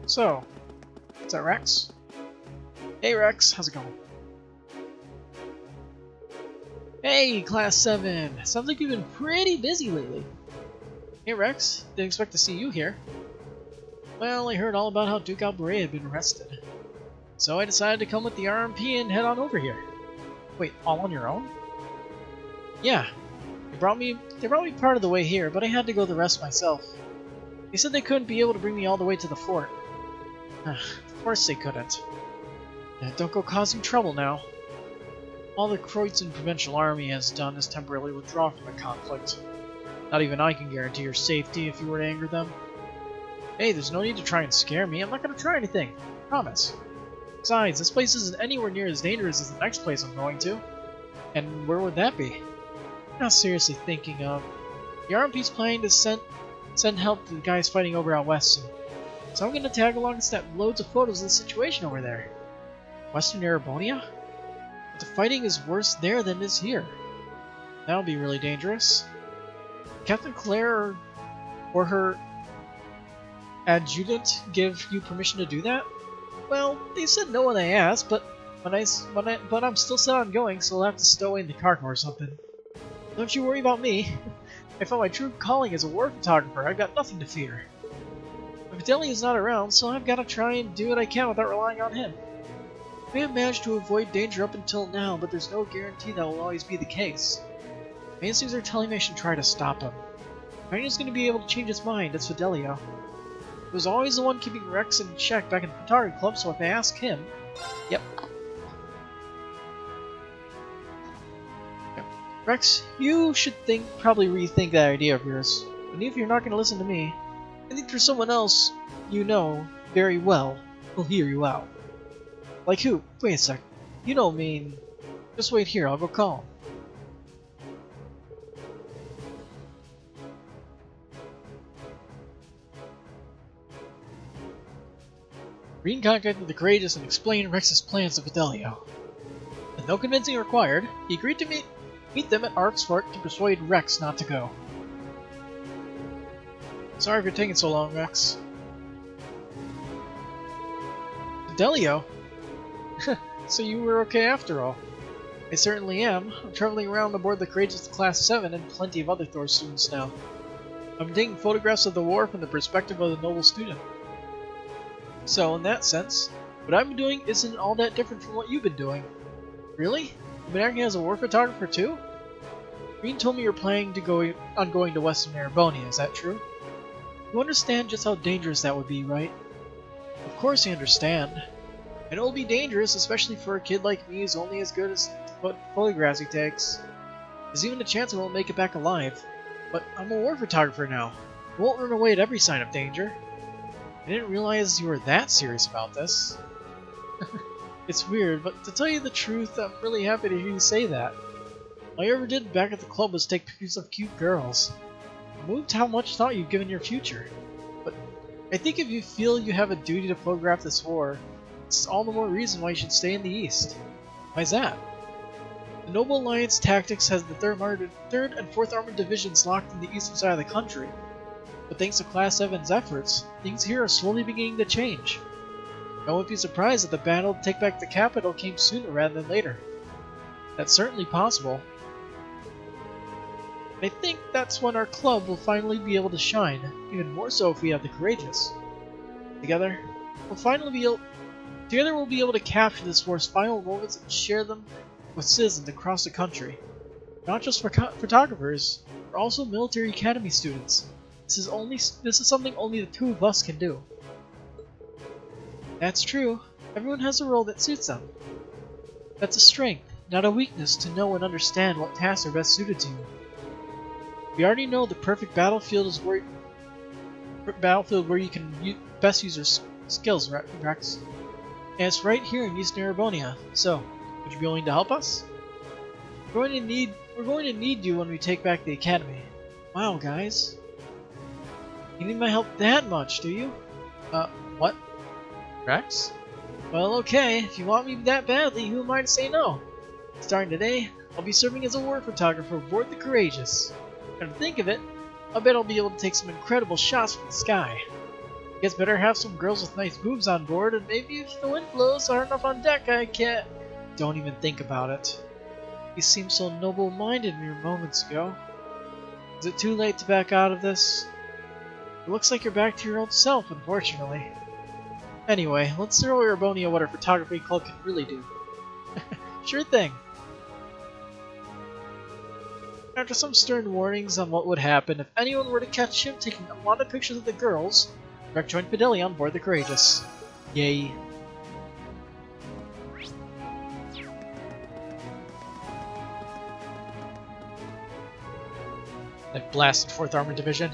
So, is that Rex? Hey Rex, how's it going? Hey, Class 7! Sounds like you've been pretty busy lately. Hey Rex, didn't expect to see you here. Well, I heard all about how Duke Alburet had been arrested. So I decided to come with the RMP and head on over here. Wait, all on your own? Yeah. They brought me part of the way here, but I had to go the rest myself. They said they couldn't be able to bring me all the way to the fort. Of course they couldn't. Don't go causing trouble now. All the Kreutzen Provincial Army has done is temporarily withdraw from the conflict. Not even I can guarantee your safety if you were to anger them. Hey, there's no need to try and scare me. I'm not going to try anything. Promise. Besides, this place isn't anywhere near as dangerous as the next place I'm going to. And where would that be? I'm not seriously thinking of. The RMP's planning to send help to the guys fighting over out west soon. So I'm going to tag along and snap loads of photos of the situation over there. Western Erebonia? But the fighting is worse there than it is here. That would be really dangerous. Captain Claire or her adjutant give you permission to do that? Well, they said no when I asked, but but I'm still set on going, so I'll have to stow away in the cargo or something. Don't you worry about me. I found my true calling as a war photographer. I've got nothing to fear. Vitelli is not around, so I've got to try and do what I can without relying on him. We have managed to avoid danger up until now, but there's no guarantee that will always be the case. My instincts are telling me I should try to stop him. Ryan's going to be able to change his mind, it's Fidelio. He was always the one keeping Rex in check back in the photography club, so if I ask him... Yep. Rex, you should probably rethink that idea of yours. And if you're not going to listen to me, I think there's someone else you know very well who'll hear you out. Like who? Wait a sec. You don't mean... Just wait here, I'll go call him. Green contacted the Courageous and explained Rex's plans to Fidelio. With no convincing required, he agreed to meet them at Ark's fort to persuade Rex not to go. Sorry if you're taking so long, Rex. Fidelio? So you were okay after all. I certainly am. I'm traveling around aboard the Courageous Class 7 and plenty of other Thor students now. I'm taking photographs of the war from the perspective of the noble student. So, in that sense, what I've been doing isn't all that different from what you've been doing. Really? You've been acting as a war photographer too? Green told me you're planning to going to Western Erebonia, is that true? You understand just how dangerous that would be, right? Of course I understand. And it will be dangerous, especially for a kid like me who's only as good as what photographs he takes. There's even a chance I won't make it back alive. But I'm a war photographer now. I won't run away at every sign of danger. I didn't realize you were that serious about this. It's weird, but to tell you the truth, I'm really happy to hear you say that. All you ever did back at the club was take pictures of cute girls. I'm moved how much thought you've given your future. But I think if you feel you have a duty to photograph this war, it's all the more reason why you should stay in the East. Why's that? The Noble Alliance Tactics has the 3rd and 4th Armored Divisions locked in the eastern side of the country. But thanks to Class 7's efforts, things here are slowly beginning to change. I won't be surprised if the battle to take back the capital came sooner rather than later. That's certainly possible. I think that's when our club will finally be able to shine, even more so if we have the Courageous. Together, we'll be able to capture this war's final moments and share them with citizens across the country. Not just for photographers, but also military academy students. This is something only the two of us can do. That's true. Everyone has a role that suits them. That's a strength, not a weakness, to know and understand what tasks are best suited to you. We already know the perfect battlefield is where you can best use your skills, Rex. And it's right here in East Erebonia. So, would you be willing to help us? We're going to need you when we take back the academy. Wow, guys. You need my help that much, do you? What? Rex? Well, okay, if you want me that badly, who am I to say no? Starting today, I'll be serving as a war photographer aboard the Courageous. Come to think of it, I bet I'll be able to take some incredible shots from the sky. Guess better have some girls with nice boobs on board, and maybe if the wind blows hard enough on deck, I can't... Don't even think about it. You seemed so noble-minded mere moments ago. Is it too late to back out of this? It looks like you're back to your old self, unfortunately. Anyway, let's show Erebonia what our photography club can really do. Sure thing. After some stern warnings on what would happen if anyone were to catch him taking a lot of pictures of the girls, Rex joined Fidelio on board the Courageous. Yay. That blasted 4th Armored Division.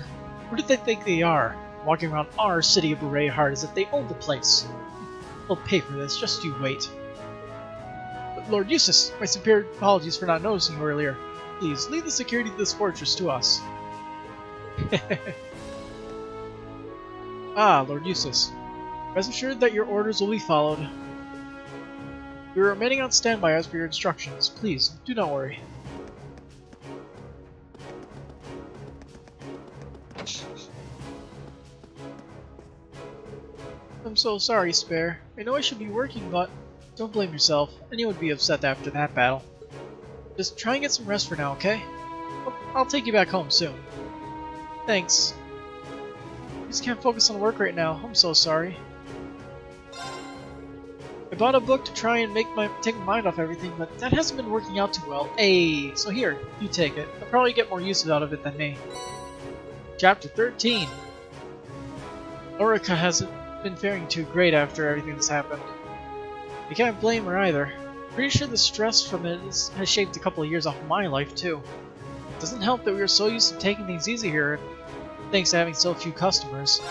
Who do they think they are? Walking around our city of Beret Hard as if they own the place. They'll pay for this, just you wait. But Lord Eustace, my sincere apologies for not noticing you earlier. Please, leave the security of this fortress to us. Ah, Lord Eustace. Rest assured that your orders will be followed. We are remaining on standby as per your instructions. Please, do not worry. I'm so sorry, Spare. I know I should be working, but Don't blame yourself. Anyone would be upset after that battle. Just try and get some rest for now, okay? I'll take you back home soon. Thanks. I just can't focus on work right now. I'm so sorry. I bought a book to try and take my mind off everything, but that hasn't been working out too well. Hey, so here, you take it. You'll probably get more use out of it than me. Chapter 13. Orica hasn't been faring too great after everything that's happened. You can't blame her either. Pretty sure the stress from it has shaved a couple of years off my life too. It doesn't help that we were so used to taking things easy here, thanks to having so few customers.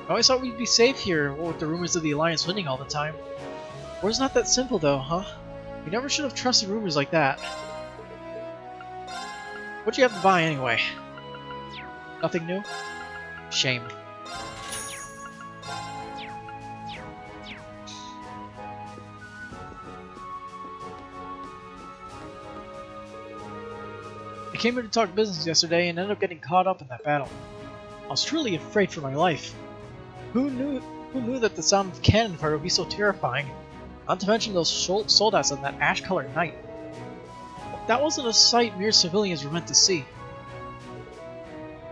I always thought we'd be safe here, with the rumors of the Alliance winning all the time. War's not that simple though, huh? We never should have trusted rumors like that. What'd you have to buy anyway? Nothing new? Shame. I came here to talk business yesterday and ended up getting caught up in that battle. I was truly afraid for my life. Who knew that the sound of cannon fire would be so terrifying? Not to mention those soldiers on that ash-colored night. That wasn't a sight mere civilians were meant to see.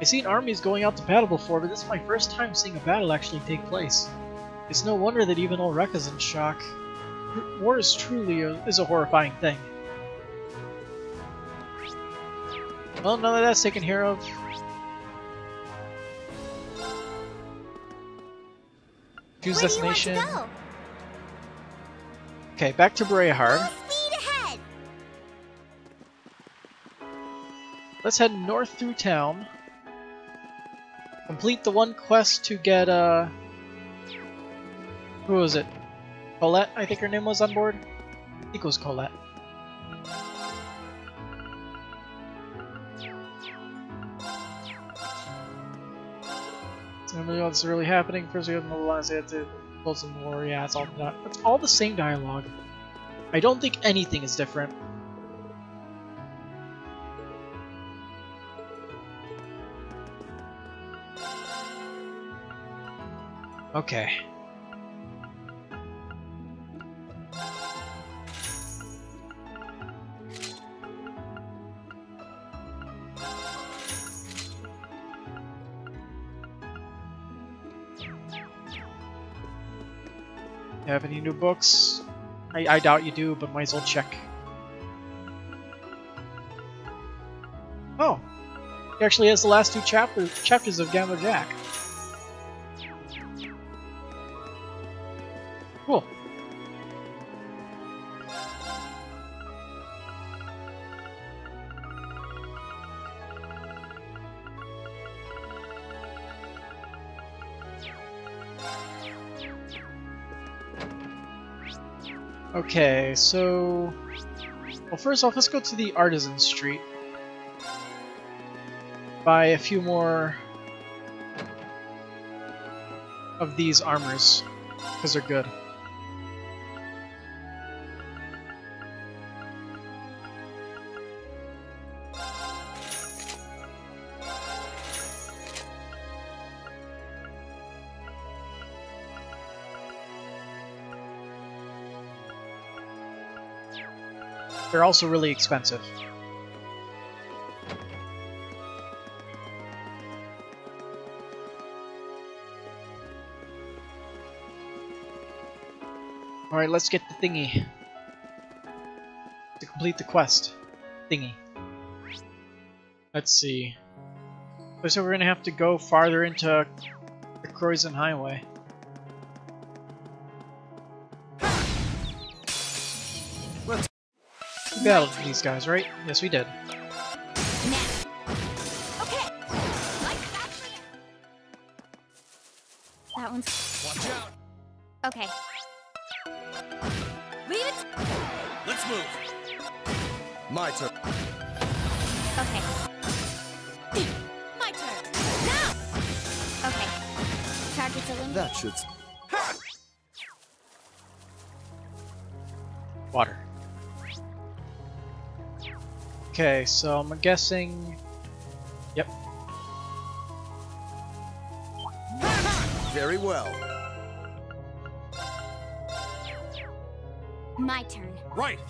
I've seen armies going out to battle before, but this is my first time seeing a battle actually take place. It's no wonder that even old Rekka's in shock. War is truly a horrifying thing. Well, now that that's taken care of... Choose destination. Okay, back to Brehard. Let's head north through town. Complete the one quest to get, who was it? Colette, I think her name was on board? I think it was Colette. I don't know what's really happening. First we have to mobilize, they have to build some more. Yeah, it's all the same dialogue. I don't think anything is different. Okay. Have any new books? I doubt you do, but might as well check. Oh! He actually has the last two chapters of Gambler Jack. Cool. Okay, so... Well, first off, let's go to the Artisan Street. Buy a few more of these armors, because they're good. They're also really expensive. Alright, let's get the thingy. To complete the quest. Thingy. Let's see. Looks like we're gonna have to go farther into the Croydon Highway. We battled these guys, right? Yes, we did. Okay. That one's. Watch out! Okay. Leave it. Let's move! My turn. Okay. My turn. Now. Okay. Target's eliminated. That should... Water. Okay, so I'm guessing... Yep. Very well. My turn. Right.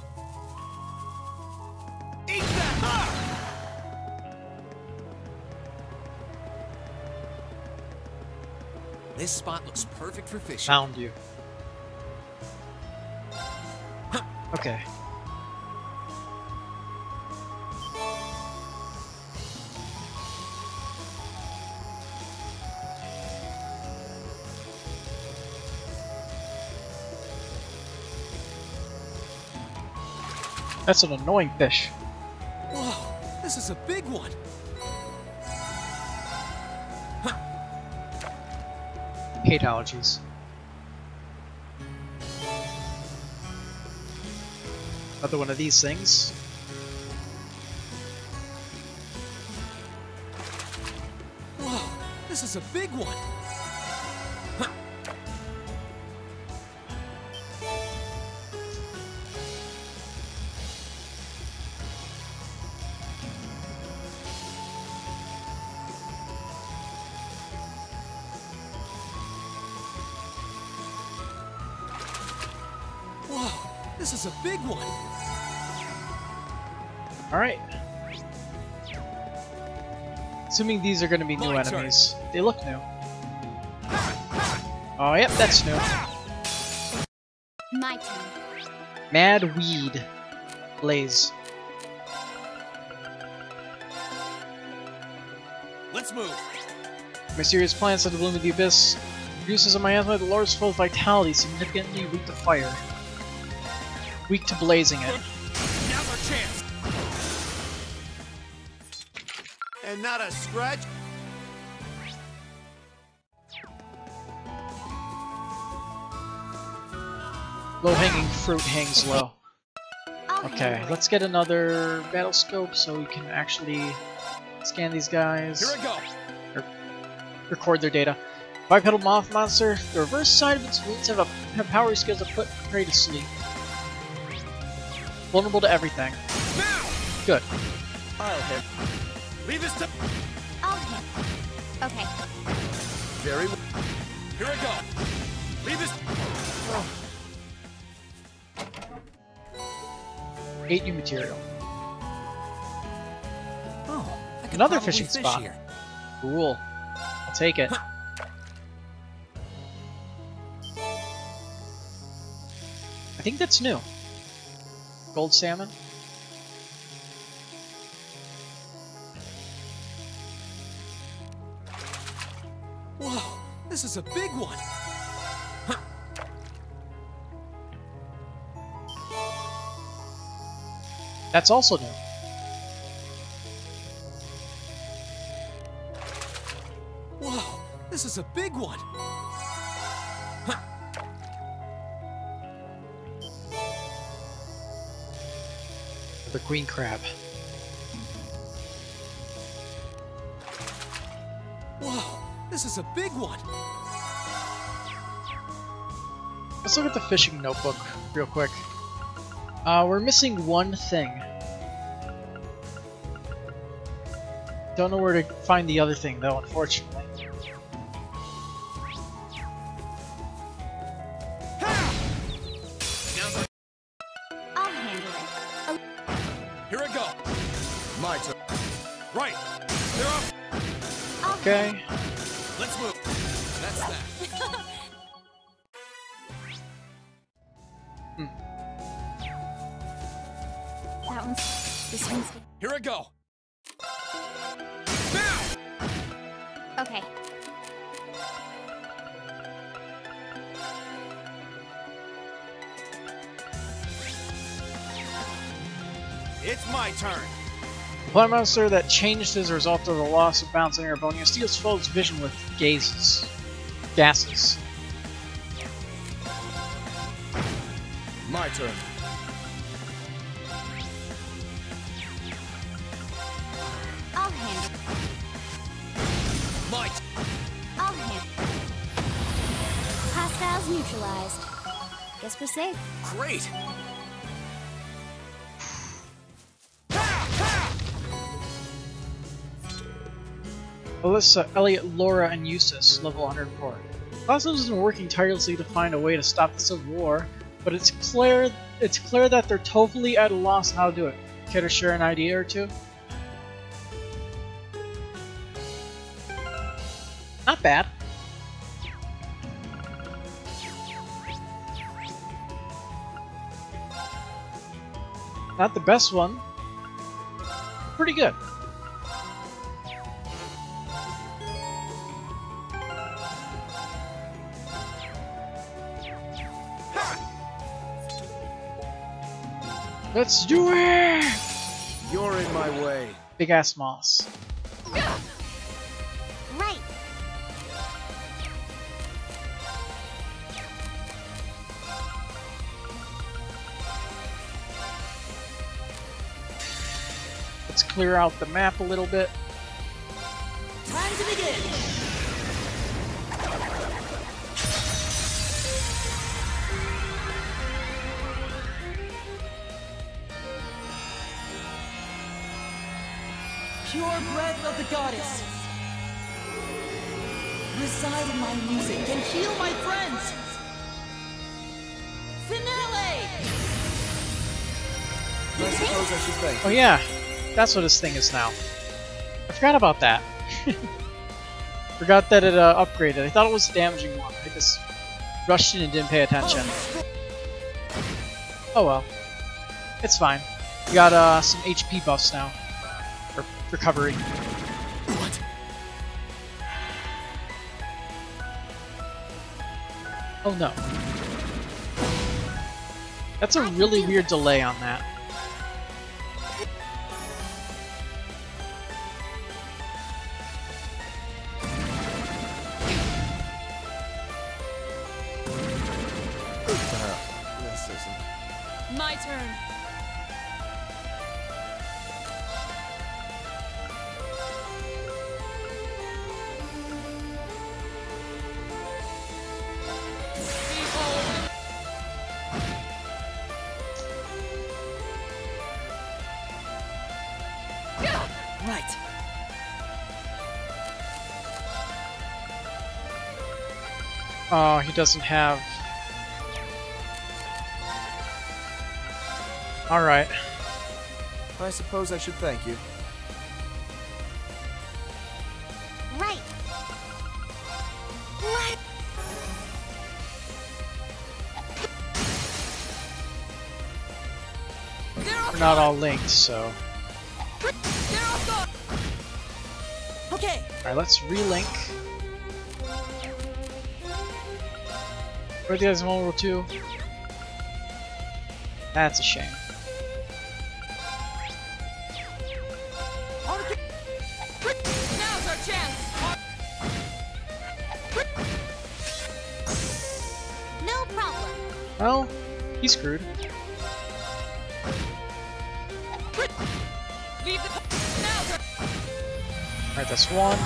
Eat that! Ah! This spot looks perfect for fishing. Found you. Okay. That's an annoying fish. Whoa, this is a big one. Hate allergies. Another one of these things. Whoa, this is a big one. Whoa, this is a big one. Alright. Assuming these are going to be new My turn. enemies. They look new. Oh, yep, that's new. My turn. Mad Weed. Blaze. Let's move. Mysterious plants that bloom in the abyss. Produces a miasma that lowers foe's vitality, significantly weak to fire. Weak to blazing it. Now's our chance. And not a scratch. Low-hanging fruit hangs low. I'll Okay, handle it. let's get another battle scope so we can actually scan these guys. Here I go. Record their data. Bipedal moth monster. The reverse side of its wings have power skills that put prey to sleep. Vulnerable to everything. Now! Good. I'll hit. Leave this to... I'll hit. Okay. Very well. Here I go. Leave this... 8 new material. Oh, I could Another probably fishing fish spot. here. Cool. I'll take it. I think that's new. Gold salmon. Whoa, this is a big one. That's also new. Whoa, this is a big one. The queen crab. Whoa, this is a big one. Let's look at the fishing notebook real quick. We're missing one thing. Don't know where to find the other thing though, unfortunately. I'll handle it. Here I go. My turn. Right. They're up. I'll Okay. Let's move. That's that. That one's... This one's... Here I go. Now! Okay. It's my turn. A plant monster that changed as a result of the loss of balance in Airbonia steals foe's vision with gases. Gases. My turn. I'll handle it. My I'll handle it. Hostiles neutralized. Guess we're safe. Great. Alyssa, Elliot, Laura, and Eustace, level 104. Cosmos has been working tirelessly to find a way to stop the Civil War. but it's clear that they're totally at a loss on how to do it. Care to share an idea or two? Not bad. Not the best one. Pretty good. Let's do it! You're in my way. Big ass moss. Right. Let's clear out the map a little bit. Time to begin. Pure breath of the goddess. Reside in my music and heal my friends. Finale! I suppose I should thank Oh yeah, that's what this thing is now. I forgot about that. Forgot that it upgraded. I thought it was a damaging one. I just rushed in and didn't pay attention. Oh well. It's fine. We got some HP buffs now. Or recovery. What? Oh no. That's a really weird delay on that. This isn't. My turn. Right. Oh, he doesn't have... Alright. I suppose I should thank you. Right. What? We're not all linked, so... Okay. Alright, let's relink. Where are the guys in World War II? That's a shame. Now's our chance. No problem. Well, he's screwed. Leave the. Now's our. Alright, that's one.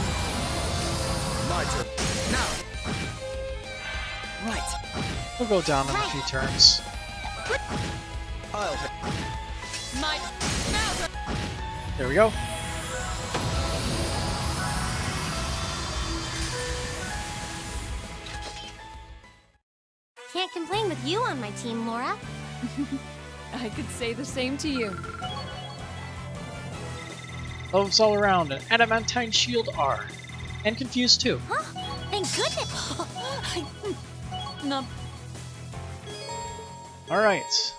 My turn. Now. Right. We'll go down in a few turns. I'll hit. My. Now's our. There we go. Can't complain with you on my team, Laura. I could say the same to you. Elves all around, and adamantine shield R. And confused too. Huh? Thank goodness. No. Alright.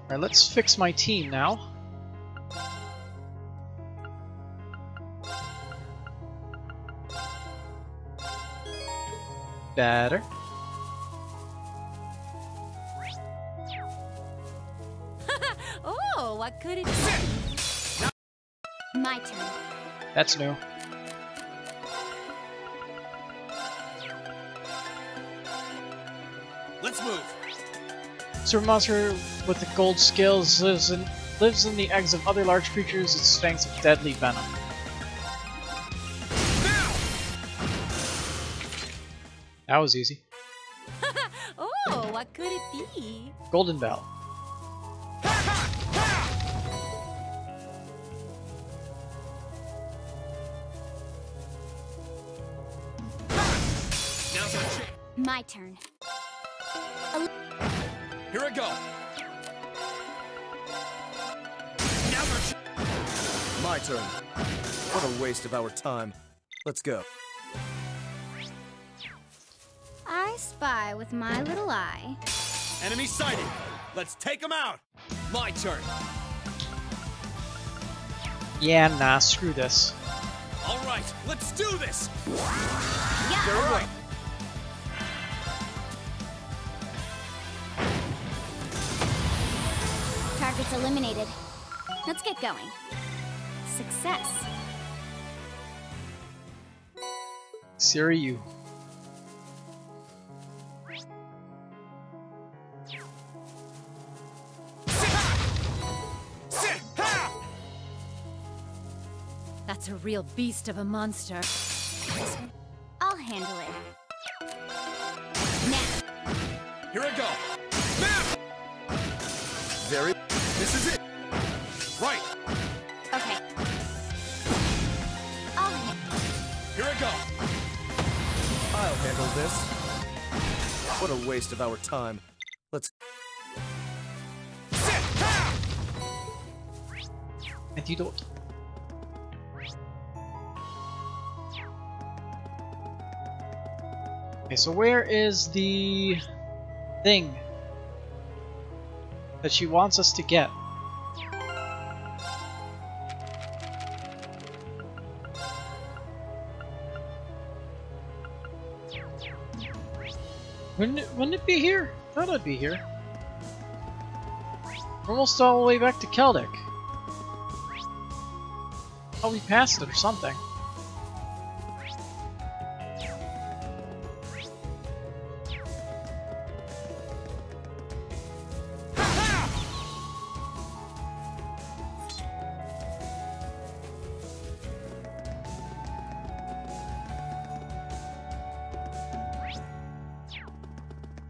Alright, let's fix my team now. Better. Oh, what could it be? My turn. That's new. Let's move. Super monster with the gold scales lives in the eggs of other large creatures. It stinks of deadly venom. That was easy. Oh, what could it be? Golden Bell. My turn. Here I go. Now My turn. What a waste of our time. Let's go. I spy with my little eye. enemy sighted. Let's take him out. My turn. Yeah, nah, screw this. All right, let's do this. Yeah. Very well. Targets eliminated. Let's get going. Success. Siri, That's a real beast of a monster. I'll handle it. Now. Here I go. Now. Very. This is it. Right. Okay. I'll handle. Here I go. I'll handle this. What a waste of our time. Let's. antidote. Okay, so where is the thing that she wants us to get? Wouldn't it be here? I thought it'd be here. We're almost all the way back to Celtic. Oh, we passed it or something.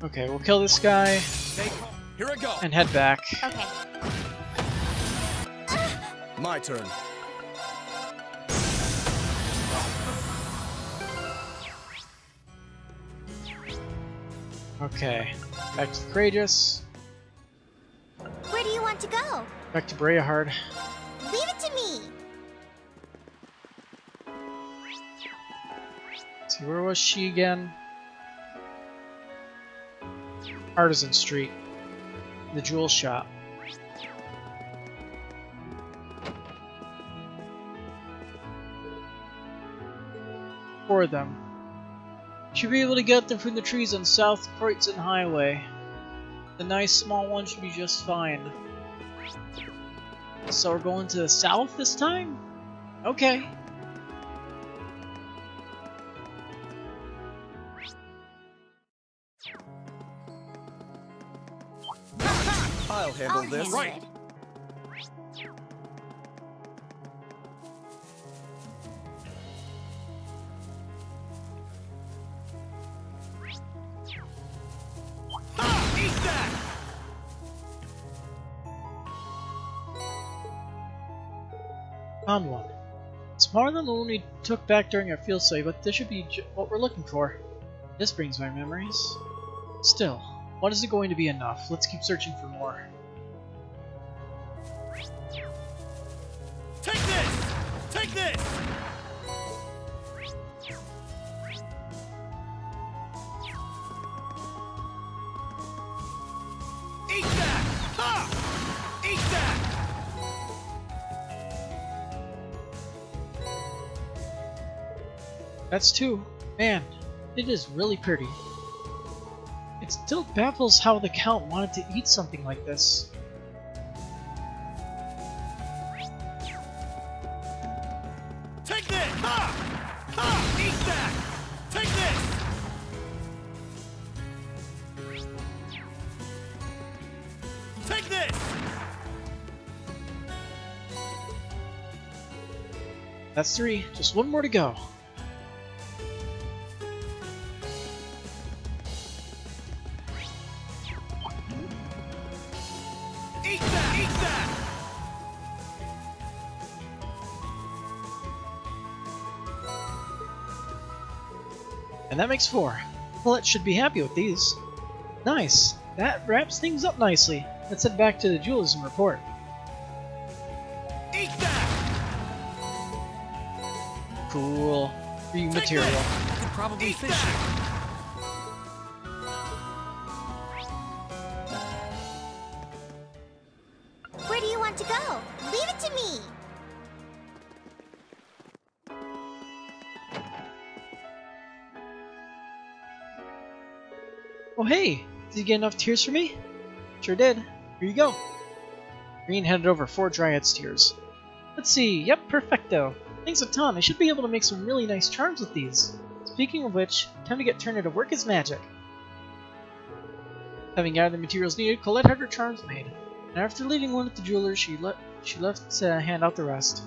Okay, we'll kill this guy Here I go. and head back. Okay. My turn. Okay, back to the Courageous, Where do you want to go? back to Brayahard. Leave it to me. Let's see, where was she again? Artisan Street, the jewel shop. Four of them. Should be able to get them from the trees on South Croydon Highway. The nice small one should be just fine. So we're going to the south this time? Okay. I'll handle I'll this. handle Right. it. Ah, eat that. Found one. Smaller than the one we took back during our field study, but this should be what we're looking for. This brings back memories. Still, what is it going to be enough? Let's keep searching for more. Take this. Take this. Eat that. Ha! Eat that. That's two. Man, it is really pretty. It still baffles how the Count wanted to eat something like this. Take this. Ha! Ha! Eat that. Take this. Take this. That's three. Just one more to go. Eat that. Eat that. And that makes four. Colette should be happy with these. Nice. That wraps things up nicely. Let's head back to the jewelers and report. Eat that! Cool. Free material. I could probably fish it. Where do you want to go? Leave it to me. Oh hey! Did you get enough tears for me? Sure did. Here you go. Green handed over 4 Dryad's tears. Let's see. Yep, perfecto. Thanks a ton. I should be able to make some really nice charms with these. Speaking of which, time to get turned into work as magic. Having gathered the materials needed, Colette had her charms made. And after leaving one at the jeweler's, she left to hand out the rest.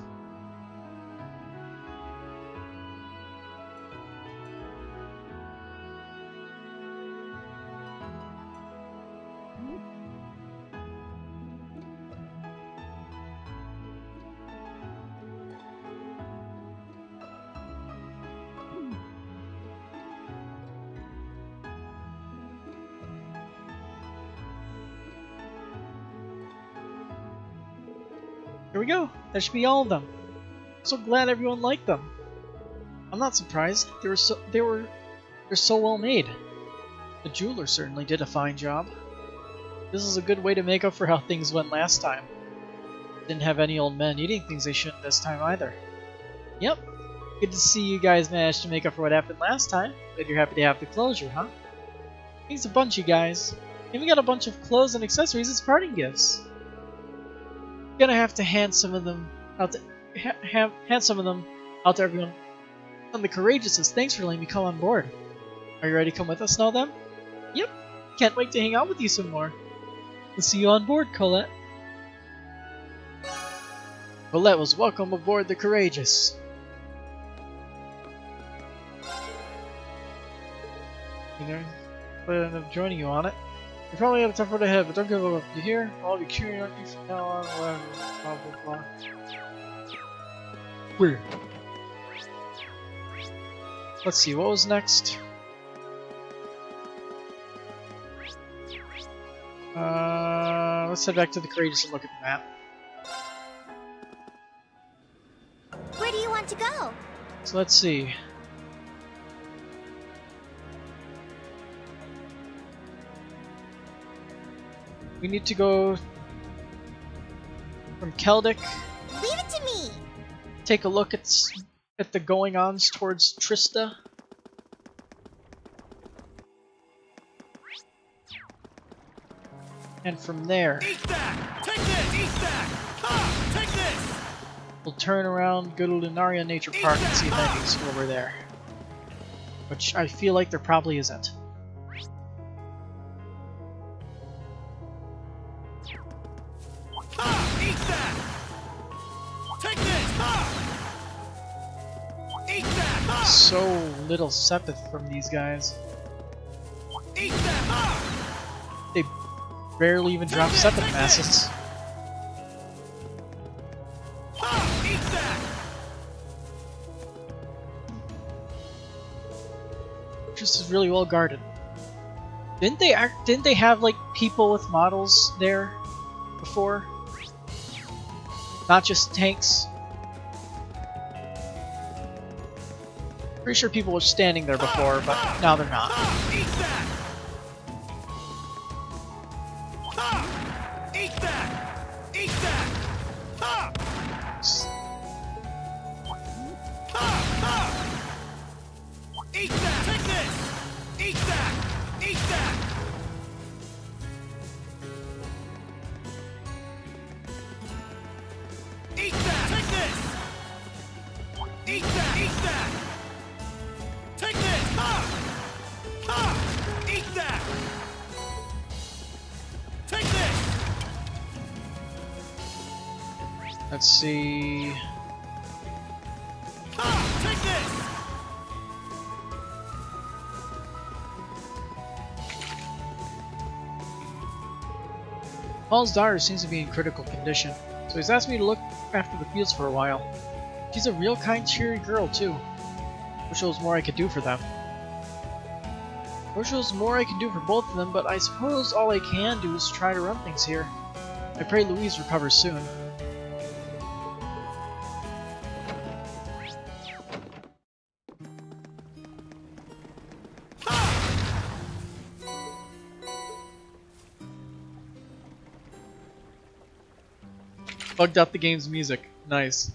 Here we go. That should be all of them. I'm so glad everyone liked them. I'm not surprised. They're so well made. The jeweler certainly did a fine job. This is a good way to make up for how things went last time. Didn't have any old men eating things they shouldn't this time either. Yep. Good to see you guys managed to make up for what happened last time. Glad you're happy to have the closure, huh? Thanks a bunch, you guys. And we got a bunch of clothes and accessories as parting gifts. Gonna have to hand some of them out to everyone. And the Courageous says, thanks for letting me come on board. Are you ready to come with us now then? Yep. Can't wait to hang out with you some more. We'll see you on board, Colette. Colette was welcome aboard the Courageous. You know, but I end up joining you on it. You probably have a tough road ahead, but don't give up. You hear? I'll be cheering on you from now on, whatever. Blah blah blah. Weird. Let's see, what was next? Let's head back to the Courageous and look at the map. Where do you want to go? So let's see. We need to go from Keldic. Leave it to me. Take a look at the going-ons towards Trista. And from there, Eat that! Take this! Eat that! Ha! Take this! we'll turn around, go to Lunaria Nature Park and see if anything's over there. Which I feel like there probably isn't. Ha! Eat that! Take this! Ha! Eat that! Ha! So little Sepith from these guys. Eat that! Ha! They barely even drop Sepith masses. Ha! Eat that! Just is really well guarded. Didn't they have like people with models there before? Not just tanks. Pretty sure people were standing there before, but now they're not. Ha! Eat that! Ha! Eat that! Eat that! Ha! Ha! Ha! Eat that! Take this! Eat that! Eat that! Eat that! Take this! Eat that! Eat that! Take this! Ha! Ha! Eat that! Take this! Let's see. Ha! Take this! Paul's daughter seems to be in critical condition, so he's asked me to look after the fields for a while. She's a real kind, cheery girl, too. Wish there was more I could do for them. Wish there was more I can do for both of them, but I suppose all I can do is try to run things here. I pray Louise recovers soon. Bugged out the game's music. Nice.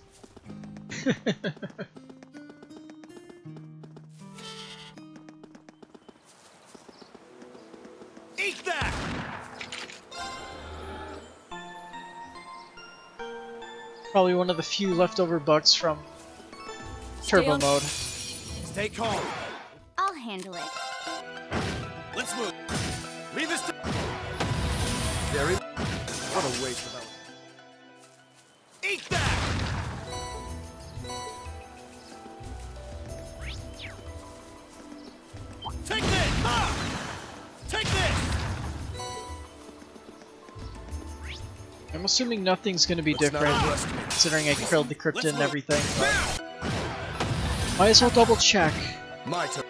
Eat that! Probably one of the few leftover bugs from Turbo mode. Stay calm. I'll handle it. Let's move. Leave this to... Very. What a waste of our... Eat that! Take this! Ha! Take this! I'm assuming nothing's going to be Let's not different, underestimate. considering I killed the cryptid Let's and move. everything. Now! Might as well double check. My turn.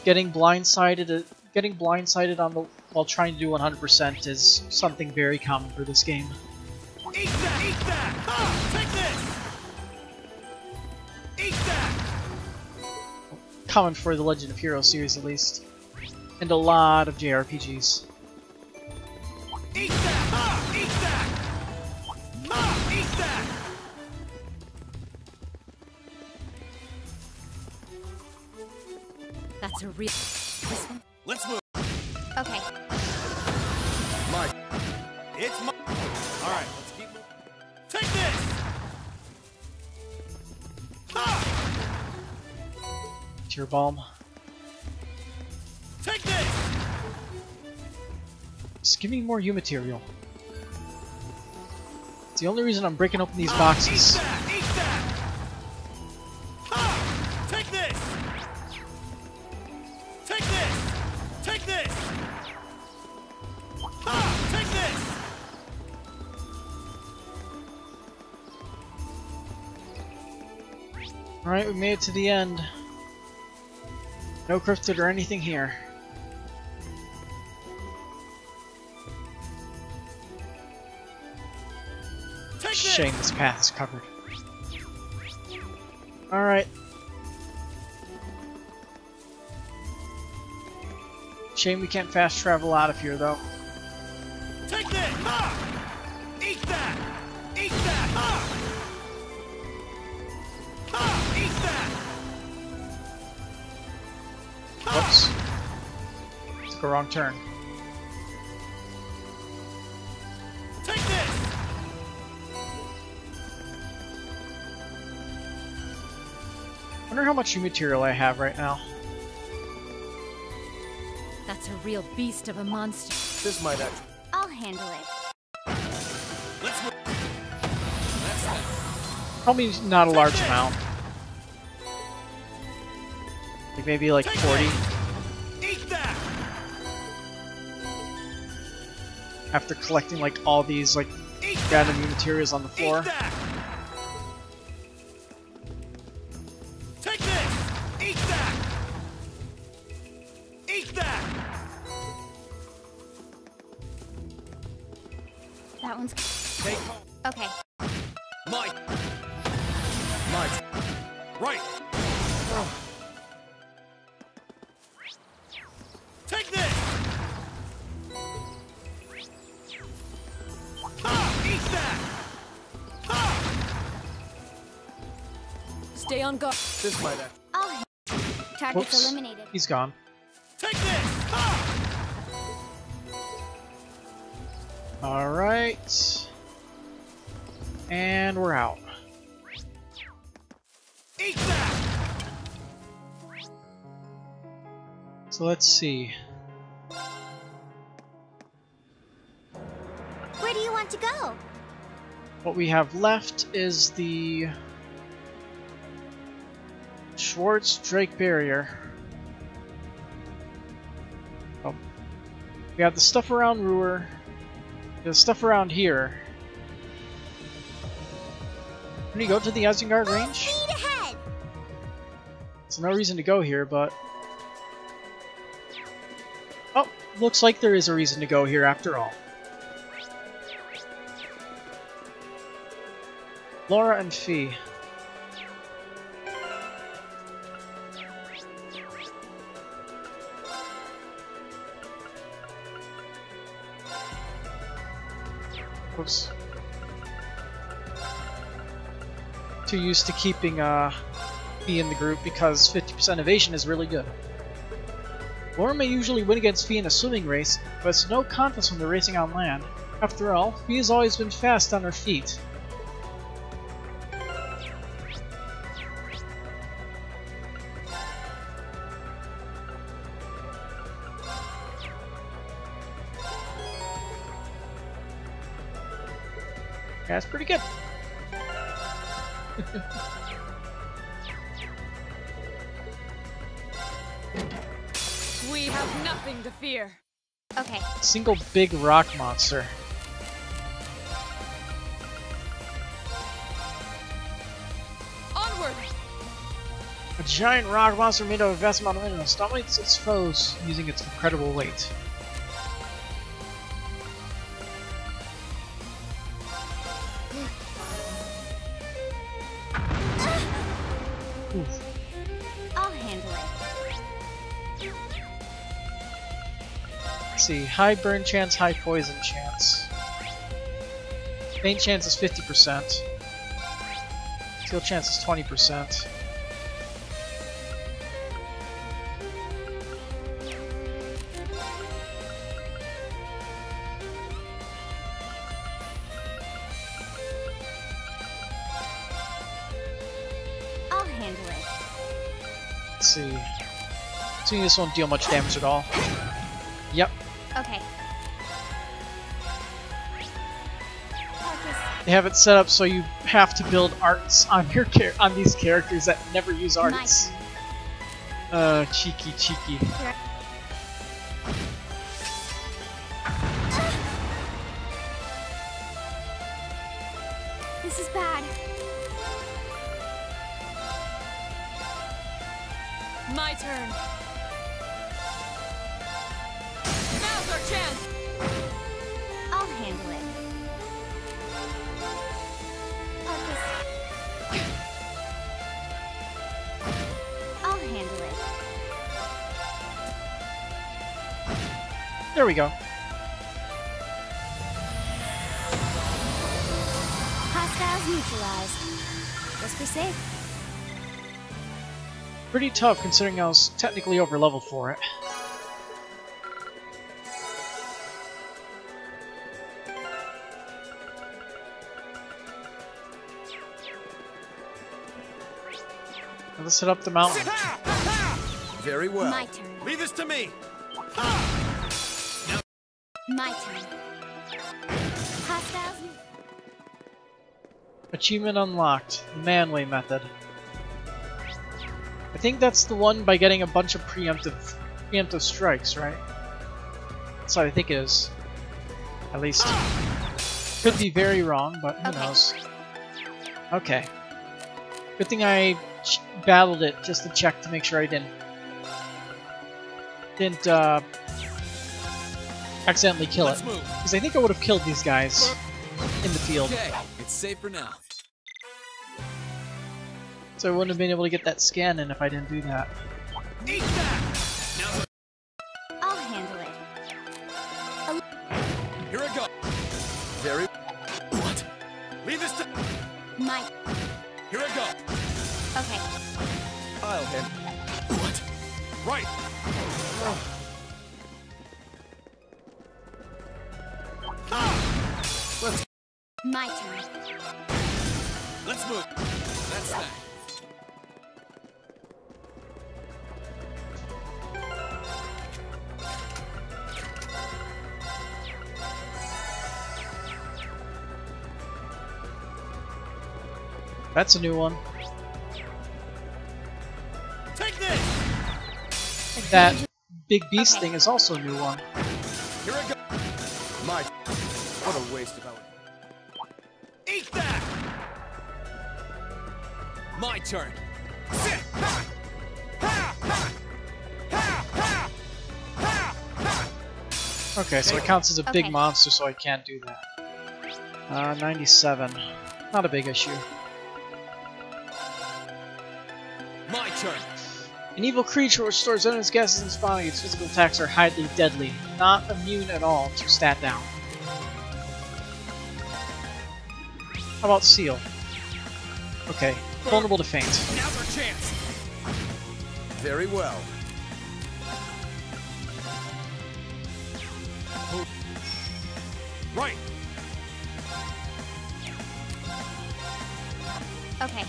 Getting blindsided on the while trying to do 100% is something very common for this game. Eat that! Eat that! Ha! Take this! Eat that! Common for the Legend of Heroes series, at least, and a lot of JRPGs. Eat that! Ha! Eat that! Ha! Eat that! That's a real. This one? Let's move. Okay. My. It's my... Alright, let's keep moving. Take this! Ha! Tear Balm. Take this! Just give me more U material. It's the only reason I'm breaking open these boxes. Eat that! Eat that! Ha! Take this! Take this! Take this! Ha! Take this! Alright, we made it to the end. No cryptid or anything here. Take this! Shame this path is covered. Alright. Shame we can't fast travel out of here, though. Take this! Ha! Eat that! Eat that! Ha! Ha! Eat that! Whoops. Took a wrong turn. Take this! Wonder how much U material I have right now. That's a real beast of a monster. This might actually. I'll handle it. Let's move. That's that. Probably not a large amount. Like maybe like 40 Eat that! after collecting like all these like Eat random U materials on the floor. Eat that! Take this! Eat that! Eat that! That one's. Take home. Okay. Mike! My. Right! Take this! Ha! Eat that! Ha! Stay on guard. This might actually. I'll. Target's Whoops. eliminated. He's gone. Take this! Ha! Alright. And we're out. Eat that! So let's see. Where do you want to go? What we have left is the Schwartz Drake Barrier. Oh. We have the stuff around Ruhr. The stuff around here. Can you go to the Isengard range? Speed ahead! There's no reason to go here, but Oh, looks like there is a reason to go here after all. Laura and Fee. Oops. Too used to keeping Fee in the group because 50% evasion is really good. Laura may usually win against Fee in a swimming race, but it's no contest when they're racing on land. After all, Fee has always been fast on her feet. That's pretty good. We have nothing to fear. Okay. Single big rock monster. Onward! A giant rock monster made of a vast amount of minerals dominates its foes using its incredible weight. Oof. I'll handle it. Let's see, high burn chance, high poison chance. Faint chance is 50%. Steal chance is 20%. I'll handle it. Let's see. Assuming this won't deal much damage at all. Yep. Okay. They have it set up so you have to build arts on your on these characters that never use arts. Cheeky. This is bad. My turn. Now's our chance. I'll handle it. I'll handle it. There we go. Hostiles neutralized. Guess we're safe. Pretty tough considering I was technically over leveled for it. Now let's hit up the mountain. Very well. My turn. Leave this to me. My turn. Hostiles. Achievement unlocked. The Manway method. I think that's the one by getting a bunch of preemptive strikes, right? That's what I think it is. At least. Could be very wrong, but who knows. Okay. Good thing I battled it just to check to make sure I didn't accidentally kill it. Because I think I would have killed these guys in the field. Okay, it's safe for now. So I wouldn't have been able to get that scan in if I didn't do that. Eat that! Now, I'll handle it. here I go. Very. What? Leave this to. My. Here I go. Okay. I'll handle. What? Right. Let's. My turn. Let's move. That's that. That's a new one. Take this. That big beast thing is also a new one. Here I go. My. What a waste of our. Eat that. My turn. Sit. Ha! Ha! Ha! Ha! Ha! Ha! Okay, so it counts as a big Okay. monster, so I can't do that. 97. Not a big issue. My turn. An evil creature which stores venomous gases in its body. Its physical attacks are highly deadly, not immune at all to stat down. How about Seal? Okay, vulnerable to faint. Now's our chance. Very well. Right. Okay.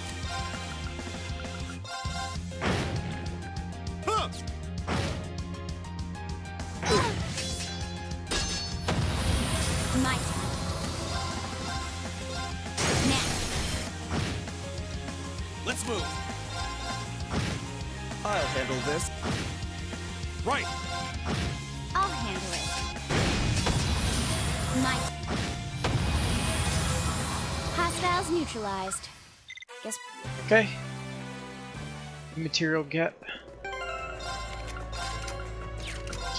Huh. My turn. Now. Let's move. I'll handle this. Right. I'll handle it. My turn. Hostiles neutralized. Guess. Okay. Material get.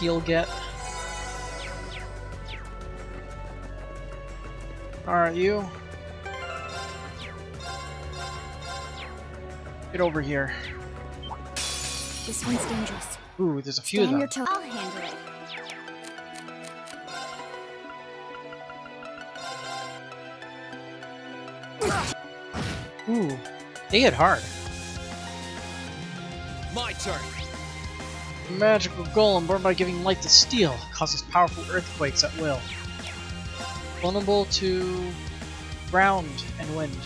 Heal get. Alright, you. Get over here. This one's dangerous. Ooh, there's a few of Stand them. your toe. I'll handle it. Ooh, they hit hard. My turn. Magical golem born by giving light to steel causes powerful earthquakes at will. Vulnerable to ground and wind.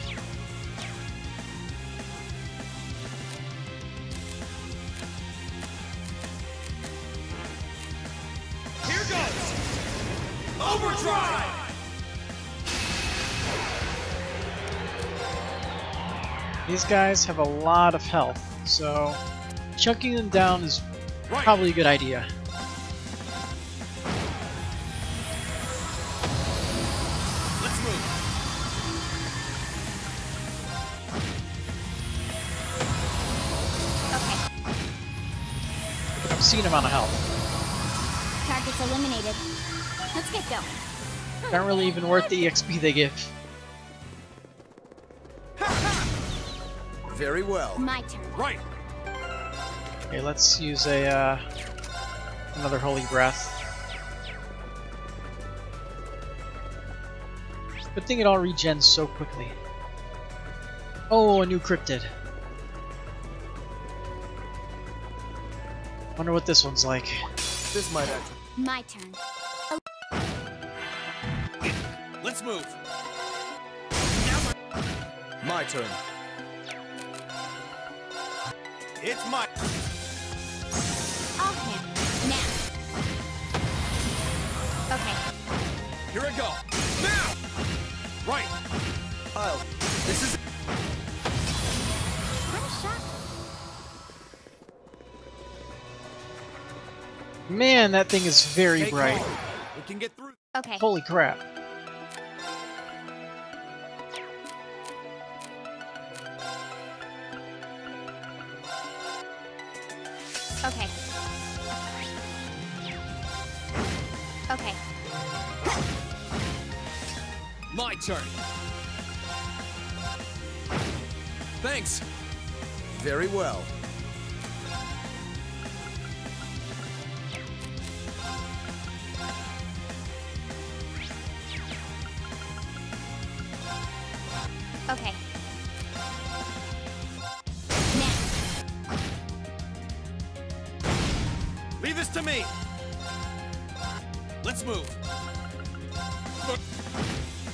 Here goes. Overdrive. These guys have a lot of health, so chunking them down is Right. probably a good idea. Let's move. Okay. An obscene amount of health. Targets eliminated. Let's get going. Not really even worth the EXP they give. Very well. My turn. Right. Okay, let's use a another holy breath. Good thing it all regens so quickly. Oh, a new cryptid. Wonder what this one's like. This might actually. My turn. Let's move. My turn. It's my. I'll handle it. Now. Okay. Here I go. Now. Right. I'll. This is. What a shot. Man, that thing is very Stay bright. calm. We can get through. Okay. Holy crap. Okay. Okay. My turn. Thanks. Very well. Okay. Now. Leave this to me. Let's move.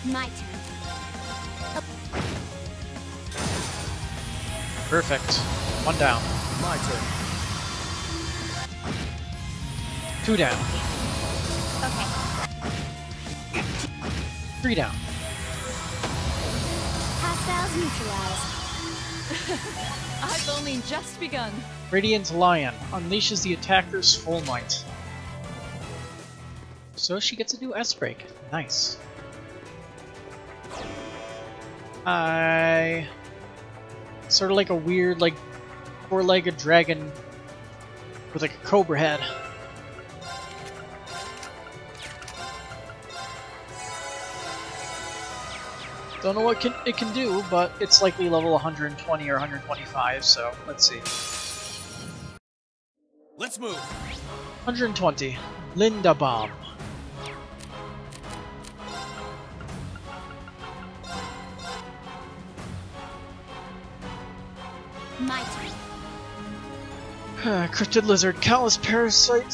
My turn. Perfect. One down. My turn. Two down. Okay. Three down. Hostiles neutralized. I've only just begun. Radiant Lion unleashes the attacker's full might. So she gets a new S-break. Nice. Sort of like a weird, like, four-legged dragon with like a cobra head. Don't know what it can do, but it's likely level 120 or 125, so let's see. Let's move. 120. Linda Bomb. My turn. Cryptid lizard. Countless parasitic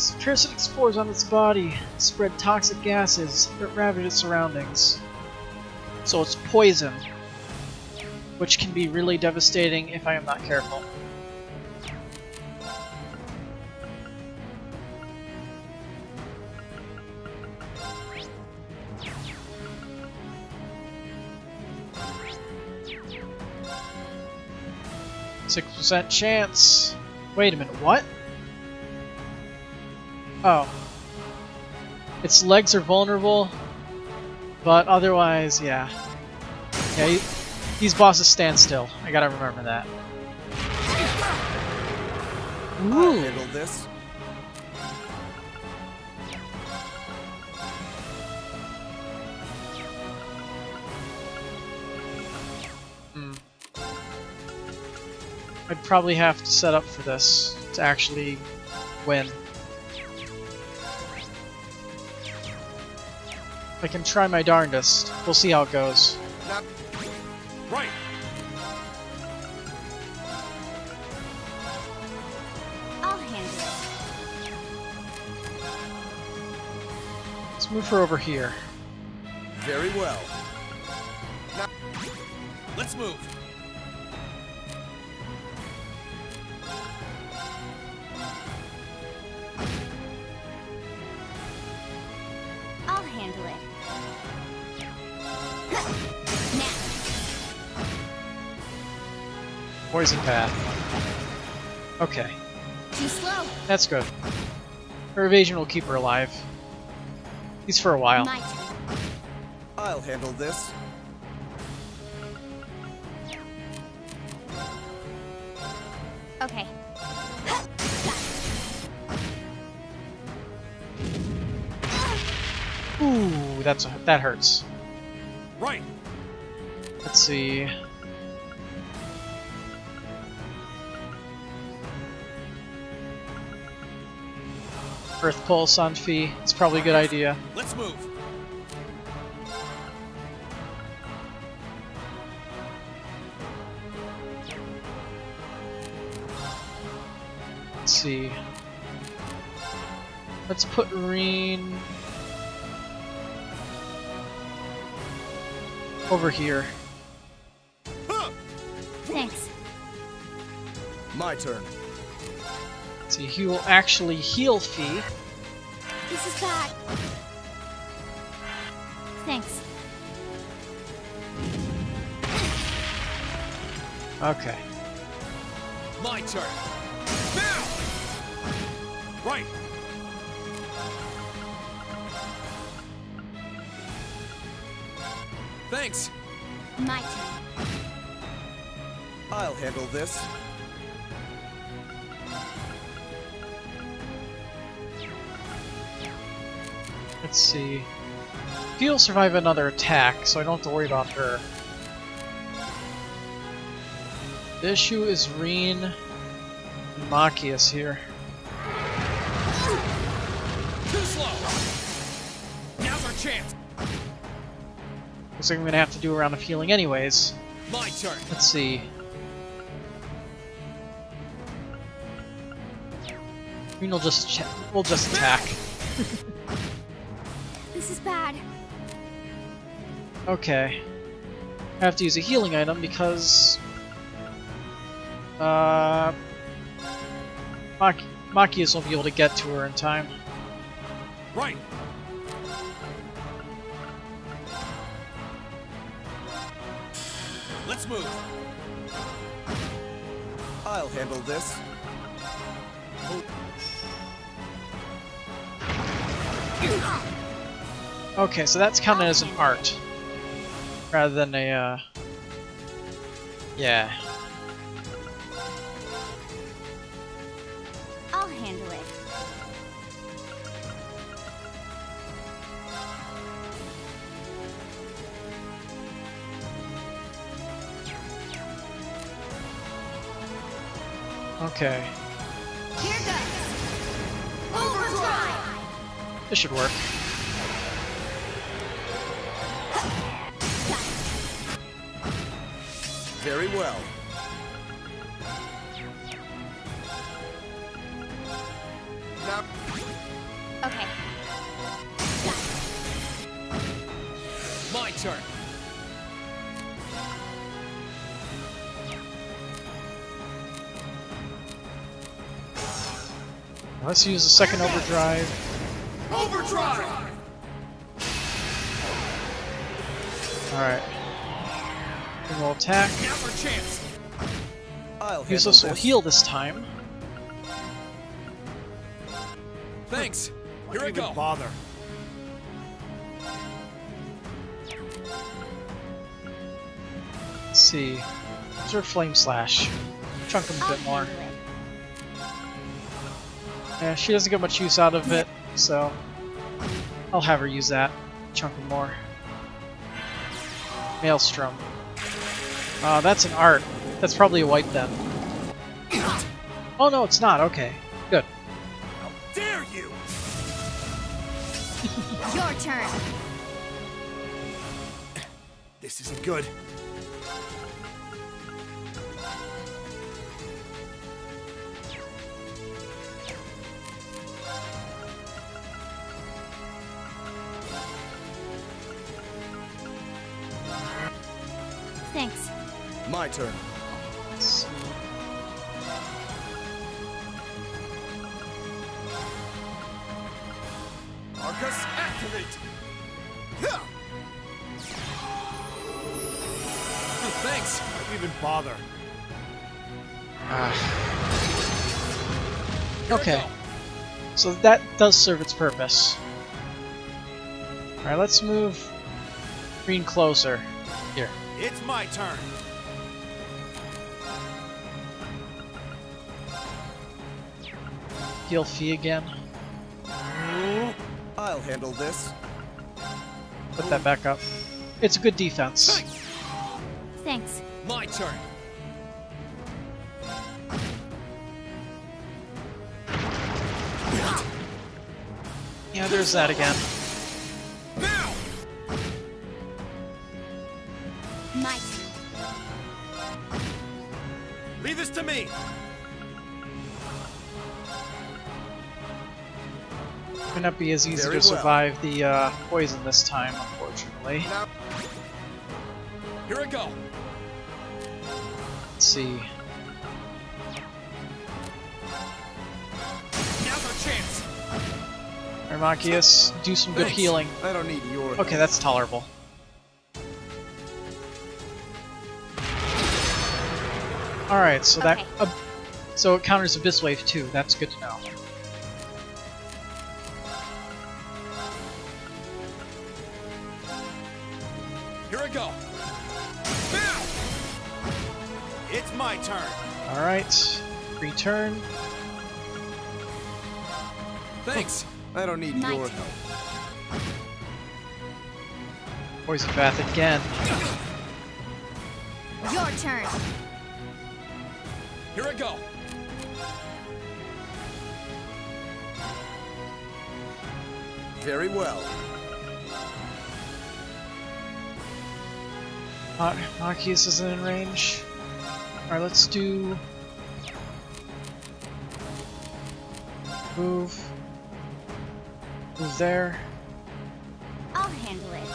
spores on its body. Spread toxic gases that ravage its surroundings. So it's poison, which can be really devastating if I am not careful. %6 chance. Wait a minute, what? Oh. Its legs are vulnerable, but otherwise, yeah. Yeah, these bosses stand still. I gotta remember that. I'll handle this. I'd probably have to set up for this to actually win. I can try my darndest. We'll see how it goes. Right. I'll handle it. Let's move her over here. Very well. Let's move. I'll handle it. Now. Poison path. Okay, Too slow. that's good. Her evasion will keep her alive. At least for a while. My turn. I'll handle this. Okay. Ooh, that hurts. Right. Let's see. Earth Pulse on Fee. It's probably a good idea. Let's move. Let's see. Let's put Reen over here. Huh. Thanks. My turn. Let's see, he will actually heal Fee. This is bad. Thanks. Okay. My turn. Now. Right. Thanks. My turn. I'll handle this. Let's see. Fee'll survive another attack, so I don't have to worry about her. The issue is Reen and Machias here. Too slow. Now's our chance. Looks like I'm gonna have to do a round of healing anyways. My turn. Let's see. Reen will just attack. This is bad. Okay. I have to use a healing item because Machias won't be able to get to her in time. Right. Let's move. I'll handle this. Okay, so that's counted as an art rather than a yeah. I'll handle it. Okay, Here goes. Overdrive. this should work. Very well. Now, Okay. My turn. Let's use the second overdrive. Overdrive! Alright. Then we'll attack. Now's our chance. I'll handle Useless will this. heal this time. Thanks. Here I Don't even go. bother. Let's see. Observe Flame Slash. Chunk him a I'll bit more. handle it. Yeah, she doesn't get much use out of it, so I'll have her use that. Chunk him more. Maelstrom. That's an art. That's probably a wipe then. Oh no, it's not. Okay, good. How dare you! Your turn. This isn't good. Thanks. My turn. Let's see. Arcus, activate! Yeah. Thanks. Don't even bother. Okay, so that does serve its purpose. Alright, let's move green closer. Here. It's my turn. Heal Fee again. I'll handle this. Put that back up. It's a good defense. Thanks. My turn. Yeah, there's that again. Now! My turn. Leave this to me. Might not be as easy Very to well. survive the poison this time, unfortunately. Now, Here I go. Let's see. Now's our chance. Armachius, do some good Thanks. healing. I don't need your Okay, that's tolerable. Alright, so that Okay. so it counters Abyss Wave too. That's good to know. Here I go. Now! It's my turn. Alright. Return. Thanks. I don't need My your turn. help. Poison Bath again. Your turn. Here I go. Very well. Armachius isn't in range. Alright, let's do... Move. Move there. I'll handle it.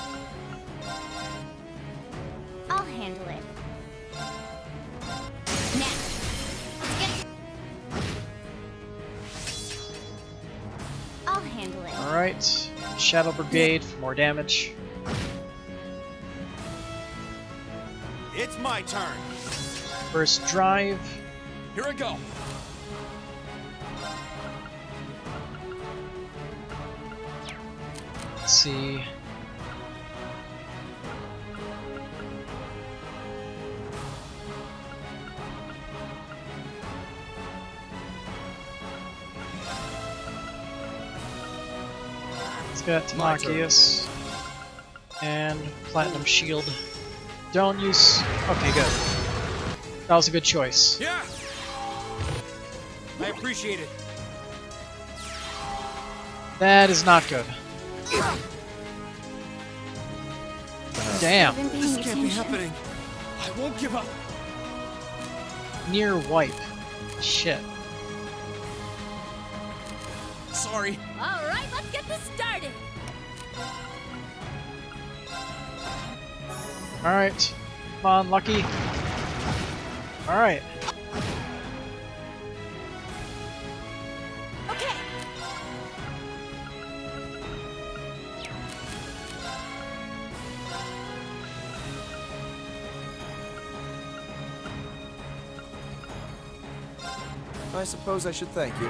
I'll handle it. Now. Let's get... I'll handle it. Alright. Shadow Brigade for more damage. It's my turn. First drive. Here I go. Let's see. Let's get My turn. Tamakius. And Platinum Shield. Don't use... Okay, good. That was a good choice. Yeah. I appreciate it. That is not good. Damn. I've been paying This can't be attention. happening. I won't give up. Near wipe. Shit. Sorry. All right, let's get this started. Alright. Come on, Lucky. Alright. Okay. I suppose I should thank you.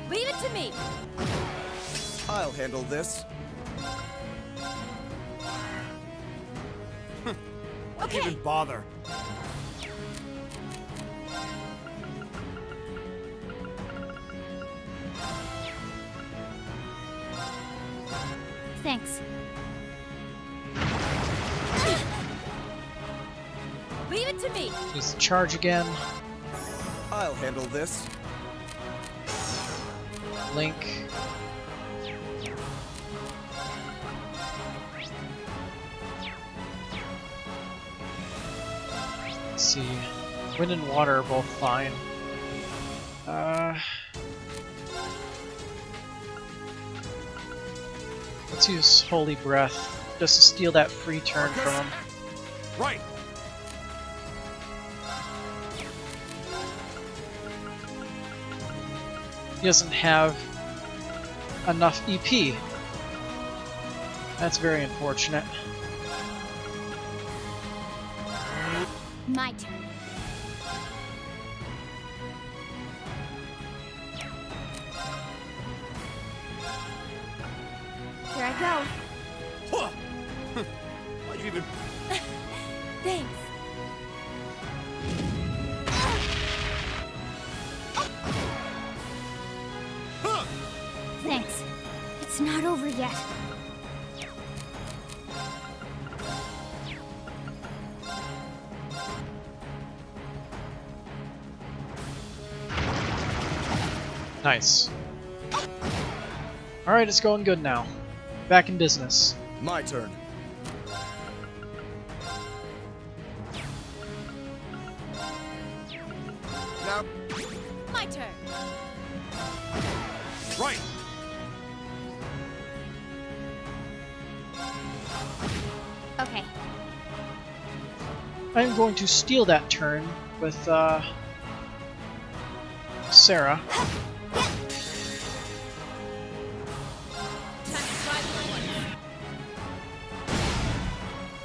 Leave it to me. I'll handle this. Why Okay. even bother? Thanks. Leave it to me. Use the charge again. I'll handle this. Link. Let's see. Wind and water are both fine. Let's use Holy Breath just to steal that free turn from him. Right. He doesn't have enough EP. That's very unfortunate. My turn. Here I go. Huh. Why you even? Thanks. Huh. Thanks. It's not over yet. Nice. Alright, it's going good now. Back in business. My turn. Now, My turn. Right. Okay. I'm going to steal that turn with, Sarah.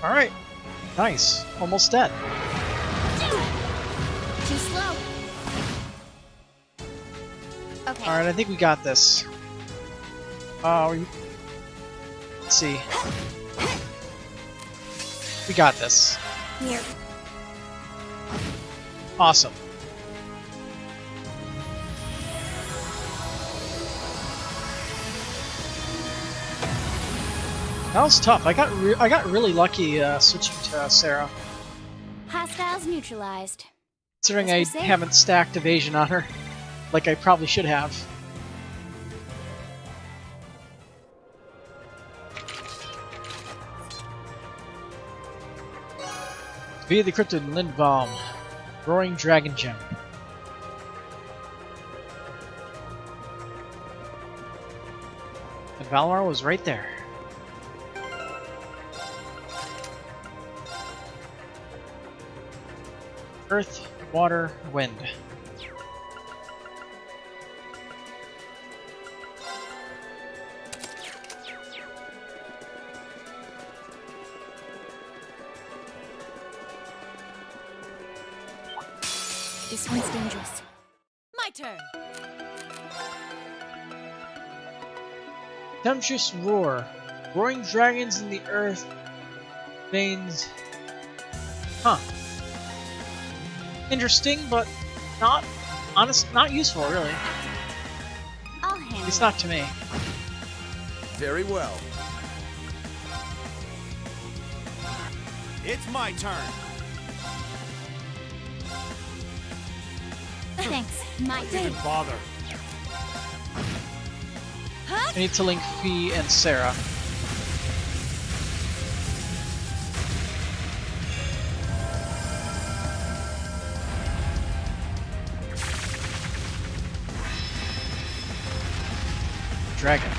Alright. Nice. Almost dead. Too slow. Okay. Alright, I think we got this. Let's see. We got this. Here. Awesome. That was tough. I got really lucky switching to Sarah, Hostiles neutralized. considering Guess I we're safe. haven't stacked evasion on her, like I probably should have. Via the Cryptid Lindbalm, Roaring Dragon Gem. And Valar was right there. Earth, water, wind. This one's dangerous. My turn. Tempestuous roar. Roaring dragons in the earth veins. Huh. Interesting, but not useful, really. I'll At handle least it. not to me. very well. It's my turn. Thanks. My Don't day. even bother. I need to link Fee and Sarah. Dragon.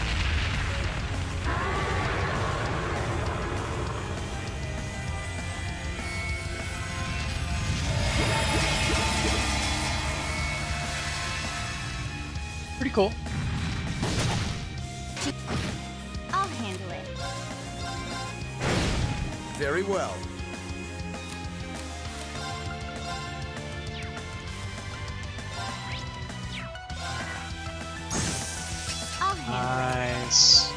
Pretty cool. I'll handle it. Very well. I'll handle Nice.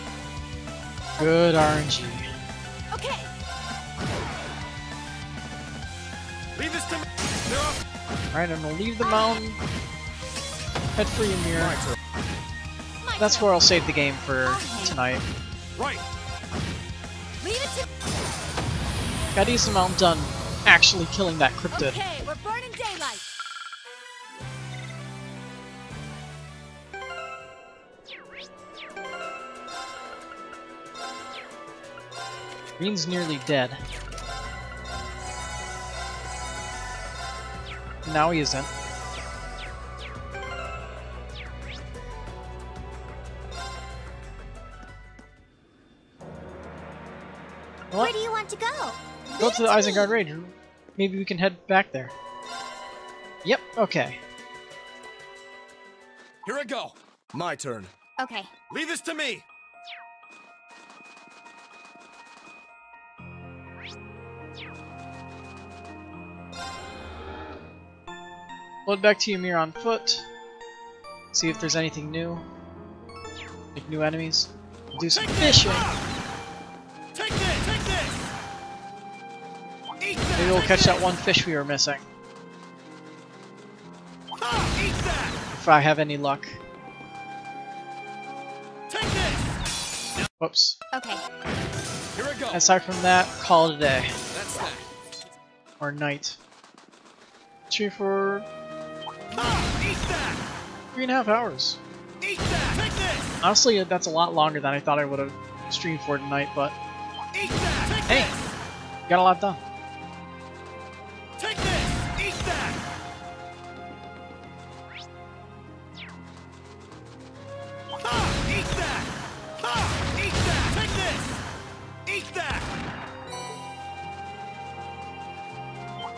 Good RNG. it. Okay. Leave this to me. They're off. Alright, I'm gonna leave the mountain. Head for Ymir. My turn. My That's turn. where I'll save the game for tonight. Right. Leave it to. Got a decent amount done actually killing that cryptid. Okay, we're burning daylight. Green's nearly dead. Now he isn't. Well, Where do you want to go? go to the Isengard Raid. Maybe we can head back there. Yep, okay. Here I go. My turn. Okay. Leave this to me. Load back to Ymir on foot. See if there's anything new. Like new enemies. Do some Take this. fishing. Take this. Take this. Eat that. Maybe we'll Take catch that this. one fish we were missing. Ah, eat that. If I have any luck. Take this. Whoops. Okay. Here I go. Aside from that, call it a day. That's that. Or night. Cheer for Ah, eat that. 3.5 hours. Eat that. Take this. Honestly, that's a lot longer than I thought I would have streamed for tonight, but Eat that. Take hey, this. got a lot done. Take this. Eat that. Ah, eat that. Ah, eat that. Take this. Eat that.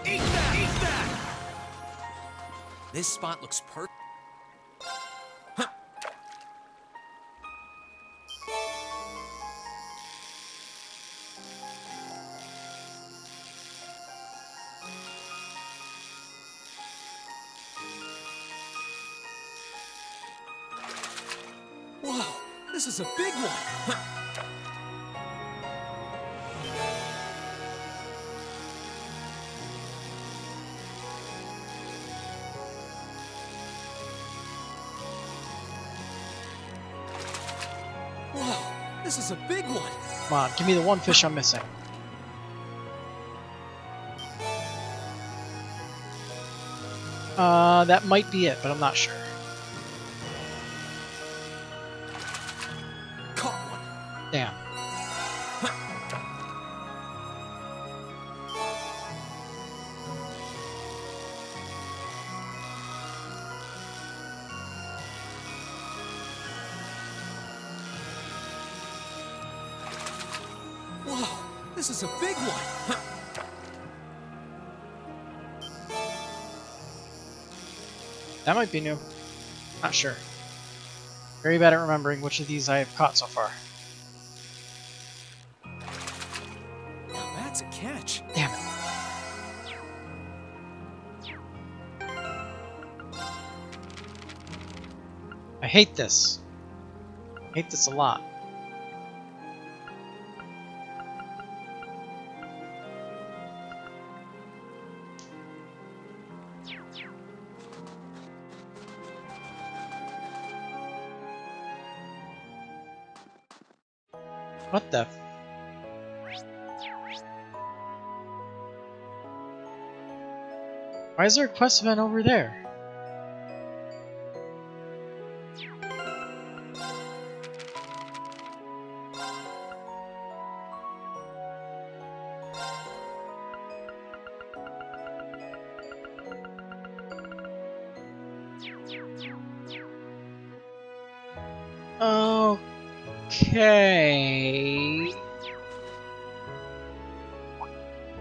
Eat that. Eat that. This spot looks perfect. Wow, this is a big one. Wow, this is a big one. Come on, give me the one fish I'm missing. That might be it, but I'm not sure. Caught one. Damn. Wow, this is a big one. That might be new. Not sure. Very bad at remembering which of these I have caught so far. Now that's a catch. Damn it. I hate this. I hate this a lot. What the? Why is there a quest event over there? Okay.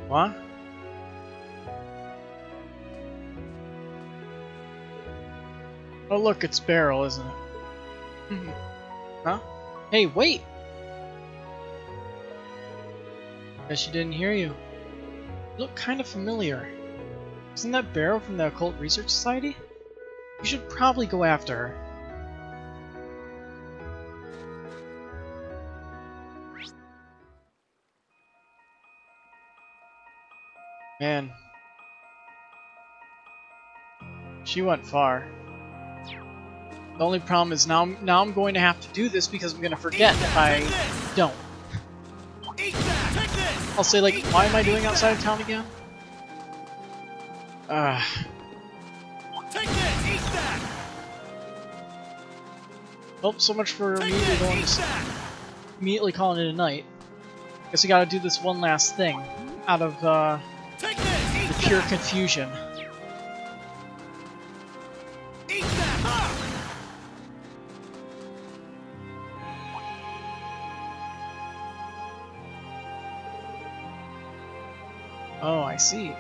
What? Oh look, it's Beryl, isn't it? Huh? Hey, wait! Guess she didn't hear you. You look kind of familiar. Isn't that Beryl from the Occult Research Society? You should probably go after her. Man. She went far. The only problem is now I'm going to have to do this because I'm going to forget if I don't. I'll say like, why am I doing outside of town again? Well, so much for immediately calling it a night. Guess we gotta do this one last thing out of the pure confusion. Oh, I see.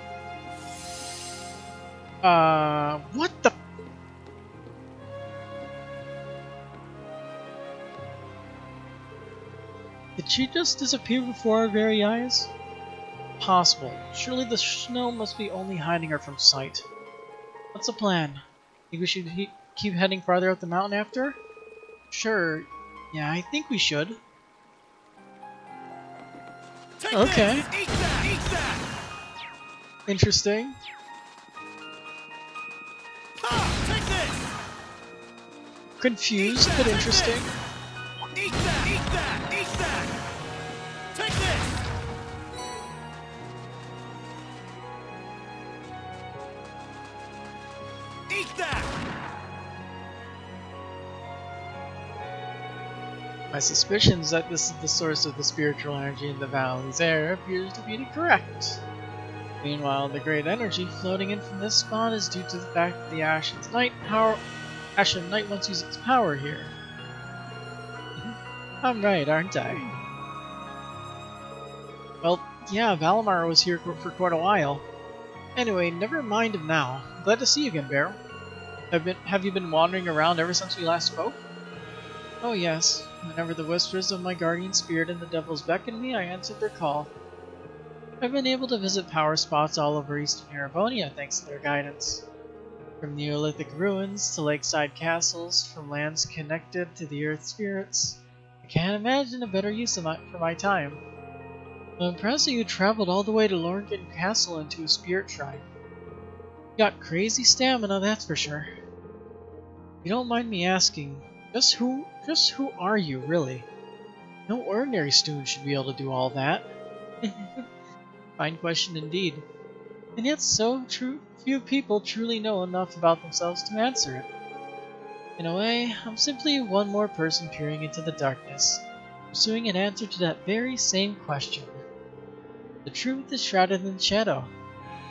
What the? Did she just disappear before our very eyes? Possible. Surely the snow must be only hiding her from sight. What's the plan? Think we should keep heading farther up the mountain after her? Sure. Yeah, I think we should. Okay. Interesting. Confused, but interesting. Eat that! Eat that! Eat that! Take this! Eat that! My suspicions that this is the source of the spiritual energy in the valley's air appears to be correct. Meanwhile, the great energy floating in from this spot is due to the fact that the Ashen Knight once used its power here. I'm right, aren't I? Well, yeah, Valimar was here for quite a while. Anyway, never mind him now. Glad to see you again, Beryl. Have you been wandering around ever since we last spoke? Oh yes. Whenever the whispers of my guardian spirit and the devils beckoned me, I answered their call. I've been able to visit power spots all over eastern Erebonia thanks to their guidance. From Neolithic ruins to lakeside castles, from lands connected to the earth spirits. I can't imagine a better use for my time. I'm impressed that you traveled all the way to Lorngan Castle and to a spirit shrine. You got crazy stamina, that's for sure. If you don't mind me asking, just who are you, really? No ordinary student should be able to do all that. Fine question indeed. And yet few people truly know enough about themselves to answer it. In a way, I'm simply one more person peering into the darkness, pursuing an answer to that very same question. The truth is shrouded in shadow.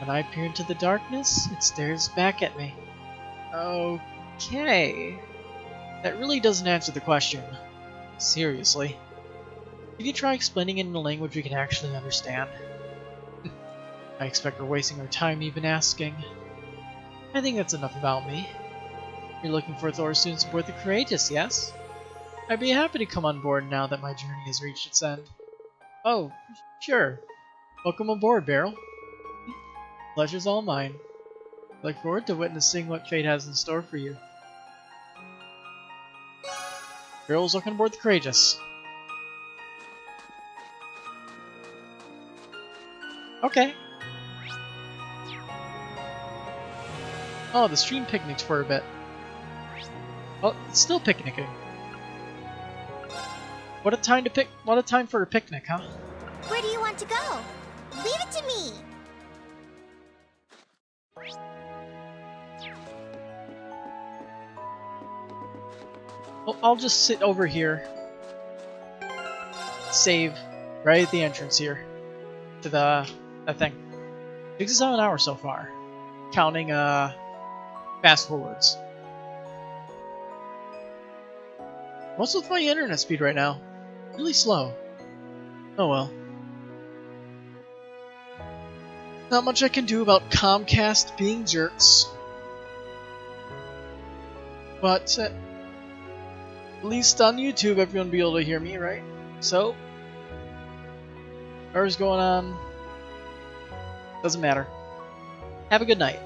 When I peer into the darkness, it stares back at me. Okay. That really doesn't answer the question. Seriously. Could you try explaining it in a language we can actually understand? I expect we're wasting our time even asking. I think that's enough about me. You're looking for Thor's students aboard the Courageous, yes? I'd be happy to come on board now that my journey has reached its end. Oh, sure. Welcome aboard, Beryl. Pleasure's all mine. Look forward to witnessing what fate has in store for you. Beryl's looking aboard the Courageous. Okay. Oh, the stream picnics for a bit. Oh, it's still picnicking. What a time for a picnic, huh? Where do you want to go? Leave it to me! I'll just sit over here. Save right at the entrance here to that thing. Takes us about an hour so far, counting fast forwards. What's with my internet speed right now? Really slow. Oh well. Not much I can do about Comcast being jerks. But at least on YouTube everyone will be able to hear me, right? So, whatever's going on, doesn't matter. Have a good night.